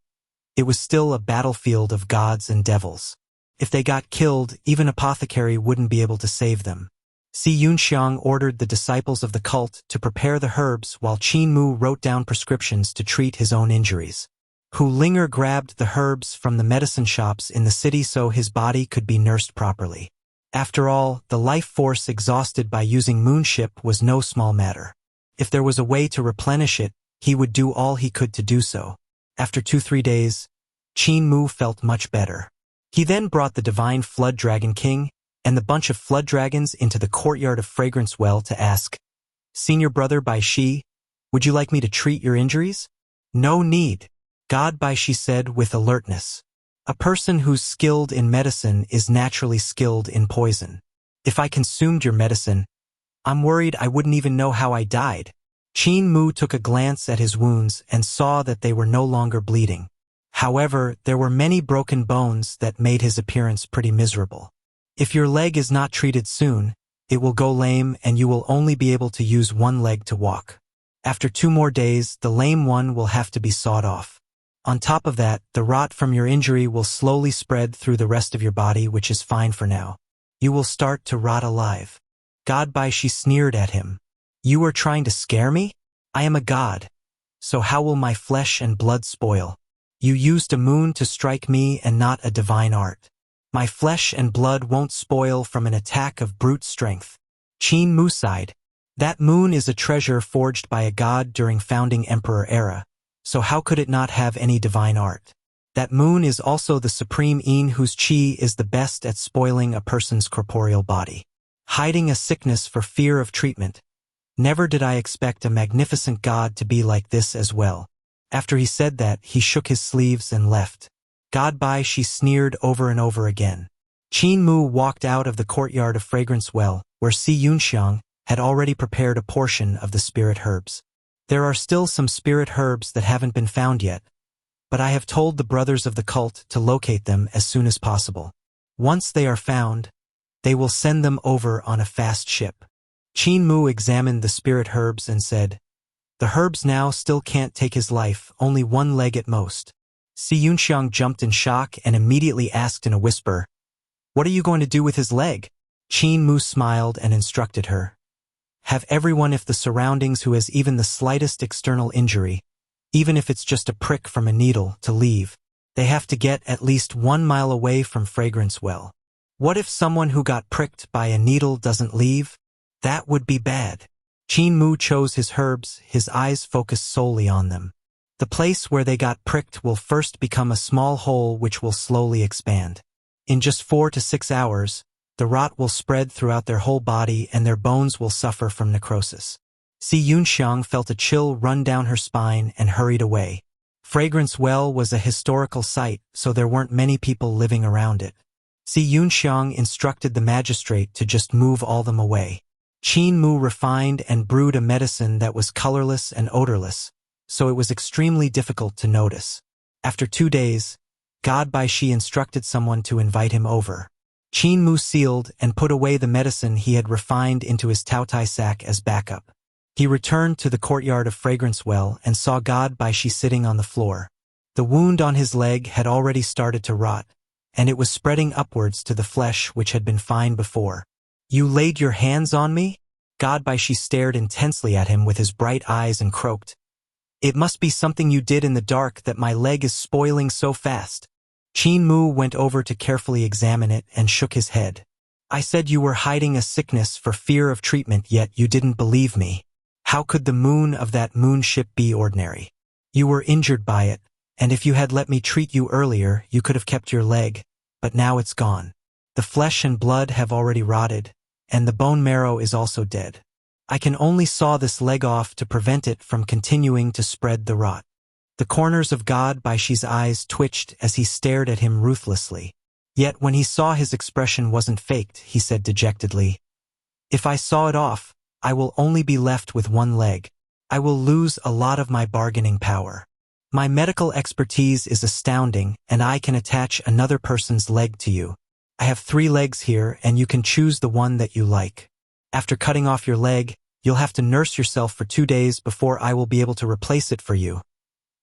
it was still a battlefield of gods and devils. If they got killed, even Apothecary wouldn't be able to save them. Xianxia ordered the disciples of the cult to prepare the herbs while Qin Mu wrote down prescriptions to treat his own injuries. Hu Linger grabbed the herbs from the medicine shops in the city so his body could be nursed properly. After all, the life force exhausted by using moonship was no small matter. If there was a way to replenish it, he would do all he could to do so. After 2-3 days, Qin Mu felt much better. He then brought the divine Flood Dragon King and the bunch of flood dragons into the courtyard of Fragrance Well to ask, "Senior brother Bai Shi, would you like me to treat your injuries?" "No need," God Bai Shi said with alertness. "A person who's skilled in medicine is naturally skilled in poison. If I consumed your medicine, I'm worried I wouldn't even know how I died." Qin Mu took a glance at his wounds and saw that they were no longer bleeding. However, there were many broken bones that made his appearance pretty miserable. "If your leg is not treated soon, it will go lame and you will only be able to use one leg to walk. After 2 more days, the lame one will have to be sawed off. On top of that, the rot from your injury will slowly spread through the rest of your body, which is fine for now. You will start to rot alive." God Bai Shi sneered at him. "You are trying to scare me? I am a god. So how will my flesh and blood spoil? You used a moon to strike me and not a divine art. My flesh and blood won't spoil from an attack of brute strength." Qin Mu sighed. "That moon is a treasure forged by a god during founding emperor era, so how could it not have any divine art? That moon is also the supreme Yin whose qi is the best at spoiling a person's corporeal body. Hiding a sickness for fear of treatment. Never did I expect a magnificent god to be like this as well." After he said that, he shook his sleeves and left. God Bai Shi sneered over and over again. Qin Mu walked out of the courtyard of Fragrance Well, where Xianxia had already prepared a portion of the spirit herbs. "There are still some spirit herbs that haven't been found yet, but I have told the brothers of the cult to locate them as soon as possible. Once they are found, they will send them over on a fast ship." Qin Mu examined the spirit herbs and said, "The herbs now still can't take his life, only 1 leg at most." Xianxia jumped in shock and immediately asked in a whisper, "What are you going to do with his leg?" Qin Mu smiled and instructed her, "Have everyone if the surroundings who has even the slightest external injury, even if it's just a prick from a needle, to leave. They have to get at least 1 mile away from Fragrance Well. What if someone who got pricked by a needle doesn't leave? That would be bad." Qin Mu chose his herbs, his eyes focused solely on them. The place where they got pricked will first become a small hole which will slowly expand. In just 4 to 6 hours, the rot will spread throughout their whole body and their bones will suffer from necrosis. Xianxia felt a chill run down her spine and hurried away. Fragrance Well was a historical site, so there weren't many people living around it. Xianxia instructed the magistrate to just move all them away. Qin Mu refined and brewed a medicine that was colorless and odorless, so it was extremely difficult to notice. After 2 days, God Bai Shi instructed someone to invite him over. Qin Mu sealed and put away the medicine he had refined into his taotai sack as backup. He returned to the courtyard of Fragrance Well and saw God Bai Shi sitting on the floor. The wound on his leg had already started to rot, and it was spreading upwards to the flesh which had been fine before. "You laid your hands on me?" God Bai Shi stared intensely at him with his bright eyes and croaked, "It must be something you did in the dark that my leg is spoiling so fast." Qin Mu went over to carefully examine it and shook his head. "I said you were hiding a sickness for fear of treatment, yet you didn't believe me. How could the moon of that moonship be ordinary? You were injured by it, and if you had let me treat you earlier, you could have kept your leg, but now it's gone. The flesh and blood have already rotted, and the bone marrow is also dead. I can only saw this leg off to prevent it from continuing to spread the rot." The corners of God Bai Shi's eyes twitched as he stared at him ruthlessly. Yet when he saw his expression wasn't faked, he said dejectedly, "If I saw it off, I will only be left with 1 leg. I will lose a lot of my bargaining power. My medical expertise is astounding, and I can attach another person's leg to you. I have 3 legs here, and you can choose the one that you like. After cutting off your leg, you'll have to nurse yourself for 2 days before I will be able to replace it for you,"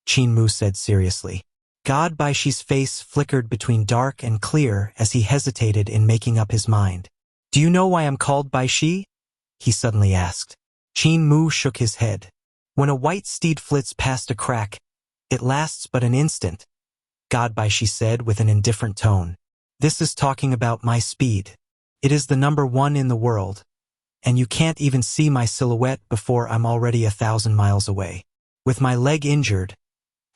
Qin Mu said seriously. God Bai Shi's face flickered between dark and clear as he hesitated in making up his mind. Do you know why I'm called Bai Shi? He suddenly asked. Qin Mu shook his head. When a white steed flits past a crack, it lasts but an instant, God Bai Shi said with an indifferent tone. This is talking about my speed. It is the number one in the world, and you can't even see my silhouette before I'm already 1,000 miles away. With my leg injured,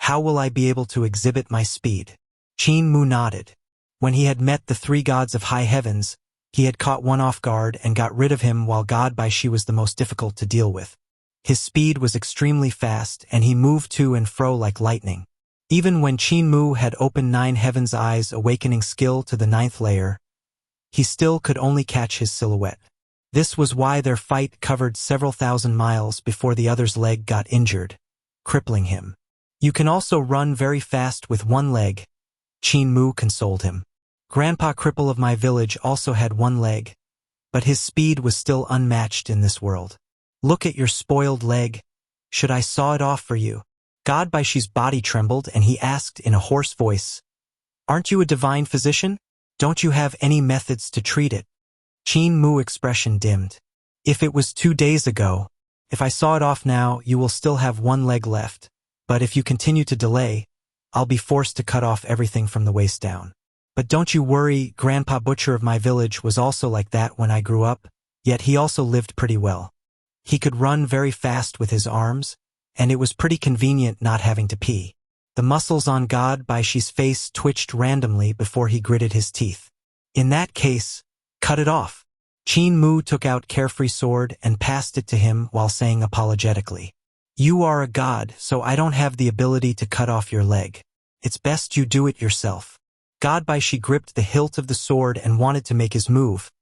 how will I be able to exhibit my speed? Qin Mu nodded. When he had met the three gods of high heavens, he had caught one off guard and got rid of him while God Bai Shi was the most difficult to deal with. His speed was extremely fast and he moved to and fro like lightning. Even when Qin Mu had opened 9 heavens' eyes, awakening skill to the 9th layer, he still could only catch his silhouette. This was why their fight covered several thousand miles before the other's leg got injured, crippling him. You can also run very fast with one leg, Qin Mu consoled him. Grandpa Cripple of my village also had one leg, but his speed was still unmatched in this world. Look at your spoiled leg. Should I saw it off for you? God Bai Shi's body trembled and he asked in a hoarse voice, Aren't you a divine physician? Don't you have any methods to treat it? Qin Mu's expression dimmed. If it was 2 days ago, if I saw it off now, you will still have one leg left, but if you continue to delay, I'll be forced to cut off everything from the waist down. But don't you worry, Grandpa Butcher of my village was also like that when I grew up, yet he also lived pretty well. He could run very fast with his arms, and it was pretty convenient not having to pee. The muscles on God Bai Shi's face twitched randomly before he gritted his teeth. In that case, cut it off. Qin Mu took out Carefree Sword and passed it to him while saying apologetically, You are a god, so I don't have the ability to cut off your leg. It's best you do it yourself. God Bai Shi gripped the hilt of the sword and wanted to make his move,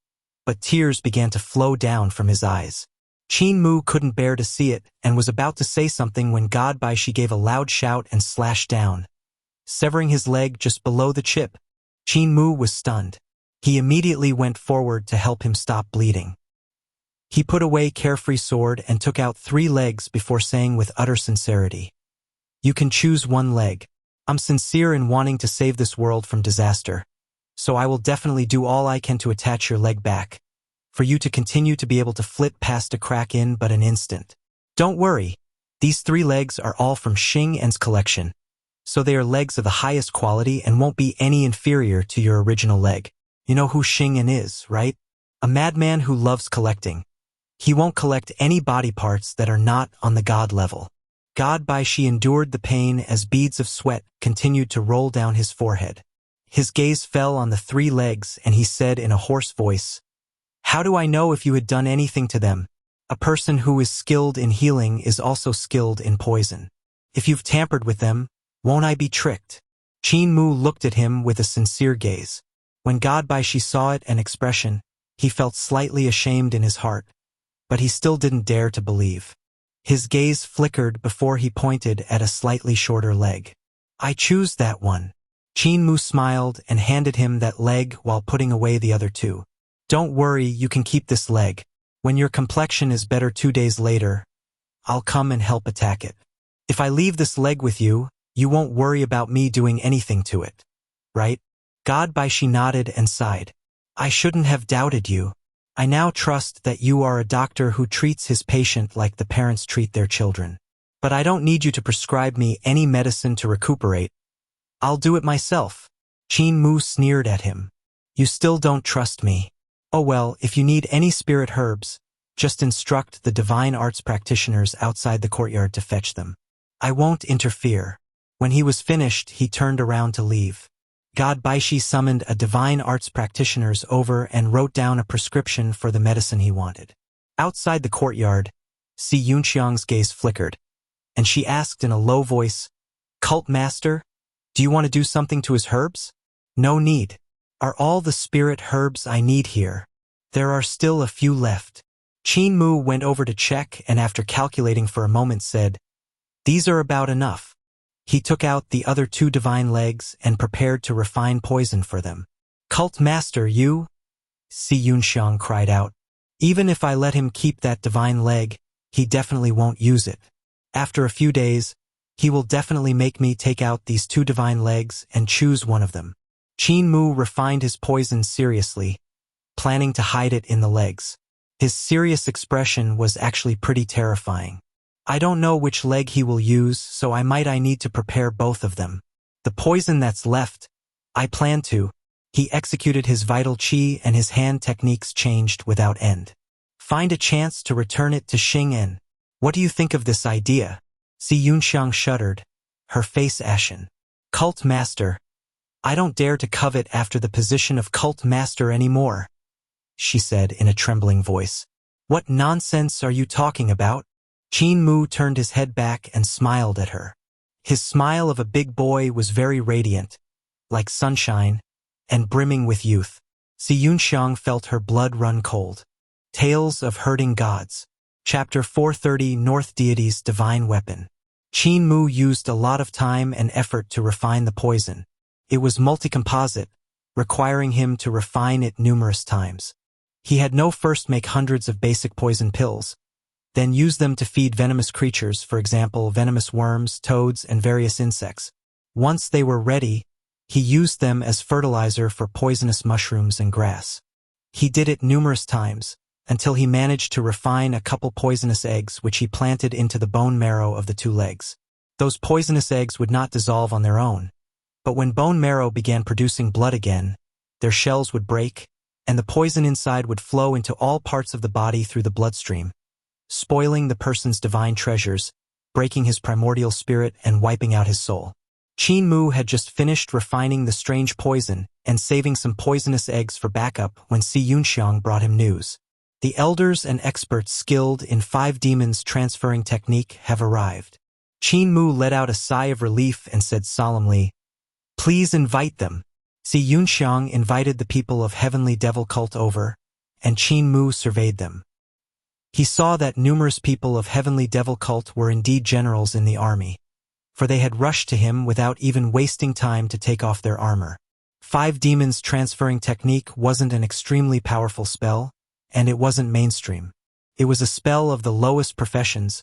but tears began to flow down from his eyes. Qin Mu couldn't bear to see it and was about to say something when God Bai Shi gave a loud shout and slashed down, severing his leg just below the chip. Qin Mu was stunned. He immediately went forward to help him stop bleeding. He put away Carefree Sword and took out 3 legs before saying with utter sincerity, You can choose one leg. I'm sincere in wanting to save this world from disaster, so I will definitely do all I can to attach your leg back, for you to continue to be able to flit past a crack in but an instant. Don't worry, these 3 legs are all from Xianxia's collection, so they are legs of the highest quality and won't be any inferior to your original leg. You know who Xianxia is, right? A madman who loves collecting. He won't collect any body parts that are not on the god level. God Bai Shi endured the pain as beads of sweat continued to roll down his forehead. His gaze fell on the 3 legs and he said in a hoarse voice, How do I know if you had done anything to them? A person who is skilled in healing is also skilled in poison. If you've tampered with them, won't I be tricked? Qin Mu looked at him with a sincere gaze. When God Bai Shi saw it and expression, he felt slightly ashamed in his heart, but he still didn't dare to believe. His gaze flickered before he pointed at a slightly shorter leg. I choose that one. Qin Mu smiled and handed him that leg while putting away the other 2. Don't worry, you can keep this leg. When your complexion is better 2 days later, I'll come and help attack it. If I leave this leg with you, you won't worry about me doing anything to it, right? God Bai Shi nodded and sighed. I shouldn't have doubted you. I now trust that you are a doctor who treats his patient like the parents treat their children. But I don't need you to prescribe me any medicine to recuperate. I'll do it myself. Qin Mu sneered at him. You still don't trust me. Oh well, if you need any spirit herbs, just instruct the divine arts practitioners outside the courtyard to fetch them. I won't interfere. When he was finished, he turned around to leave. God Bai Shi summoned a divine arts practitioners over and wrote down a prescription for the medicine he wanted. Outside the courtyard, xianxia's gaze flickered, and she asked in a low voice, Cult Master, do you want to do something to his herbs? No need. Are all the spirit herbs I need here? There are still a few left. Qin Mu went over to check and after calculating for a moment said, These are about enough. He took out the other 2 divine legs and prepared to refine poison for them. Cult Master, you? xianxia cried out. Even if I let him keep that divine leg, he definitely won't use it. After a few days, he will definitely make me take out these 2 divine legs and choose one of them. Qin Mu refined his poison seriously, planning to hide it in the legs. His serious expression was actually pretty terrifying. I don't know which leg he will use, so I need to prepare both of them. The poison that's left, I plan to. He executed his vital qi and his hand techniques changed without end. Find a chance to return it to Xing'an. What do you think of this idea? Xianxia shuddered, her face ashen. Cult master. I don't dare to covet after the position of cult master anymore, she said in a trembling voice. What nonsense are you talking about? Qin Mu turned his head back and smiled at her. His smile of a big boy was very radiant, like sunshine, and brimming with youth. Xianxia felt her blood run cold. Tales of Hurting Gods. Chapter 430, North Deity's Divine Weapon. Qin Mu used a lot of time and effort to refine the poison. It was multi-composite, requiring him to refine it numerous times. He had no first make hundreds of basic poison pills, then use them to feed venomous creatures, for example, venomous worms, toads, and various insects. Once they were ready, he used them as fertilizer for poisonous mushrooms and grass. He did it numerous times, until he managed to refine a couple poisonous eggs which he planted into the bone marrow of the two legs. Those poisonous eggs would not dissolve on their own, but when bone marrow began producing blood again, their shells would break, and the poison inside would flow into all parts of the body through the bloodstream, spoiling the person's divine treasures, breaking his primordial spirit and wiping out his soul. Qin Mu had just finished refining the strange poison and saving some poisonous eggs for backup when Xianxia brought him news. The elders and experts skilled in 5 demons transferring technique have arrived. Qin Mu let out a sigh of relief and said solemnly, "Please invite them." Xianxia invited the people of Heavenly Devil Cult over, and Qin Mu surveyed them. He saw that numerous people of Heavenly Devil Cult were indeed generals in the army, for they had rushed to him without even wasting time to take off their armor. 5 demons transferring technique wasn't an extremely powerful spell, and it wasn't mainstream. It was a spell of the lowest professions,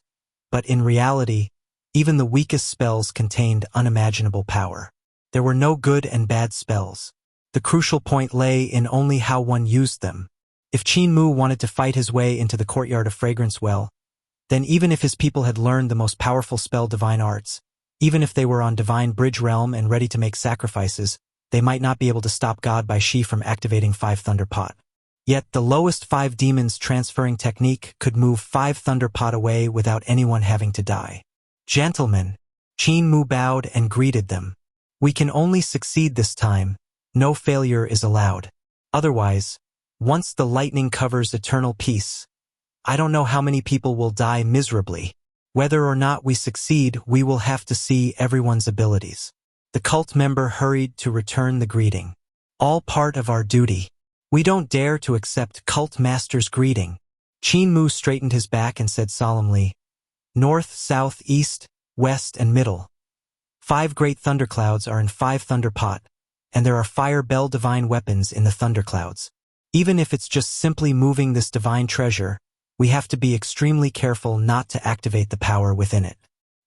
but in reality, even the weakest spells contained unimaginable power. There were no good and bad spells. The crucial point lay in only how one used them. If Qin Mu wanted to fight his way into the courtyard of Fragrance Well, then even if his people had learned the most powerful spell divine arts, even if they were on divine bridge realm and ready to make sacrifices, they might not be able to stop God by Shi from activating 5 Thunder Pot. Yet the lowest 5 demons transferring technique could move 5 Thunder Pot away without anyone having to die. Gentlemen, Qin Mu bowed and greeted them. We can only succeed this time. No failure is allowed. Otherwise, once the lightning covers eternal peace, I don't know how many people will die miserably. Whether or not we succeed, we will have to see everyone's abilities. The cult member hurried to return the greeting. All part of our duty. We don't dare to accept cult master's greeting. Qin Mu straightened his back and said solemnly, North, South, East, West, and Middle. 5 great thunderclouds are in 5 Thunder Pot, and there are fire bell divine weapons in the thunderclouds. Even if it's just simply moving this divine treasure, we have to be extremely careful not to activate the power within it.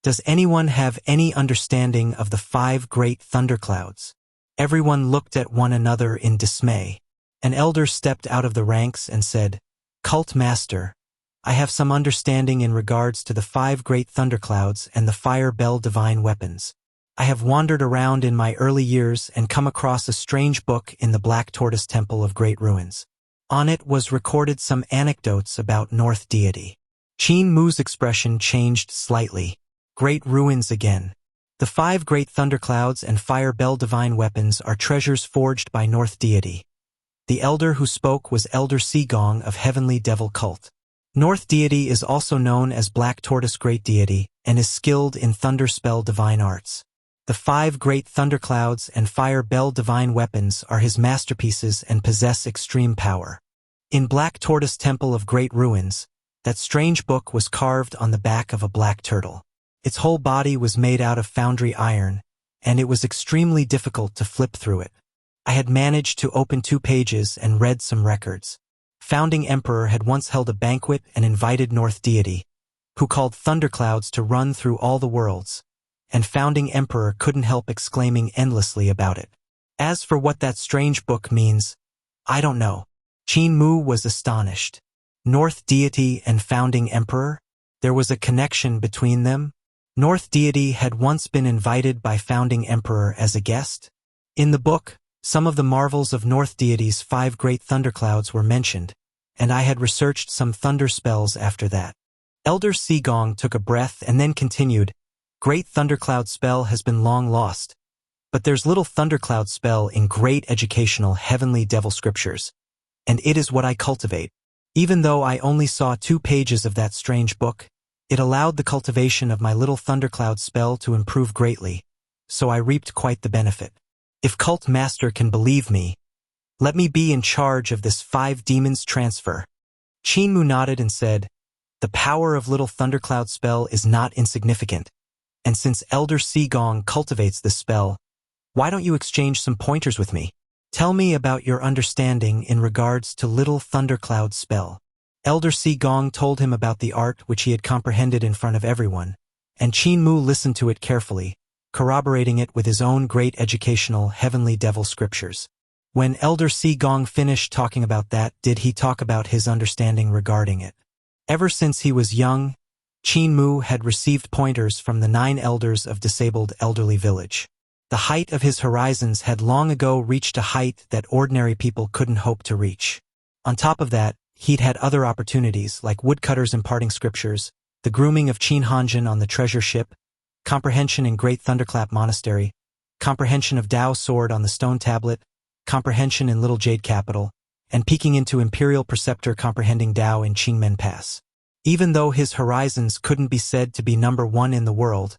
Does anyone have any understanding of the 5 great thunderclouds? Everyone looked at one another in dismay. An elder stepped out of the ranks and said, Cult Master, I have some understanding in regards to the 5 great thunderclouds and the fire bell divine weapons. I have wandered around in my early years and come across a strange book in the Black Tortoise Temple of Great Ruins. On it was recorded some anecdotes about North Deity. Qin Mu's expression changed slightly. Great Ruins again. The 5 great thunderclouds and fire bell divine weapons are treasures forged by North Deity. The elder who spoke was Elder Sigong of Heavenly Devil Cult. North Deity is also known as Black Tortoise Great Deity and is skilled in thunder spell divine arts. The 5 great thunderclouds and fire bell divine weapons are his masterpieces and possess extreme power. In Black Tortoise Temple of Great Ruins, that strange book was carved on the back of a black turtle. Its whole body was made out of foundry iron, and it was extremely difficult to flip through it. I had managed to open 2 pages and read some records. Founding Emperor had once held a banquet and invited North Deity, who called thunderclouds to run through all the worlds, and Founding Emperor couldn't help exclaiming endlessly about it. As for what that strange book means, I don't know. Qin Mu was astonished. North deity and founding emperor? There was a connection between them? North deity had once been invited by founding emperor as a guest? In the book, some of the marvels of North deity's 5 great thunderclouds were mentioned, and I had researched some thunder spells after that. Elder Sigong took a breath and then continued, Great thundercloud spell has been long lost, but there's little thundercloud spell in great educational heavenly devil scriptures, and it is what I cultivate. Even though I only saw 2 pages of that strange book, it allowed the cultivation of my little thundercloud spell to improve greatly, so I reaped quite the benefit. If Cult Master can believe me, let me be in charge of this 5 demons transfer. Qin Mu nodded and said, The power of little thundercloud spell is not insignificant, and since Elder Sigong cultivates this spell, why don't you exchange some pointers with me? Tell me about your understanding in regards to little thundercloud spell. Elder Sigong told him about the art which he had comprehended in front of everyone, and Qin Mu listened to it carefully, corroborating it with his own great educational heavenly devil scriptures. When Elder Sigong finished talking about that, did he talk about his understanding regarding it? Ever since he was young, Qin Mu had received pointers from the 9 elders of disabled elderly village. The height of his horizons had long ago reached a height that ordinary people couldn't hope to reach. On top of that, he'd had other opportunities like woodcutters imparting scriptures, the grooming of Qin Hanjin on the treasure ship, comprehension in Great Thunderclap Monastery, comprehension of Dao Sword on the stone tablet, comprehension in Little Jade Capital, and peeking into Imperial Preceptor comprehending Dao in Qingmen Pass. Even though his horizons couldn't be said to be number 1 in the world,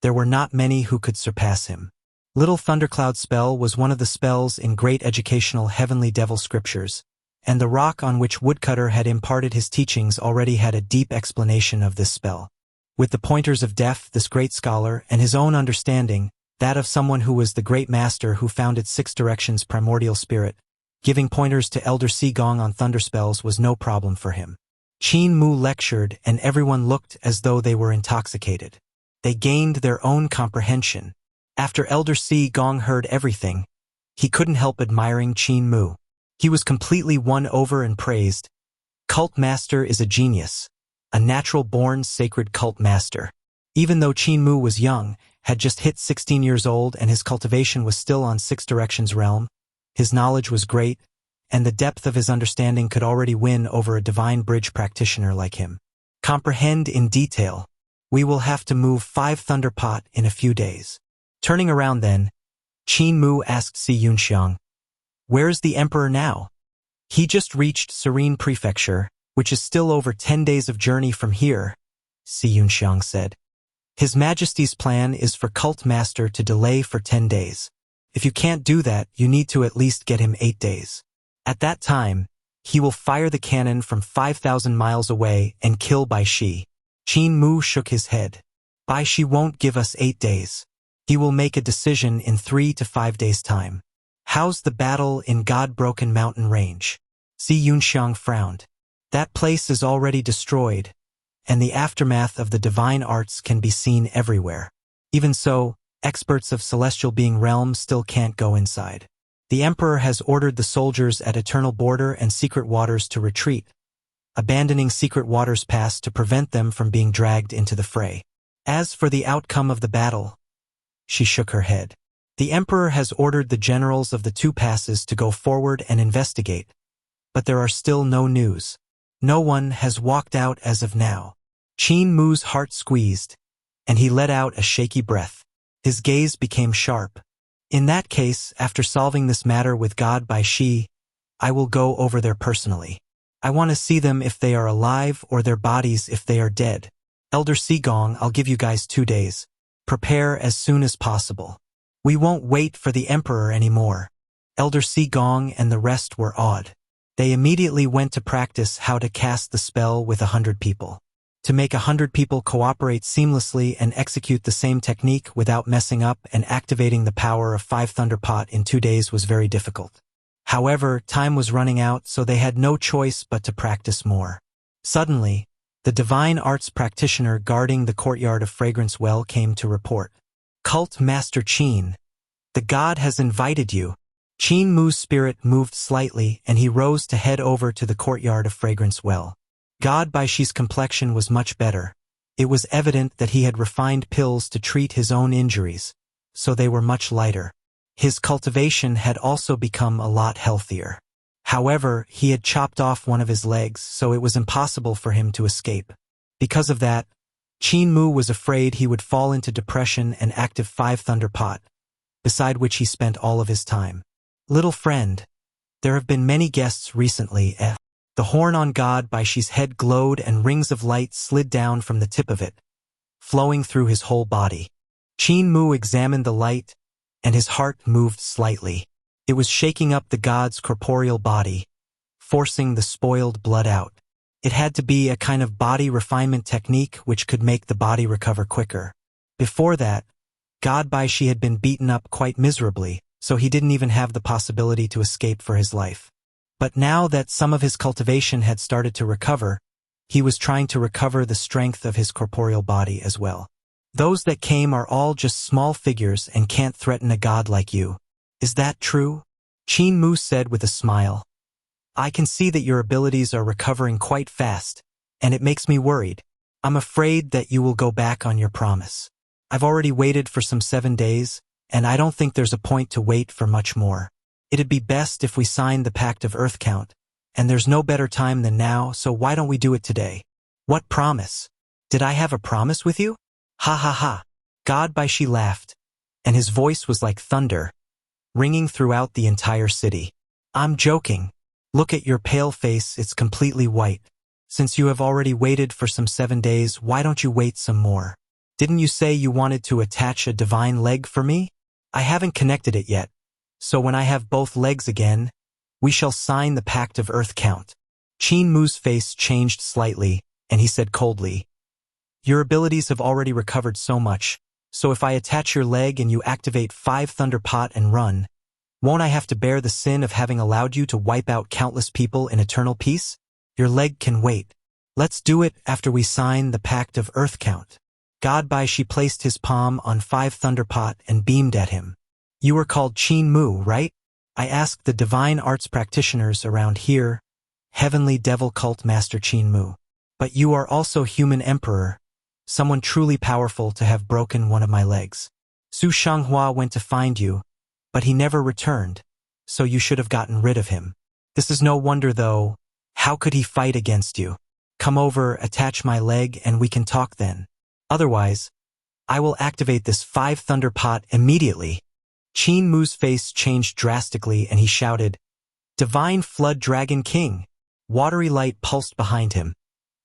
there were not many who could surpass him. Little Thundercloud spell was one of the spells in great educational heavenly devil scriptures, and the rock on which Woodcutter had imparted his teachings already had a deep explanation of this spell. With the pointers of Def, this great scholar, and his own understanding, that of someone who was the great master who founded 6 Directions Primordial Spirit, giving pointers to Elder Sigong on thunder spells was no problem for him. Qin Mu lectured and everyone looked as though they were intoxicated. They gained their own comprehension. After Elder Sigong heard everything, he couldn't help admiring Qin Mu. He was completely won over and praised. Cult Master is a genius, a natural-born sacred cult master. Even though Qin Mu was young, had just hit 16 years old and his cultivation was still on 6 Directions realm, his knowledge was great, and the depth of his understanding could already win over a divine bridge practitioner like him. Comprehend in detail. We will have to move 5 Thunderpot in a few days. Turning around then, Qin Mu asked xianxia, Where's the Emperor now? He just reached Serene Prefecture, which is still over 10 days of journey from here, xianxia said. His Majesty's plan is for Cult Master to delay for 10 days. If you can't do that, you need to at least get him 8 days. At that time, he will fire the cannon from 5,000 miles away and kill Bai Shi. Qin Mu shook his head. Bai Shi won't give us 8 days. He will make a decision in 3 to 5 days' time. How's the battle in God-Broken Mountain Range? Xianxia frowned. That place is already destroyed, and the aftermath of the divine arts can be seen everywhere. Even so, experts of Celestial Being Realm still can't go inside. The Emperor has ordered the soldiers at Eternal Border and Secret Waters to retreat, abandoning Secret Waters Pass to prevent them from being dragged into the fray. As for the outcome of the battle, she shook her head. The Emperor has ordered the generals of the 2 passes to go forward and investigate, but there are still no news. No one has walked out as of now. Qin Mu's heart squeezed, and he let out a shaky breath. His gaze became sharp. In that case, after solving this matter with God Bai Shi, I will go over there personally. I want to see them if they are alive or their bodies if they are dead. Elder Sigong, I'll give you guys 2 days. Prepare as soon as possible. We won't wait for the Emperor anymore. Elder Sigong and the rest were awed. They immediately went to practice how to cast the spell with 100 people. To make 100 people cooperate seamlessly and execute the same technique without messing up and activating the power of 5 Thunderpot in 2 days was very difficult. However, time was running out, so they had no choice but to practice more. Suddenly, the divine arts practitioner guarding the courtyard of Fragrance Well came to report. Cult Master Qin, the god has invited you. Qin Mu's spirit moved slightly, and he rose to head over to the courtyard of Fragrance Well. God Baishi's complexion was much better. It was evident that he had refined pills to treat his own injuries, so they were much lighter. His cultivation had also become a lot healthier. However, he had chopped off one of his legs, so it was impossible for him to escape. Because of that, Qin Mu was afraid he would fall into depression and active 5 Thunder Pot, beside which he spent all of his time. Little friend, there have been many guests recently. The horn on God Baishi's head glowed and rings of light slid down from the tip of it, flowing through his whole body. Qin Mu examined the light, and his heart moved slightly. It was shaking up the god's corporeal body, forcing the spoiled blood out. It had to be a kind of body refinement technique which could make the body recover quicker. Before that, God Baishi had been beaten up quite miserably, so he didn't even have the possibility to escape for his life. But now that some of his cultivation had started to recover, he was trying to recover the strength of his corporeal body as well. Those that came are all just small figures and can't threaten a god like you. Is that true? Qin Mu said with a smile. I can see that your abilities are recovering quite fast, and it makes me worried. I'm afraid that you will go back on your promise. I've already waited for some 7 days, and I don't think there's a point to wait for much more. It'd be best if we signed the Pact of Earth Count, and there's no better time than now, so why don't we do it today? What promise? Did I have a promise with you? Ha ha ha. God Baishi laughed, and his voice was like thunder, ringing throughout the entire city. I'm joking. Look at your pale face, it's completely white. Since you have already waited for some 7 days, why don't you wait some more? Didn't you say you wanted to attach a divine leg for me? I haven't connected it yet, so when I have both legs again, we shall sign the Pact of Earth Count. Qin Mu's face changed slightly, and he said coldly, Your abilities have already recovered so much, so if I attach your leg and you activate 5 Thunder Pot and run, won't I have to bear the sin of having allowed you to wipe out countless people in eternal peace? Your leg can wait. Let's do it after we sign the Pact of Earth Count. God Baishi placed his palm on 5 Thunder Pot and beamed at him. You are called Qin Mu, right? I asked the divine arts practitioners around here, Heavenly Devil Cult Master Qin Mu. But you are also Human Emperor, someone truly powerful to have broken one of my legs. Su Xianxia went to find you, but he never returned, so you should have gotten rid of him. This is no wonder though. How could he fight against you? Come over, attach my leg, and we can talk then. Otherwise, I will activate this 5 Thunder Pot immediately. Qin Mu's face changed drastically and he shouted, Divine Flood Dragon King! Watery light pulsed behind him,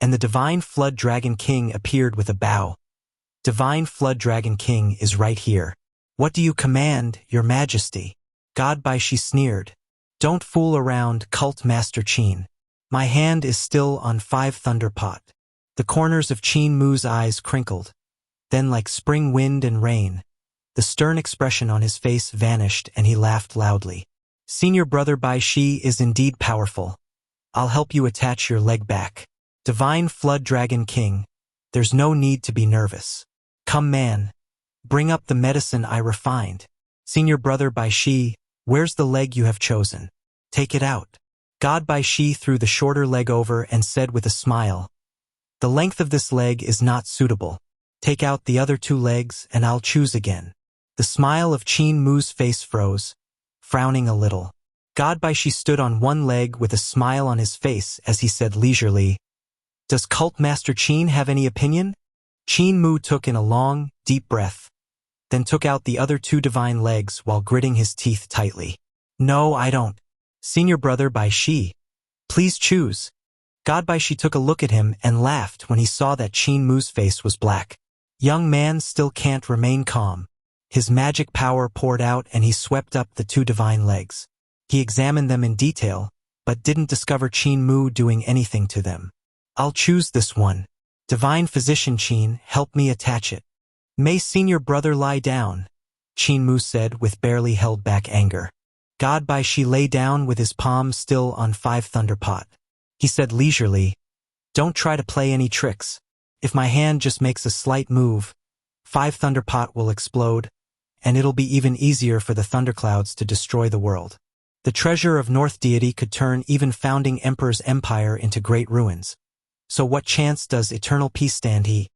and the Divine Flood Dragon King appeared with a bow. Divine Flood Dragon King is right here. What do you command, Your Majesty? God Baishi sneered. Don't fool around, Cult Master Qin. My hand is still on 5 Thunder Pot. The corners of Qin Mu's eyes crinkled. Then like spring wind and rain, the stern expression on his face vanished and he laughed loudly. Senior Brother Baishi is indeed powerful. I'll help you attach your leg back. Divine Flood Dragon King, there's no need to be nervous. Come man, bring up the medicine I refined. Senior Brother Baishi, where's the leg you have chosen? Take it out. God Baishi threw the shorter leg over and said with a smile, The length of this leg is not suitable. Take out the other 2 legs and I'll choose again. The smile of Qin Mu's face froze, frowning a little. God Baishi stood on one leg with a smile on his face as he said leisurely, Does Cult Master Qin have any opinion? Qin Mu took in a long, deep breath, then took out the other 2 divine legs while gritting his teeth tightly. No, I don't. Senior Brother Baishi, please choose. God Baishi took a look at him and laughed when he saw that Qin Mu's face was black. Young man still can't remain calm. His magic power poured out and he swept up the 2 divine legs. He examined them in detail, but didn't discover Qin Mu doing anything to them. I'll choose this one. Divine Physician Qin, help me attach it. May Senior Brother lie down, Qin Mu said with barely held back anger. God Baishi lay down with his palm still on 5 Thunder Pot. He said leisurely, Don't try to play any tricks. If my hand just makes a slight move, 5 Thunder Pot will explode, and it'll be even easier for the thunderclouds to destroy the world. The treasure of North deity could turn even founding emperor's empire into great ruins. So what chance does eternal peace stand? He